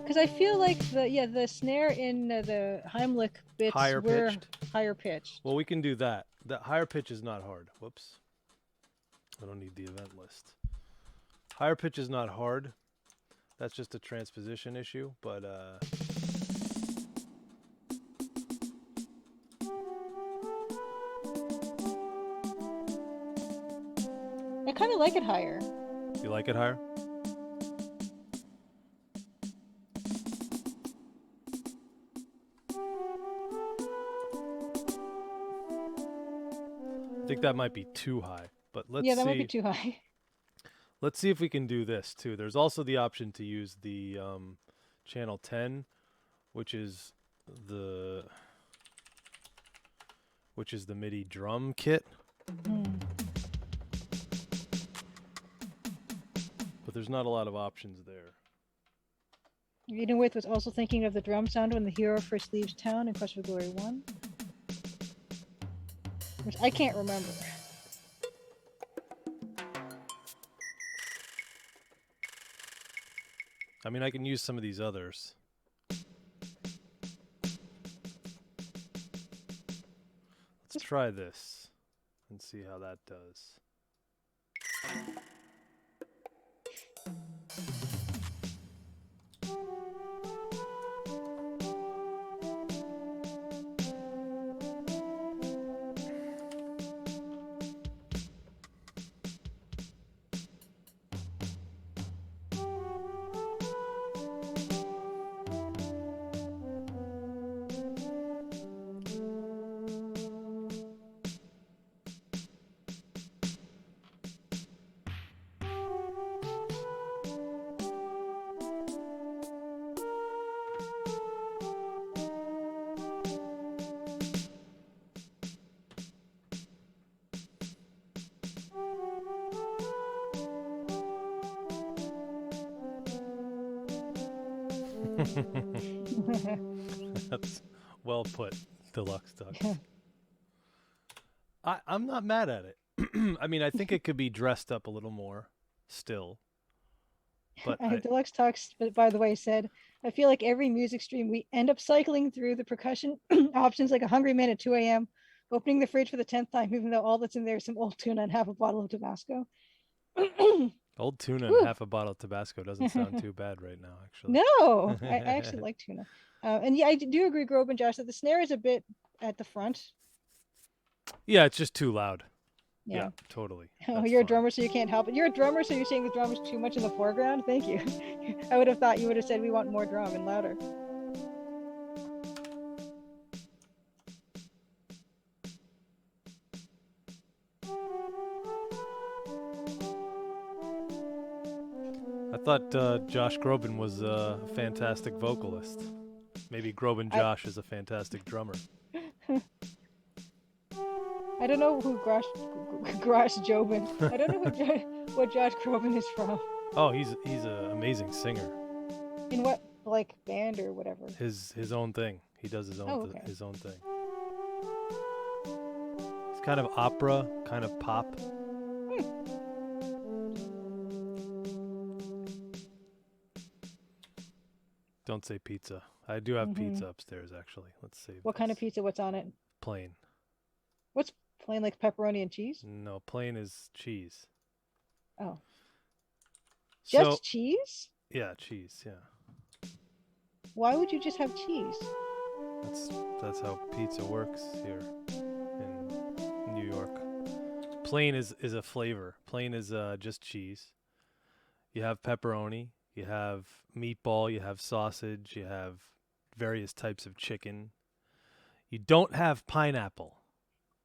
Because I feel like the snare in the Heimlich bits Higher were pitched? higher pitched. Well, we can do that. The higher pitch is not hard. Whoops. I don't need the event list. Higher pitch is not hard. That's just a transposition issue, but I kind of like it higher. you like it higher? I think that might be too high, but let's see. Yeah, that might be too high. Let's see if we can do this too. There's also the option to use the channel 10, which is the Midi drum kit. But there's not a lot of options there. Edenwith was also thinking of the drum sound when the hero first leaves town in Quest for Glory 1. Which I can't remember. I mean, I can use some of these others. Let's try this and see how that does. That's well put, Deluxe Ducks. I'm not mad at it. I mean, I think it could be dressed up a little more still. But Deluxe Talks, by the way, said, I feel like every music stream we end up cycling through the percussion options like a hungry man at 2 a.m., opening the fridge for the 10th time, even though all that's in there is some old tuna and half a bottle of Tabasco. Old tuna and half a bottle of Tabasco doesn't sound too bad right now, actually. No, I actually like tuna. And yeah, I do agree, Grobe and Josh, that the snare is a bit at the front. Yeah, it's just too loud. Yeah, totally. Oh, you're a drummer, so you can't help it. You're a drummer, so you're saying the drum is too much in the foreground? Thank you. I would have thought you would have said we want more drum and louder. I thought Josh Groban was a fantastic vocalist. Maybe Groban Josh is a fantastic drummer. I don't know who Grosh Jobin. I don't know what Josh Groban is from. Oh, he's an amazing singer. In what band or whatever? His own thing. He does his own his own thing. It's kind of opera, kind of pop. Don't say pizza. I do have pizza upstairs, actually. Let's see. What kind of pizza? What's on it? Plain. What's plain, like pepperoni and cheese? No, plain is cheese. Oh. Just cheese? Yeah, cheese, yeah. Why would you just have cheese? That's how pizza works here in New York. Plain is a flavor. Plain is just cheese. You have pepperoni, you have meatball, you have sausage, you have various types of chicken. You don't have pineapple.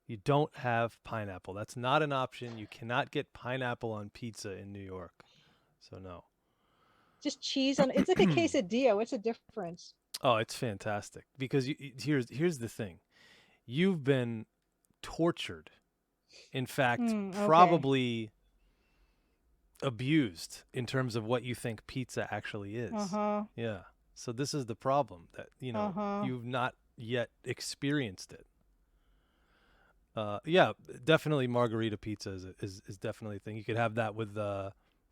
You don't have pineapple. That's not an option. You cannot get pineapple on pizza in New York. So no. Just cheese on it's like a quesadilla. What's the difference? Oh, it's fantastic because here's the thing. You've been tortured. In fact, probably abused in terms of what you think pizza actually is. Yeah. So this is the problem that, you've not yet experienced it. Yeah, definitely margarita pizza is definitely a thing. You could have that with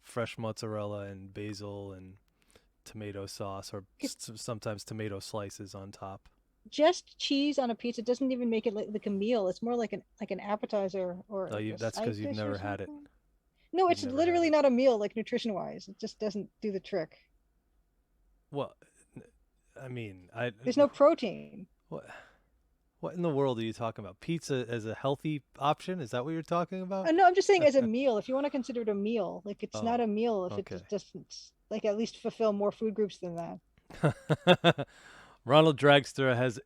fresh mozzarella and basil and tomato sauce, or sometimes tomato slices on top. Just cheese on a pizza doesn't even make it like a meal. It's more like an appetizer or. That's because you've never had it. No, it's literally not a meal, like nutrition-wise. It just doesn't do the trick. Well, I mean, there's no protein. What in the world are you talking about? Pizza as a healthy option? Is that what you're talking about? No, I'm just saying as a meal. If you want to consider it a meal, like it's not a meal if it just doesn't at least fulfill more food groups than that. Ronald Dragster has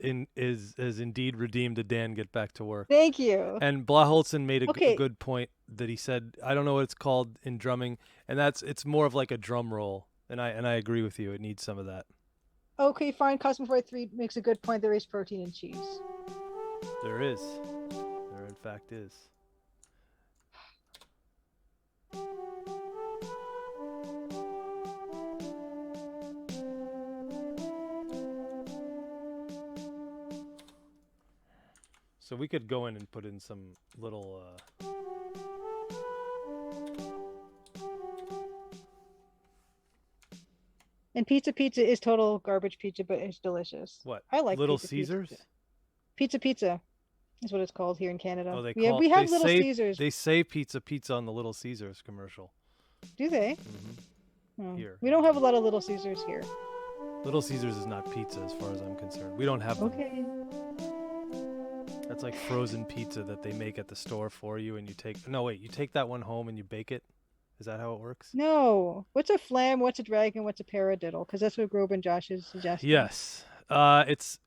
indeed redeemed a Dan Get Back to Work. Thank you. And Blaholtzen made a good point that he said, I don't know what it's called in drumming, and it's more of like a drum roll. And I agree with you. It needs some of that. Okay, fine. Cosmo 3 makes a good point. There is protein in cheese. There is. There in fact is. So we could go in and put in some little And pizza is total garbage pizza, but it's delicious. What? I like Little Caesars? Pizza is what it's called here in Canada. Oh, we have Little Caesars. They say pizza on the Little Caesars commercial. Do they? Mm-hmm. Oh. Here. We don't have a lot of Little Caesars here. Little Caesars is not pizza as far as I'm concerned. We don't have them. Okay. That's like frozen pizza that they make at the store for you, and you take that one home and you bake it. Is that how it works? No. What's a flam? What's a dragon? What's a paradiddle? Because that's what Grobe and Josh is suggesting. Yes. It's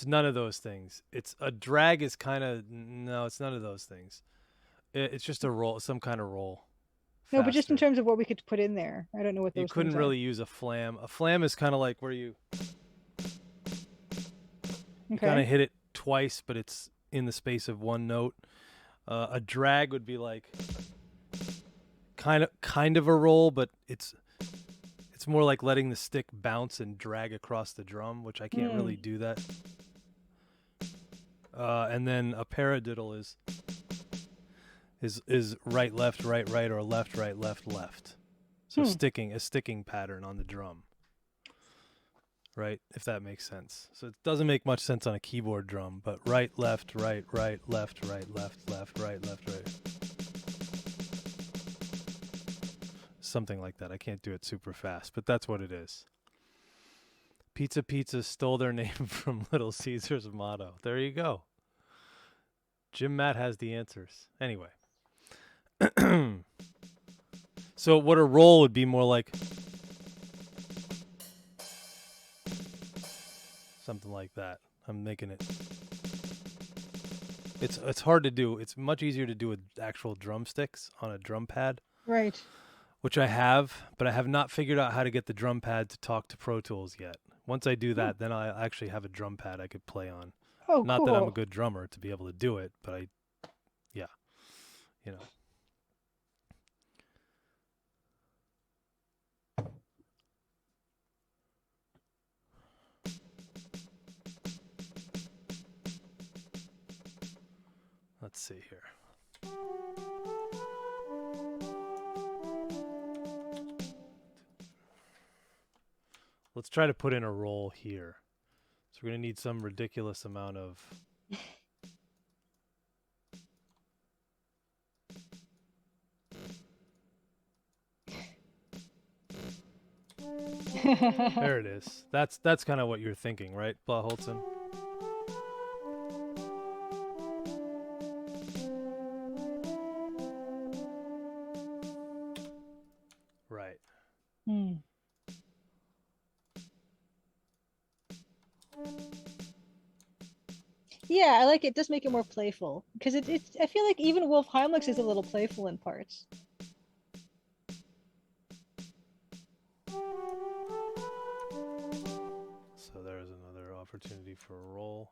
none of those things. It's a drag is kind of no. It's none of those things. It's just a roll, some kind of roll. No, but just in terms of what we could put in there, I don't know what those. You couldn't really use a flam. A flam is kind of like where you kind of hit it twice, but it's in the space of one note. A drag would be like kind of a roll, but it's It's more like letting the stick bounce and drag across the drum, which I can't really do that. And then a paradiddle is right left right right or left right left left. So a sticking pattern on the drum. Right, if that makes sense. So it doesn't make much sense on a keyboard drum, but right left right right left right left left right left right. Something like that. I can't do it super fast, but that's what it is. Pizza Pizza stole their name from Little Caesar's motto. There you go. Jim Matt has the answers. Anyway. So what a roll would be more like something like that. I'm making it. It's hard to do. It's much easier to do with actual drumsticks on a drum pad. Right. Which I have, but I have not figured out how to get the drum pad to talk to Pro Tools yet. Once I do that, then I actually have a drum pad I could play on. Oh, not cool. that I'm a good drummer to be able to do it, but you know. Let's see here. Let's try to put in a roll here. So we're going to need some ridiculous amount of... There it is. That's kind of what you're thinking, right, Blaholtzen? Right. Yeah, I like it. It does make it more playful because it's. I feel like even Wolf Heimlich's is a little playful in parts. So there's another opportunity for a roll.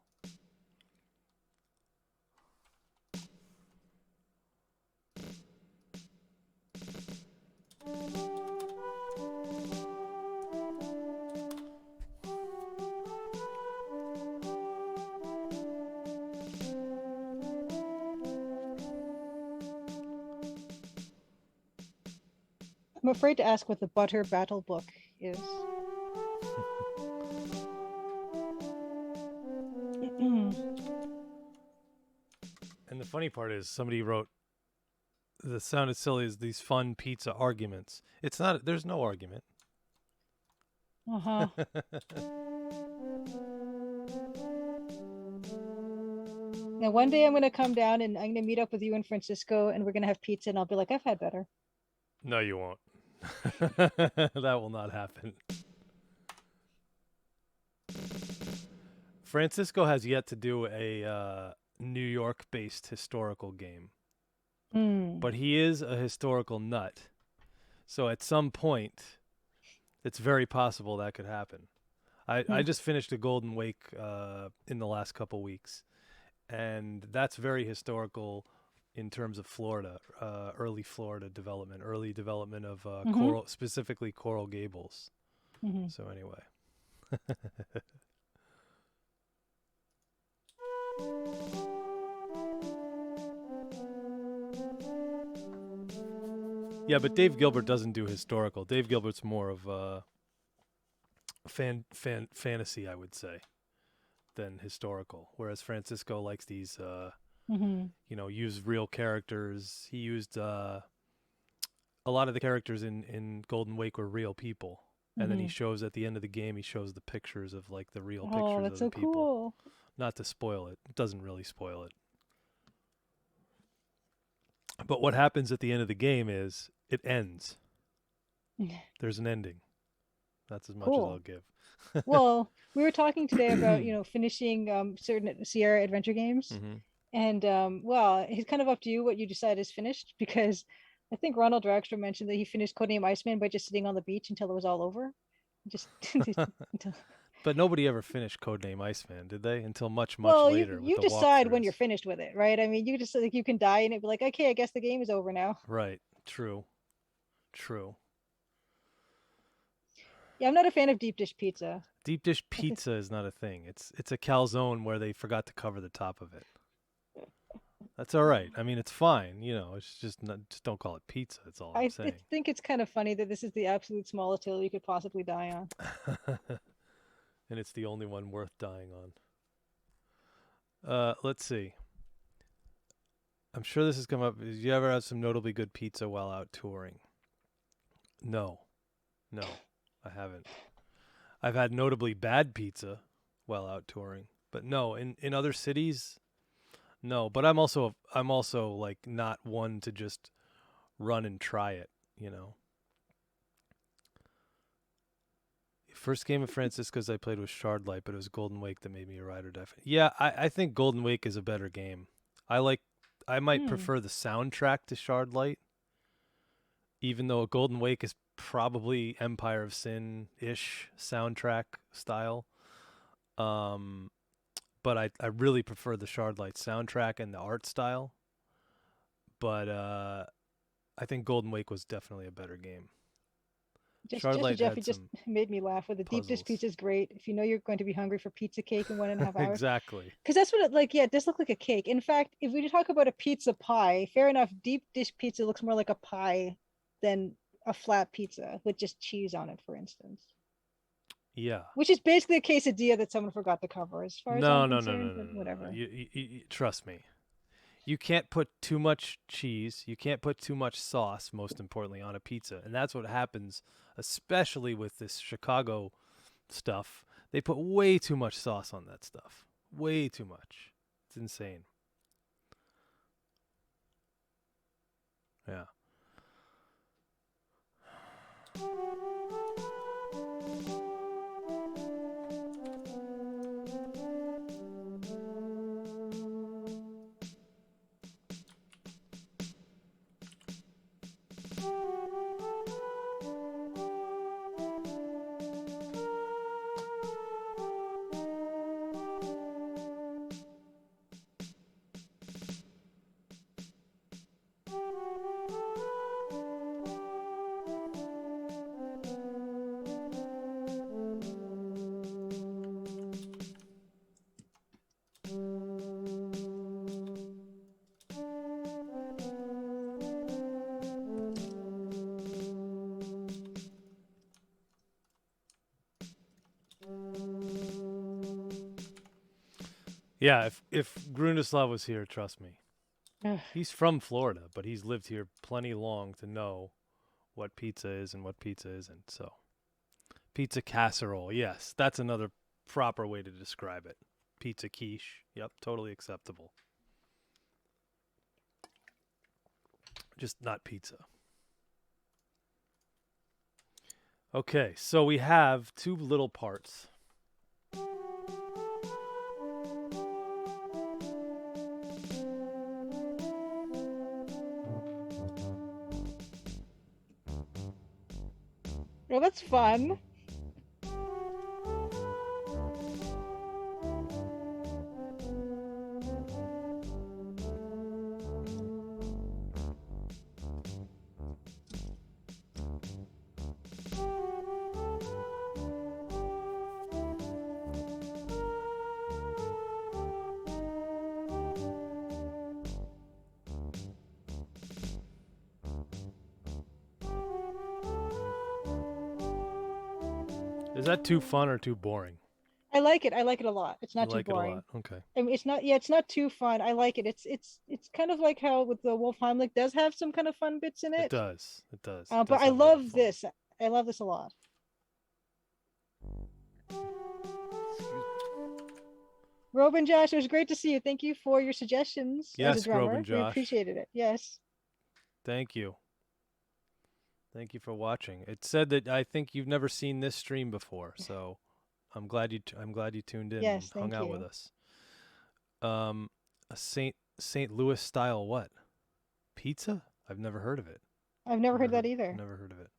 I'm afraid to ask what the Butter Battle Book is. And the funny part is somebody wrote, "The sounded silly as these fun pizza arguments." It's not, there's no argument. Uh-huh. Now one day I'm going to come down and I'm going to meet up with you in Francisco and we're going to have pizza and I'll be like, I've had better. No, you won't. That will not happen. Francisco has yet to do a New York-based historical game. But he is a historical nut. So at some point, it's very possible that could happen. I just finished a Golden Wake in the last couple weeks. And that's very historical in terms of Florida, early Florida development, early development of coral, specifically Coral Gables. So anyway. Yeah, but Dave Gilbert doesn't do historical. Dave Gilbert's more of fantasy, I would say, than historical. Whereas Francisco likes these, use real characters. He used a lot of the characters in Golden Wake were real people. And then he shows at the end of the game, he shows the pictures of like the real pictures of the that's so people. cool. Not to spoil it. It doesn't really spoil it. But what happens at the end of the game is it ends. There's an ending. That's as much as I'll give. Well, we were talking today about, finishing certain Sierra adventure games. And, it's kind of up to you what you decide is finished, because I think Ronald Dragster mentioned that he finished Codename Iceman by just sitting on the beach until it was all over. But nobody ever finished Codename Iceman, did they? Until much later. You decide when you're finished with it, right? I mean, you just you can die and it'd be like, okay, I guess the game is over now. Right. True. Yeah, I'm not a fan of deep dish pizza. Deep dish I think pizza is not a thing. It's a calzone where they forgot to cover the top of it. That's all right. I mean, it's fine. It's just just don't call it pizza. That's all I'm saying. think it's kind of funny that this is the absolute smallest hill you could possibly die on. And it's the only one worth dying on. Let's see. I'm sure this has come up. Did you ever have some notably good pizza while out touring? No, I haven't. I've had notably bad pizza while out touring, but no, in other cities, no. But I'm also like not one to just run and try it. First game of Francisco's I played was Shardlight, but it was Golden Wake that made me a ride or die fan. Yeah, I think Golden Wake is a better game. I might prefer the soundtrack to Shardlight, even though Golden Wake is probably Empire of Sin-ish soundtrack style. But I really prefer the Shardlight soundtrack and the art style. But I think Golden Wake was definitely a better game. Just Jeffy just made me laugh with the deep dish pizza is great. If you know you're going to be hungry for pizza cake in 1.5 hours. Exactly. Because that's what it does look like a cake. In fact, if we talk about a pizza pie, fair enough, deep dish pizza looks more like a pie than a flat pizza with just cheese on it, for instance. Yeah. Which is basically a quesadilla that someone forgot to cover, as far as I'm concerned. No. Whatever. You trust me. You can't put too much cheese. You can't put too much sauce, most importantly, on a pizza. And that's what happens, especially with this Chicago stuff. They put way too much sauce on that stuff. Way too much. It's insane. Yeah. Yeah, if Grundislav was here, trust me. He's from Florida, but he's lived here plenty long to know what pizza is and what pizza isn't. So, pizza casserole, yes, that's another proper way to describe it. Pizza quiche, yep, totally acceptable. Just not pizza. Okay, so we have two little parts. Well, that's fun. Is that too fun or too boring? I like it. I like it a lot. It's not too boring. It a lot. Okay. I mean, it's not. Yeah, it's not too fun. I like it. It's kind of like how with the Wolf Heimlich does have some kind of fun bits in it. It does. It does. But I love this. I love this a lot. Robin Josh, it was great to see you. Thank you for your suggestions as a drummer. Robin Josh. We appreciated it. Yes. Thank you. Thank you for watching. It said that I think you've never seen this stream before, so I'm glad you tuned in and hung out with us. A St. Louis style what? Pizza? I've never heard of it. I've never heard that either. Never heard of it.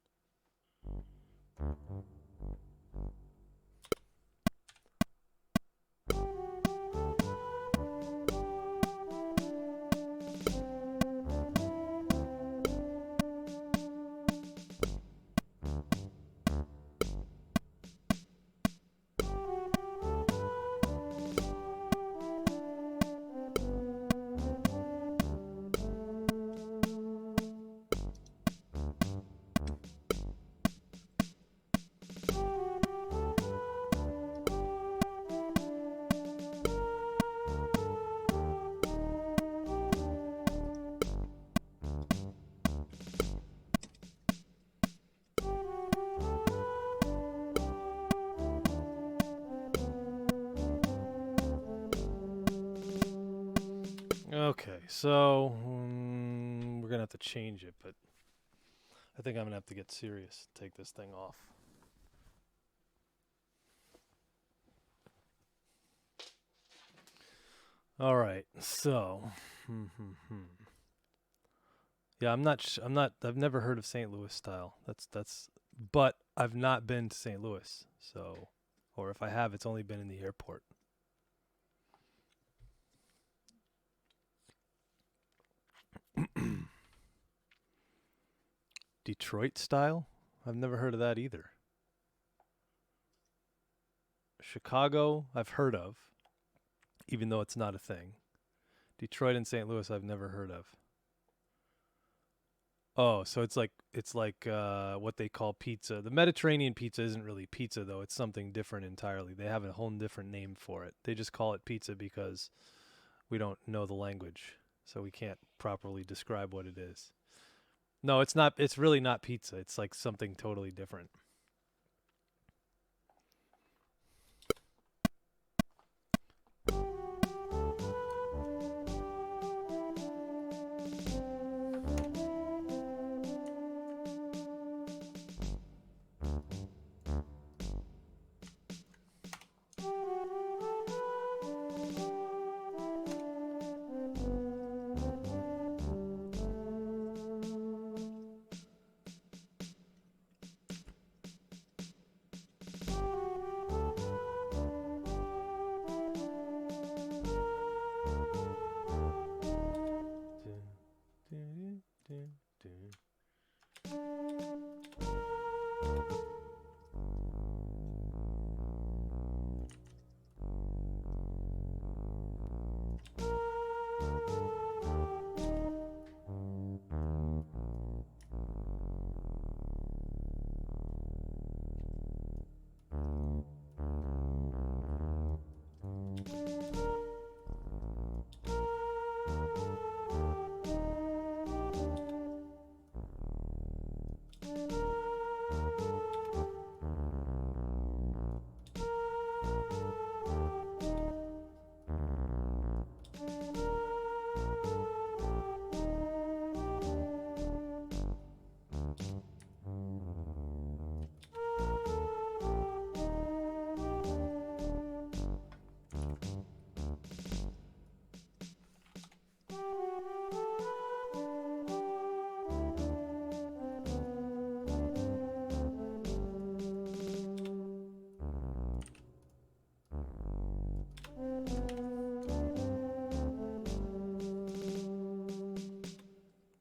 Okay, so we're gonna have to change it, but I think I'm gonna have to get serious. Take this thing off. All right, so yeah, I've never heard of St. Louis style. But I've not been to St. Louis, so, or if I have, it's only been in the airport. Detroit style? I've never heard of that either. Chicago, I've heard of, even though it's not a thing. Detroit and St. Louis, I've never heard of. Oh, so it's like what they call pizza. The Mediterranean pizza isn't really pizza though. It's something different entirely. They have a whole different name for it. They just call it pizza because we don't know the language, so we can't properly describe what it is. No, it's not. It's really not pizza. It's like something totally different.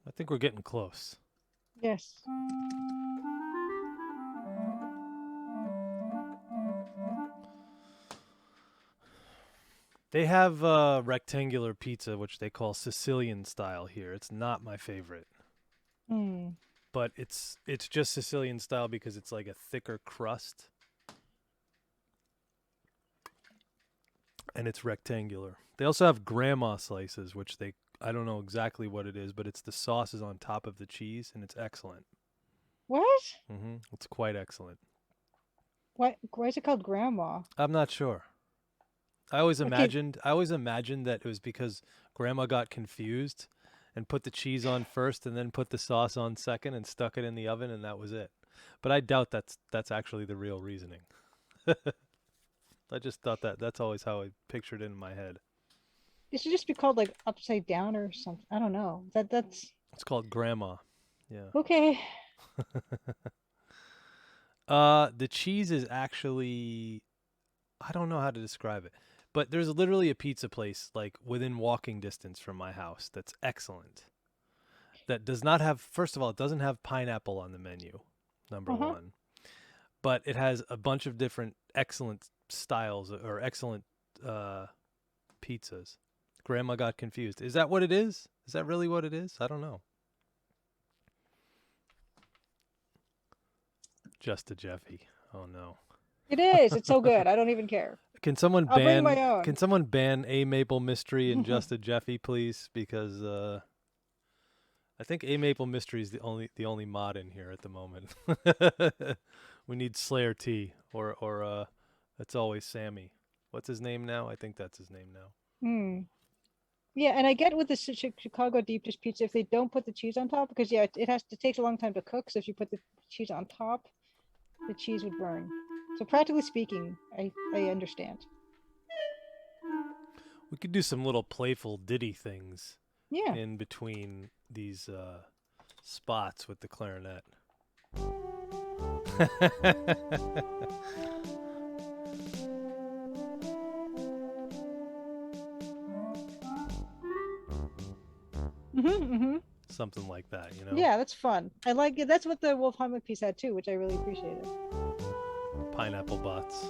I think we're getting close. Yes. They have rectangular pizza, which they call Sicilian style here. It's not my favorite, Hmm. but it's just Sicilian style because it's like a thicker crust and it's rectangular. They also have grandma slices, which I don't know exactly what it is, but it's the sauce is on top of the cheese and it's excellent. What? It's quite excellent. What? Why is it called grandma? I'm not sure. Okay. I always imagined that it was because grandma got confused and put the cheese on first and then put the sauce on second and stuck it in the oven and that was it. But I doubt that's actually the real reasoning. I just thought that's always how I pictured it in my head. It should just be called like upside down or something. I don't know. That's It's called grandma. Yeah. okay. The cheese is actually, I don't know how to describe it. But there's literally a pizza place like within walking distance from my house that's excellent. That does not have, first of all, it doesn't have pineapple on the menu, number Uh-huh. one. But it has a bunch of different excellent styles or excellent pizzas. Grandma got confused. Is that what it is? Is that really what it is? I don't know. Just a Jeffy. Oh no. It is. It's so good. I don't even care. Can someone I'll bring ban my own. can someone ban A Maple Mystery and Just a Jeffy, please? Because I think A Maple Mystery is the only mod in here at the moment. We need Slayer T or it's always Sammy. What's his name now? I think that's his name now. Hmm. Yeah, and I get with the Chicago deep dish pizza if they don't put the cheese on top, because yeah, it takes a long time to cook. So if you put the cheese on top, the cheese would burn. So practically speaking, I understand. We could do some little playful ditty things Yeah. in between these spots with the clarinet. Something like that, you know? Yeah, that's fun. I like it. That's what the Wolf Hammock piece had too, which I really appreciated. Pineapple butts.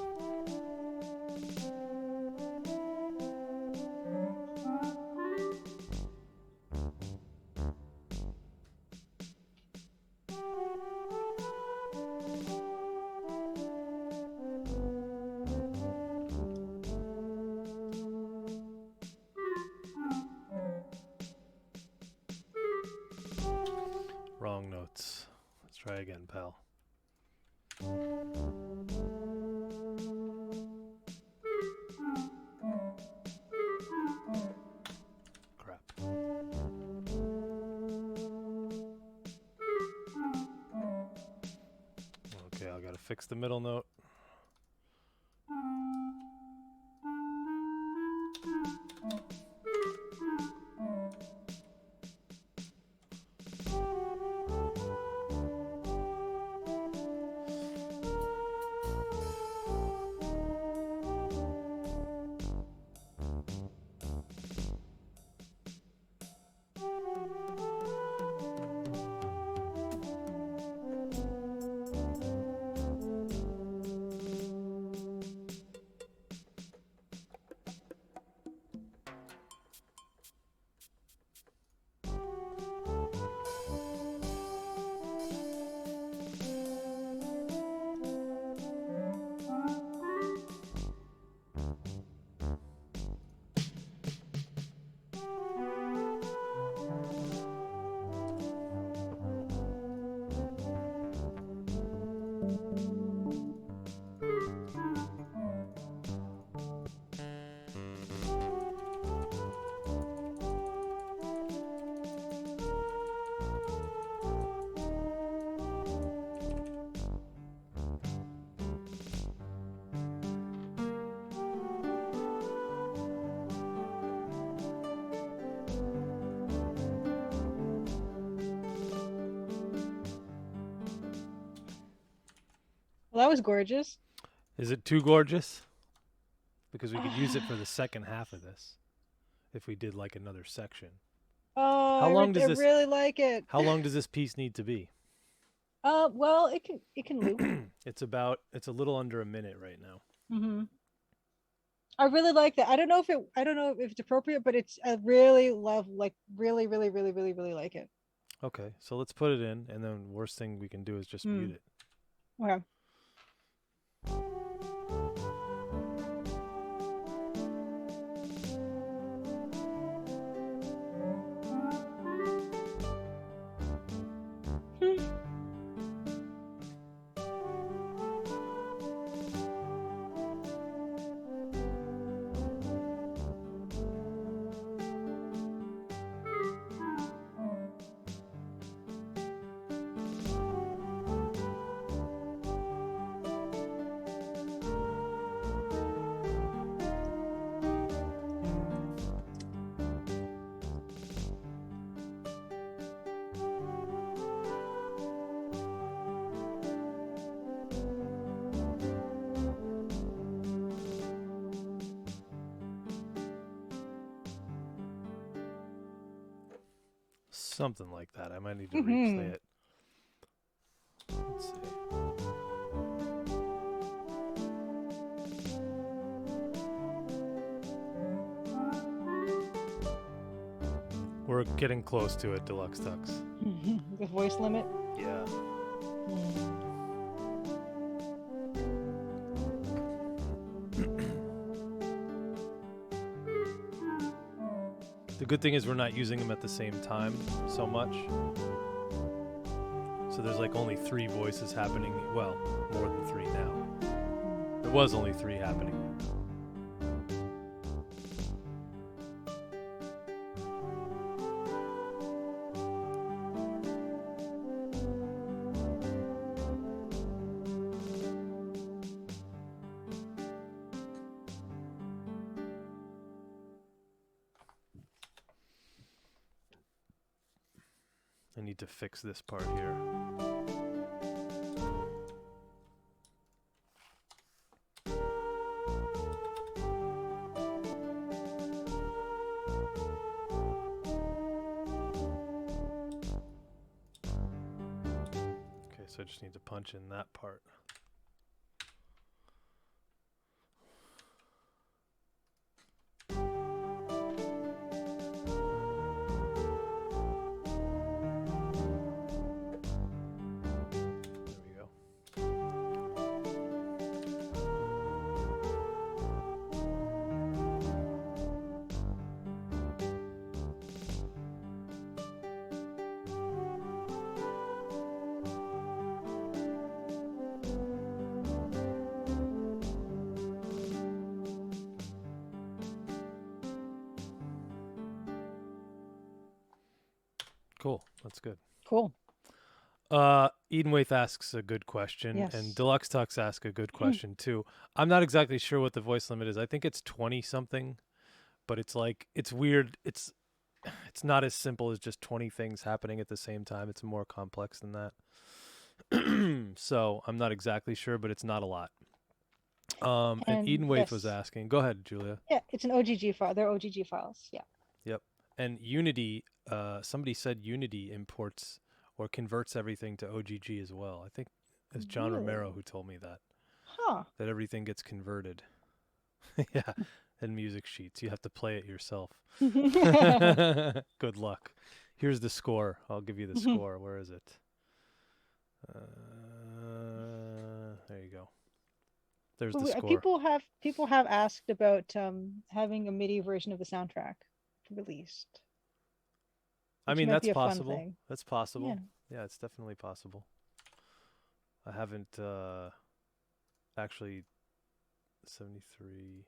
Wrong notes. Let's try again, pal. Crap. Okay, I gotta fix the middle note. Well, that was gorgeous. Is it too gorgeous? Because we could use it for the second half of this if we did like another section. Oh, How long does I this- really like it. How long does this piece need to be? Well, it can loop. It's a little under a minute right now. Mm-hmm. I really like that. I don't know if it's appropriate, but I really really like it. Okay, so let's put it in, and then worst thing we can do is just mute it. Okay. Something like that. I might need to replay it. Let's see. We're getting close to it, Deluxe Tux. The voice limit. Yeah. The good thing is we're not using them at the same time so much. So there's like only 3 voices happening. Well, more than 3 now. There was only 3 happening. I need to fix this part here. Okay, so I just need to punch in that part. Cool. That's good. Cool. Edenwaith asks a good question, Yes. and Deluxe Tux asks a good question too. I'm not exactly sure what the voice limit is. I think it's 20 something, but it's like it's weird. It's not as simple as just 20 things happening at the same time. It's more complex than that. So I'm not exactly sure, but it's not a lot. And Edenwaith was asking. Go ahead, Julia. Yeah, it's an OGG file. They're OGG files. Yeah. Yep. And Unity. Somebody said Unity imports or converts everything to OGG as well. I think it's John Romero who told me that. Huh. That everything gets converted. Yeah. And music sheets. You have to play it yourself. Good luck. Here's the score. I'll give you the score. Where is it? There you go. There's the score. People have asked about having a MIDI version of the soundtrack released. I mean, that's possible. That's possible. Yeah, it's definitely possible. I haven't actually 73.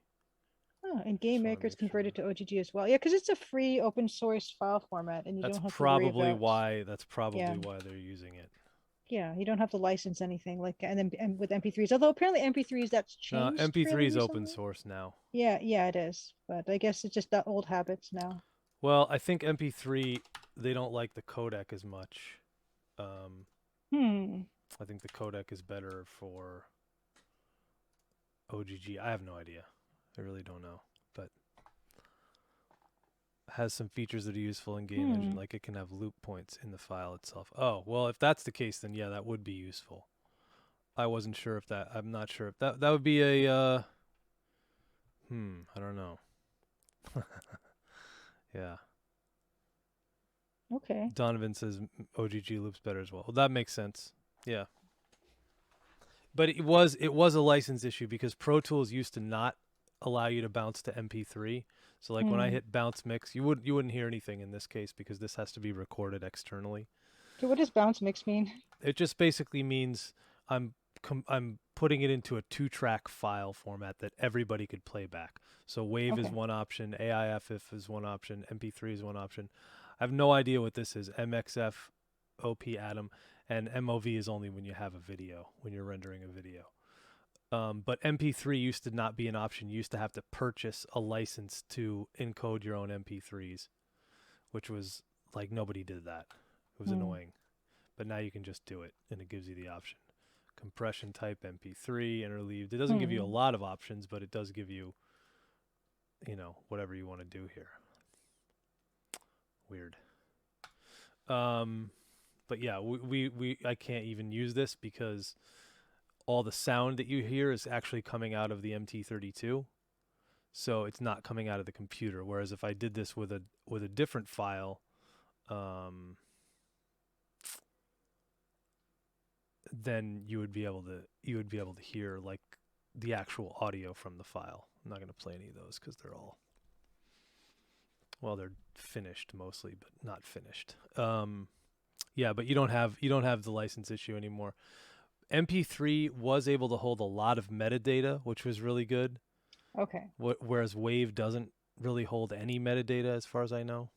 Oh, and Game Maker's converted to OGG as well. Yeah, because it's a free open source file format, and you don't have to worry about. That's probably why they're using it. Yeah, you don't have to license anything and with MP3s. Although apparently MP3s that's changed. MP3 is open source now. Yeah, it is. But I guess it's just that old habits now. Well, I think MP3 they don't like the codec as much. I think the codec is better for OGG. I have no idea. I really don't know, but it has some features that are useful in Game Engine, like it can have loop points in the file itself. Oh, well, if that's the case, then yeah, that would be useful. I wasn't sure if that. I'm not sure if that would be a. I don't know. Yeah. Okay. Donovan says OGG loops better as well. Well, that makes sense. Yeah. But it was a license issue because Pro Tools used to not allow you to bounce to MP3. So like when I hit bounce mix, you wouldn't hear anything in this case because this has to be recorded externally. Okay, what does bounce mix mean? It just basically means I'm putting it into a 2-track file format that everybody could play back. So WAV is one option, AIFF is one option, MP3 is one option. I have no idea what this is. MXF, OP Atom, and MOV is only when you have a video, when you're rendering a video. But MP3 used to not be an option. You used to have to purchase a license to encode your own MP3s, which was like nobody did that. It was annoying. But now you can just do it, and it gives you the option. Compression type MP3, interleaved. It doesn't give you a lot of options, but it does give you, whatever you want to do here. Weird. But yeah, I can't even use this because all the sound that you hear is actually coming out of the MT32, so it's not coming out of the computer. Whereas if I did this with a different file, then you would be able to hear like the actual audio from the file. I'm not going to play any of those because they're finished mostly, but not finished. Yeah, but you don't have the license issue anymore. MP3 was able to hold a lot of metadata, which was really good. Okay. Whereas WAV doesn't really hold any metadata as far as I know.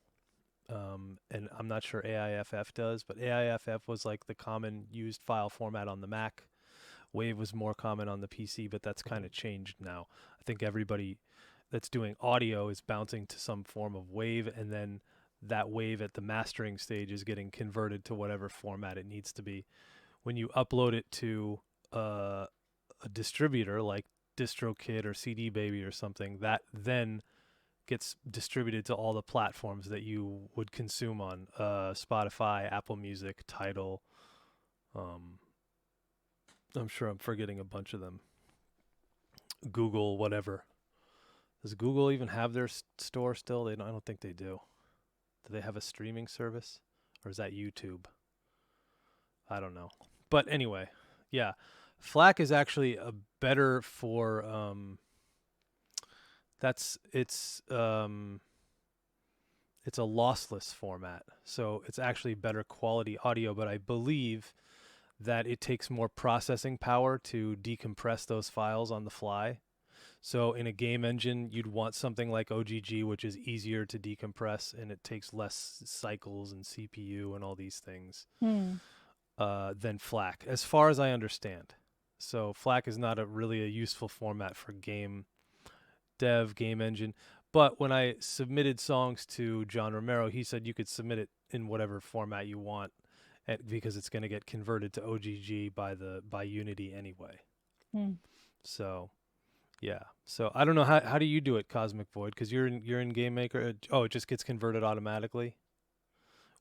And I'm not sure AIFF does, but AIFF was like the common used file format on the Mac. WAV was more common on the PC, but that's kind of changed now. I think everybody that's doing audio is bouncing to some form of WAV, and then that wave at the mastering stage is getting converted to whatever format it needs to be. When you upload it to a distributor like DistroKid or CD Baby or something, that then gets distributed to all the platforms that you would consume on, Spotify, Apple Music, Tidal. I'm sure I'm forgetting a bunch of them. Google, whatever. Does Google even have their store still? I don't think they do. Do they have a streaming service? Or is that YouTube? I don't know. But anyway, yeah. FLAC is actually a better for it's a lossless format. So it's actually better quality audio, but I believe that it takes more processing power to decompress those files on the fly. So in a game engine, you'd want something like OGG, which is easier to decompress, and it takes less cycles and CPU and all these things than FLAC, as far as I understand. So FLAC is not really a useful format for game dev, game engine. But when I submitted songs to John Romero, he said you could submit it in whatever format you want, because it's going to get converted to OGG by Unity anyway. So, yeah. So I don't know how do you do it, Cosmic Void? Because you're in Game Maker. Oh, it just gets converted automatically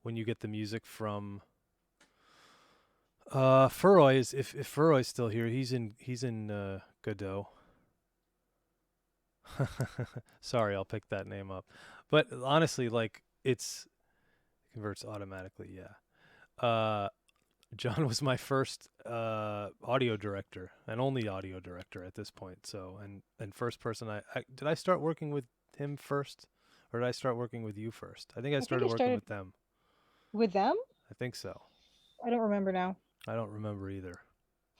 when you get the music from Furroy. If Furroy's still here, he's in Godot. Sorry, I'll pick that name up. But honestly, like it converts automatically. Yeah. John was my first audio director and only audio director at this point. So and first person did I start working with him first, or did I start working with you first? I think I started working with them. With them? I think so. I don't remember now. I don't remember either.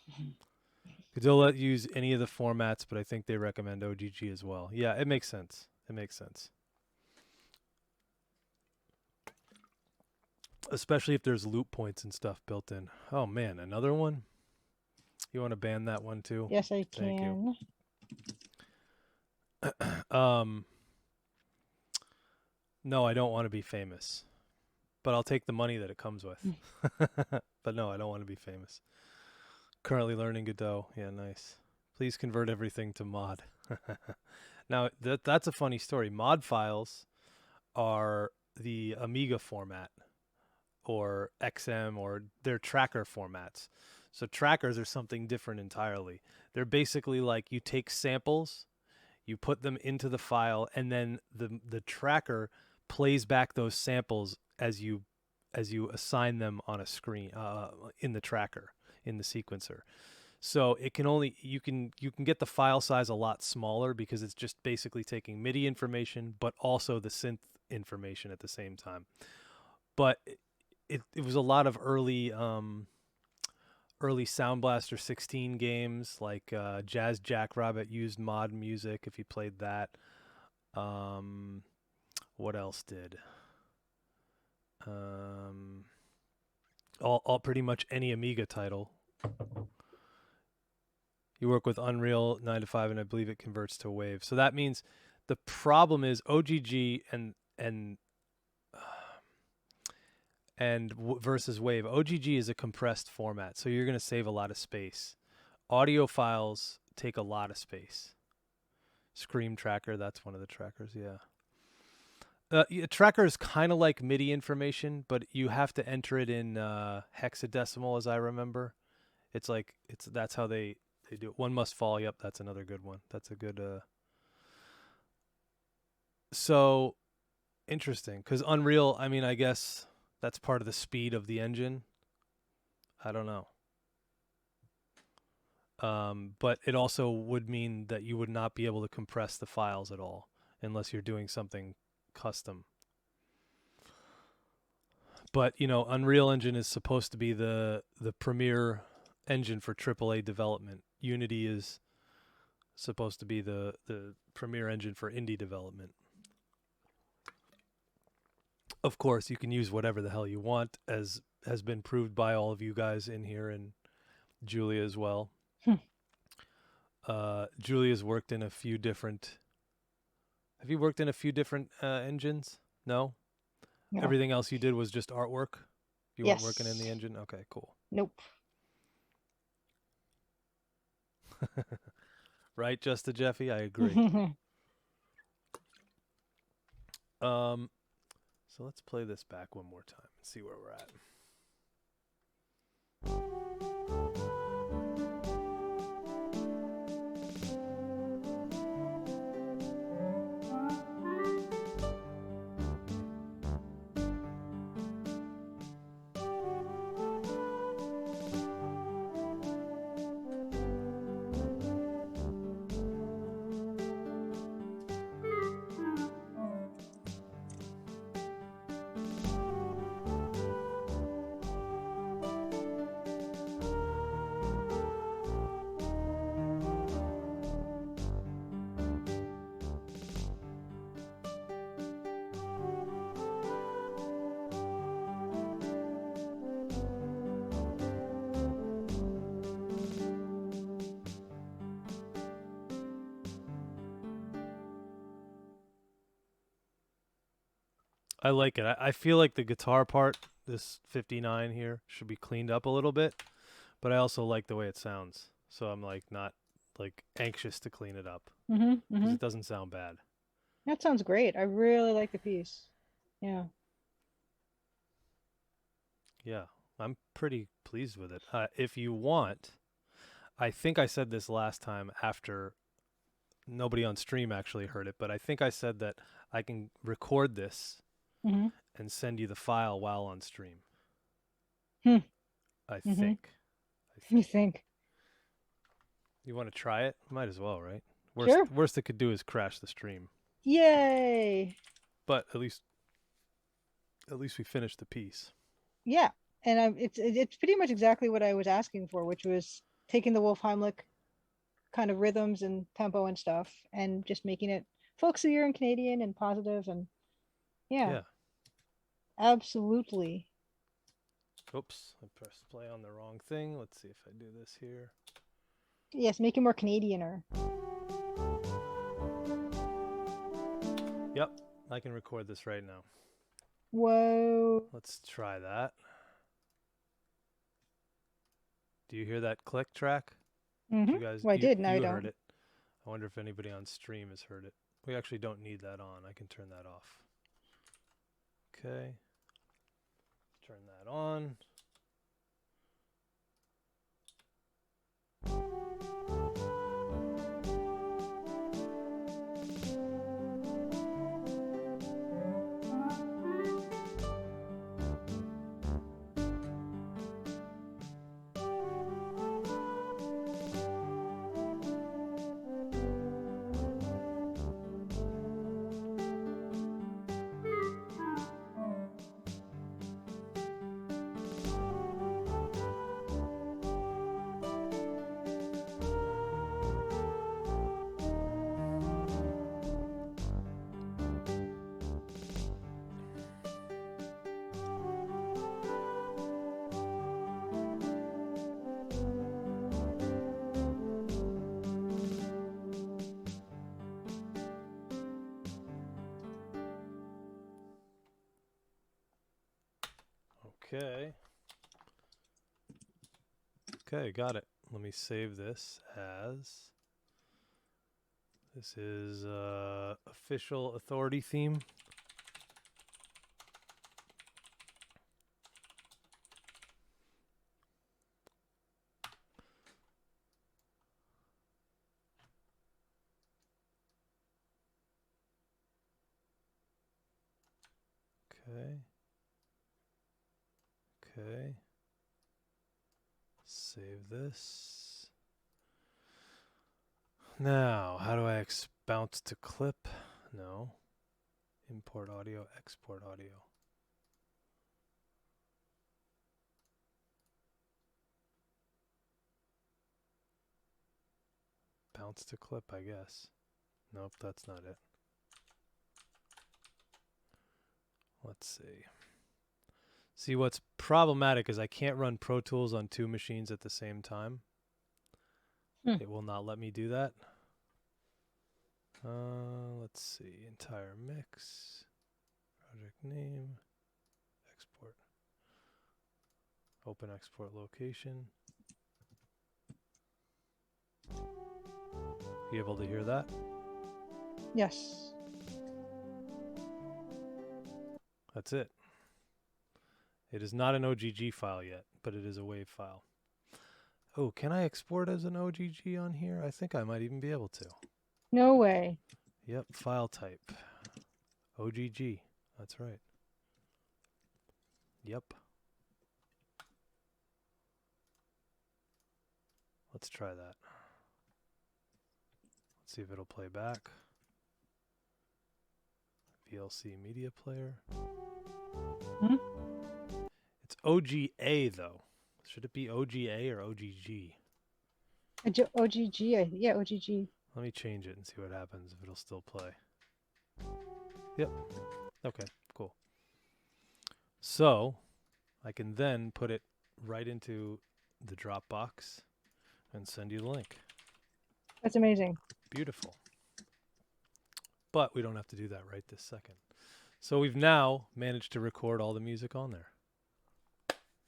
Because they'll let you use any of the formats, but I think they recommend OGG as well. Yeah, it makes sense. It makes sense. Especially if there's loop points and stuff built in. Oh man, another one? You want to ban that one too? Yes, I Thank can. You. No, I don't want to be famous. But I'll take the money that it comes with. But no, I don't want to be famous. Currently learning Godot. Yeah, nice. Please convert everything to mod. Now, that's a funny story. Mod files are the Amiga format, or XM, or they're tracker formats. So trackers are something different entirely. They're basically like you take samples, you put them into the file, and then the tracker plays back those samples as you assign them on a screen, in the tracker, in the sequencer. So it can only you can get the file size a lot smaller because it's just basically taking MIDI information but also the synth information at the same time. But it was a lot of early Sound Blaster 16 games, like Jazz Jackrabbit used mod music if you played that. What else did? All pretty much any Amiga title. You work with Unreal 9 to 5, and I believe it converts to Wave. So that means the problem is OGG and versus Wave. OGG is a compressed format, so you're going to save a lot of space. Audio files take a lot of space. Scream Tracker, that's one of the trackers, yeah. Tracker is kind of like MIDI information, but you have to enter it in hexadecimal, as I remember. That's how they do it. One Must Fall. Yep, that's another good one. That's a good. So interesting, because Unreal. I mean, I guess that's part of the speed of the engine. I don't know. But it also would mean that you would not be able to compress the files at all unless you're doing something custom. But Unreal Engine is supposed to be the premier engine for AAA development. Unity is supposed to be the premier engine for indie development. Of course, you can use whatever the hell you want, as has been proved by all of you guys in here, and Julia as well. Julia's worked in a few different. Have you worked in a few different engines? No? No. Everything else you did was just artwork? You weren't working in the Yes. engine? Okay, cool. Nope. Right, Just a Jeffy? I agree. So let's play this back one more time and see where we're at. I like it. I feel like the guitar part, this 59 here, should be cleaned up a little bit, but I also like the way it sounds. So I'm like not like anxious to clean it up because it doesn't sound bad. That sounds great. I really like the piece. Yeah. Yeah, I'm pretty pleased with it. If you want, I think I said this last time after nobody on stream actually heard it, but I think I said that I can record this Mm-hmm. and send you the file while on stream. Hmm. I Mm-hmm. think. You think? You want to try it? Might as well, right? Sure. Worst it could do is crash the stream. Yay. But at least we finished the piece. Yeah. And it's pretty much exactly what I was asking for, which was taking the Wolf Heimlich kind of rhythms and tempo and stuff and just making it folksier and Canadian and positive and yeah. Yeah. Absolutely. Oops, I pressed play on the wrong thing. Let's see if I do this here. Yes, make it more Canadianer. Yep, I can record this right now. Whoa. Let's try that. Do you hear that click track? Mm-hmm. You guys, Well, I did. Now I you don't. heard it. I wonder if anybody on stream has heard it. We actually don't need that on. I can turn that off. Okay. Turn that on. Okay. Okay, got it. Let me save this as... This is official authority theme. Okay. Okay. Save this. Now, how do I bounce to clip? No. Import audio, export audio. Bounce to clip, I guess. Nope, that's not it. Let's see. See, what's problematic is I can't run Pro Tools on two machines at the same time. It will not let me do that. Let's see. Entire mix. Project name. Open export location. You able to hear that? Yes. That's it. It is not an OGG file yet, but it is a WAV file. Oh, can I export as an OGG on here? I think I might even be able to. No way. Yep, file type. OGG. That's right. Yep. Let's try that. Let's see if it'll play back. VLC media player. Hmm? It's OGA though. Should it be OGA or OGG? OGG. Yeah, OGG. Let me change it and see what happens if it'll still play. Yep. Okay, cool. So I can then put it right into the Dropbox and send you the link. That's amazing. Beautiful. But we don't have to do that right this second. So we've now managed to record all the music on there.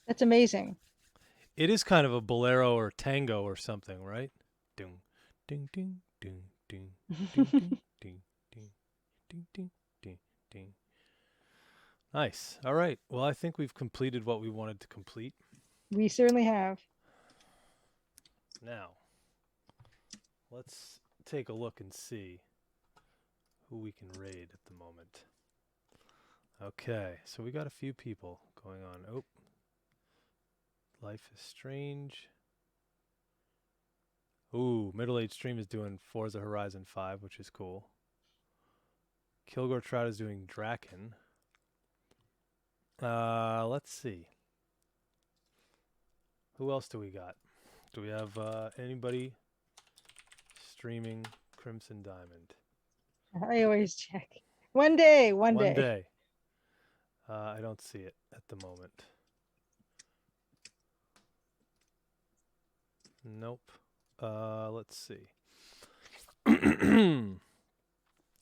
That's amazing. It is kind of a bolero or tango or something, right? Ding, ding, ding, ding, ding, ding, ding, ding, ding, ding, ding, ding, ding. Nice. All right. Well, I think we've completed what we wanted to complete. We certainly have. Now, let's take a look and see who we can raid at the moment. Okay, so we got a few people going on. Oh, Life is Strange. Ooh, Middle Age Stream is doing Forza Horizon 5, which is cool. Kilgore Trout is doing Draken. Let's see. Who else do we got? Do we have anybody streaming Crimson Diamond? I always check. One day. One day. I don't see it at the moment. Nope. Let's see.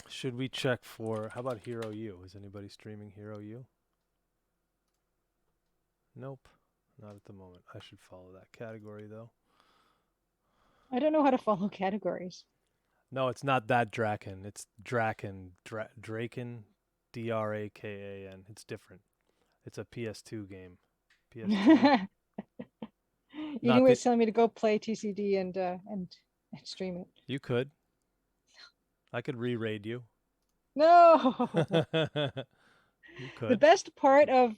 Should we check for, how about Hero U? Is anybody streaming Hero U? Nope. Not at the moment. I should follow that category though. I don't know how to follow categories. No, it's not that Draken. It's Draken. Draken. Drakan. It's different. It's a PS2 game. PS2. You can always tell me to go play TCD and stream it. You could. I could re-raid you. No. You could. The best part of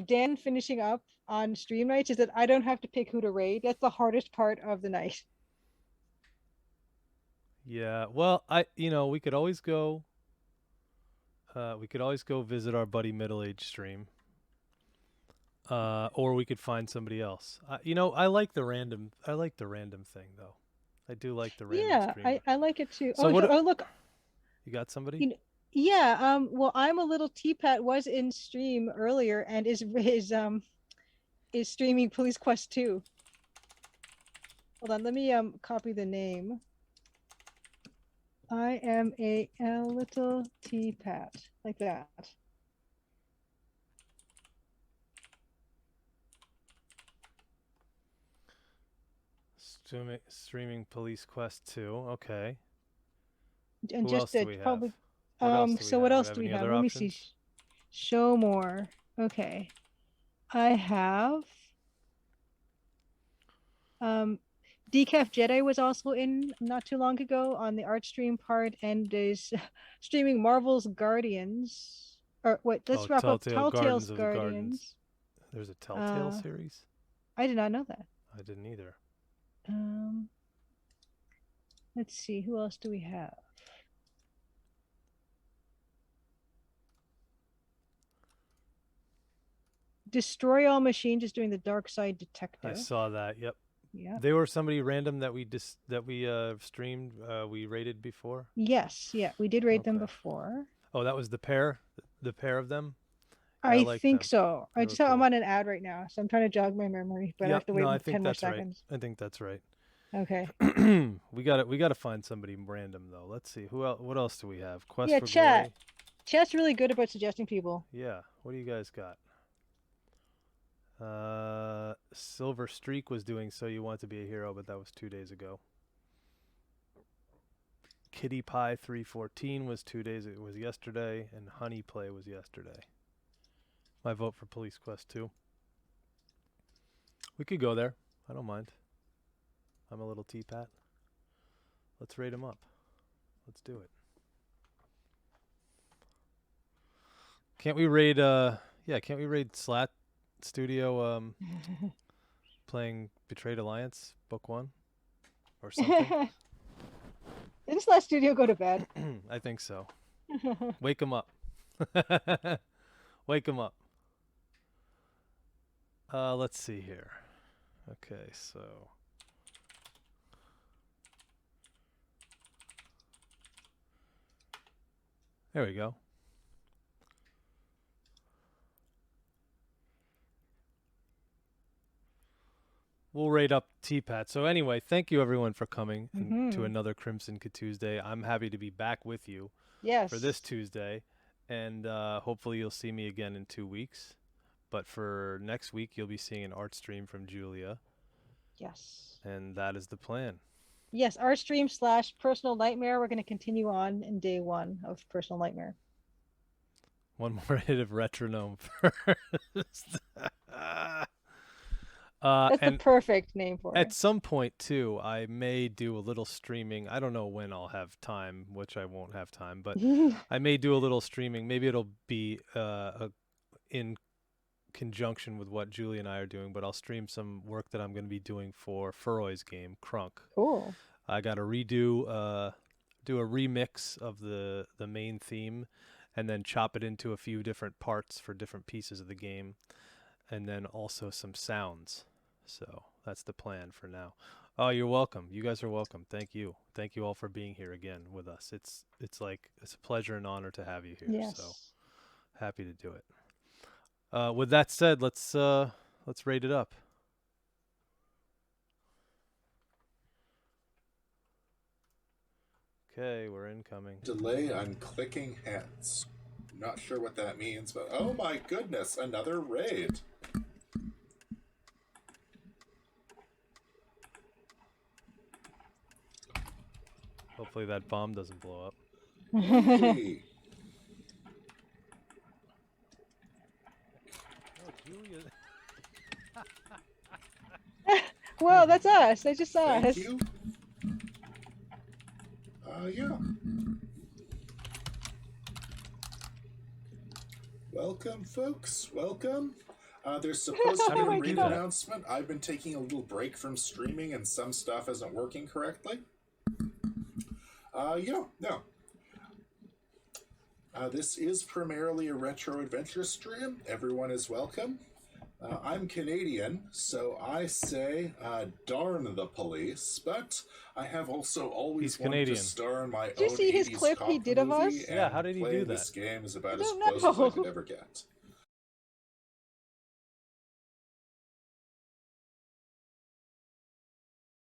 Dan finishing up on stream nights is that I don't have to pick who to raid. That's the hardest part of the night. Yeah. Well, we could always go. We could always go visit our buddy Middle Age Stream. Or we could find somebody else. I like the random. I like the random thing though. I do like the random streamer. I like it too. So look. You got somebody? Yeah. Well, I'm a little teapot was in stream earlier and is streaming Police Quest 2. Hold on, let me copy the name. I am a little teapot, like that. Streaming Police Quest 2. Okay. And Who just else do we probably have? so what else do we have? Let me see. Show more. Okay. I have Decaf Jedi was also in not too long ago on the art stream part and is streaming Marvel's Guardians. Or wait, let's wrap up Telltale's Guardians. There's a Telltale series? I did not know that. I didn't either. Let's see, who else do we have? Destroy All Machines is doing the Dark Side Detective. I saw that. Yep. Yeah. They were somebody random that we streamed. We rated before. Yes. Yeah, we did rate them before. Oh, that was the pair. The pair of them. I think so. I'm on an ad right now, so I'm trying to jog my memory, but I have to wait 10 more seconds. I think that's right. Okay. we gotta find somebody random though. Let's see who else. What else do we have? Quest for chat. Glory. Chat's really good about suggesting people. Yeah. What do you guys got? Silver Streak was doing So You Want to Be a Hero, but that was 2 days ago. Kitty Pie 314 was 2 days. It was yesterday, and Honey Play was yesterday. My vote for Police Quest 2. We could go there. I don't mind. I'm a little T-Pat. Let's rate him up. Let's do it. Can't we raid can't we raid Slat Studio playing Betrayed Alliance Book 1 or something? Didn't Slash Studio go to bed? I think so. Wake him up. Wake him up. Let's see here. Okay, so there we go. We'll rate up T-Pat. So anyway, thank you everyone for coming to another Crimson Tuesday. I'm happy to be back with you for this Tuesday, and hopefully you'll see me again in 2 weeks. But for next week, you'll be seeing an art stream from Julia. Yes. And that is the plan. Yes, art stream / Personal Nightmare. We're going to continue on in day 1 of Personal Nightmare. One more hit of Retronome first. That's the perfect name for it. At some point, too, I may do a little streaming. I don't know when I'll have time, which I won't have time, but I may do a little streaming. Maybe it'll be in conjunction with what Julie and I are doing, but I'll stream some work that I'm going to be doing for Furroy's game, Crunk. Cool. I got to do a remix of the main theme and then chop it into a few different parts for different pieces of the game, and then also some sounds. So that's the plan for now. Oh, you're welcome. You guys are welcome. Thank you. Thank you all for being here again with us. It's a pleasure and honor to have you here. Yes. So happy to do it. With that said, let's rate it up. Okay, we're incoming. Delay on clicking heads. Not sure what that means, but oh my goodness, another raid. Hopefully that bomb doesn't blow up. Hey. Oh, Julia. Whoa, that's us. I just saw Thank us. you. Yeah. Welcome, folks. Welcome. There's supposed to be a raid announcement. I've been taking a little break from streaming, and some stuff isn't working correctly. No. This is primarily a retro adventure stream. Everyone is welcome. I'm Canadian, so I say darn the police, but I have also always wanted to star in my own 80s Did you see his clip he did of us? Yeah, how did he do that? This game is about as close as I could ever get.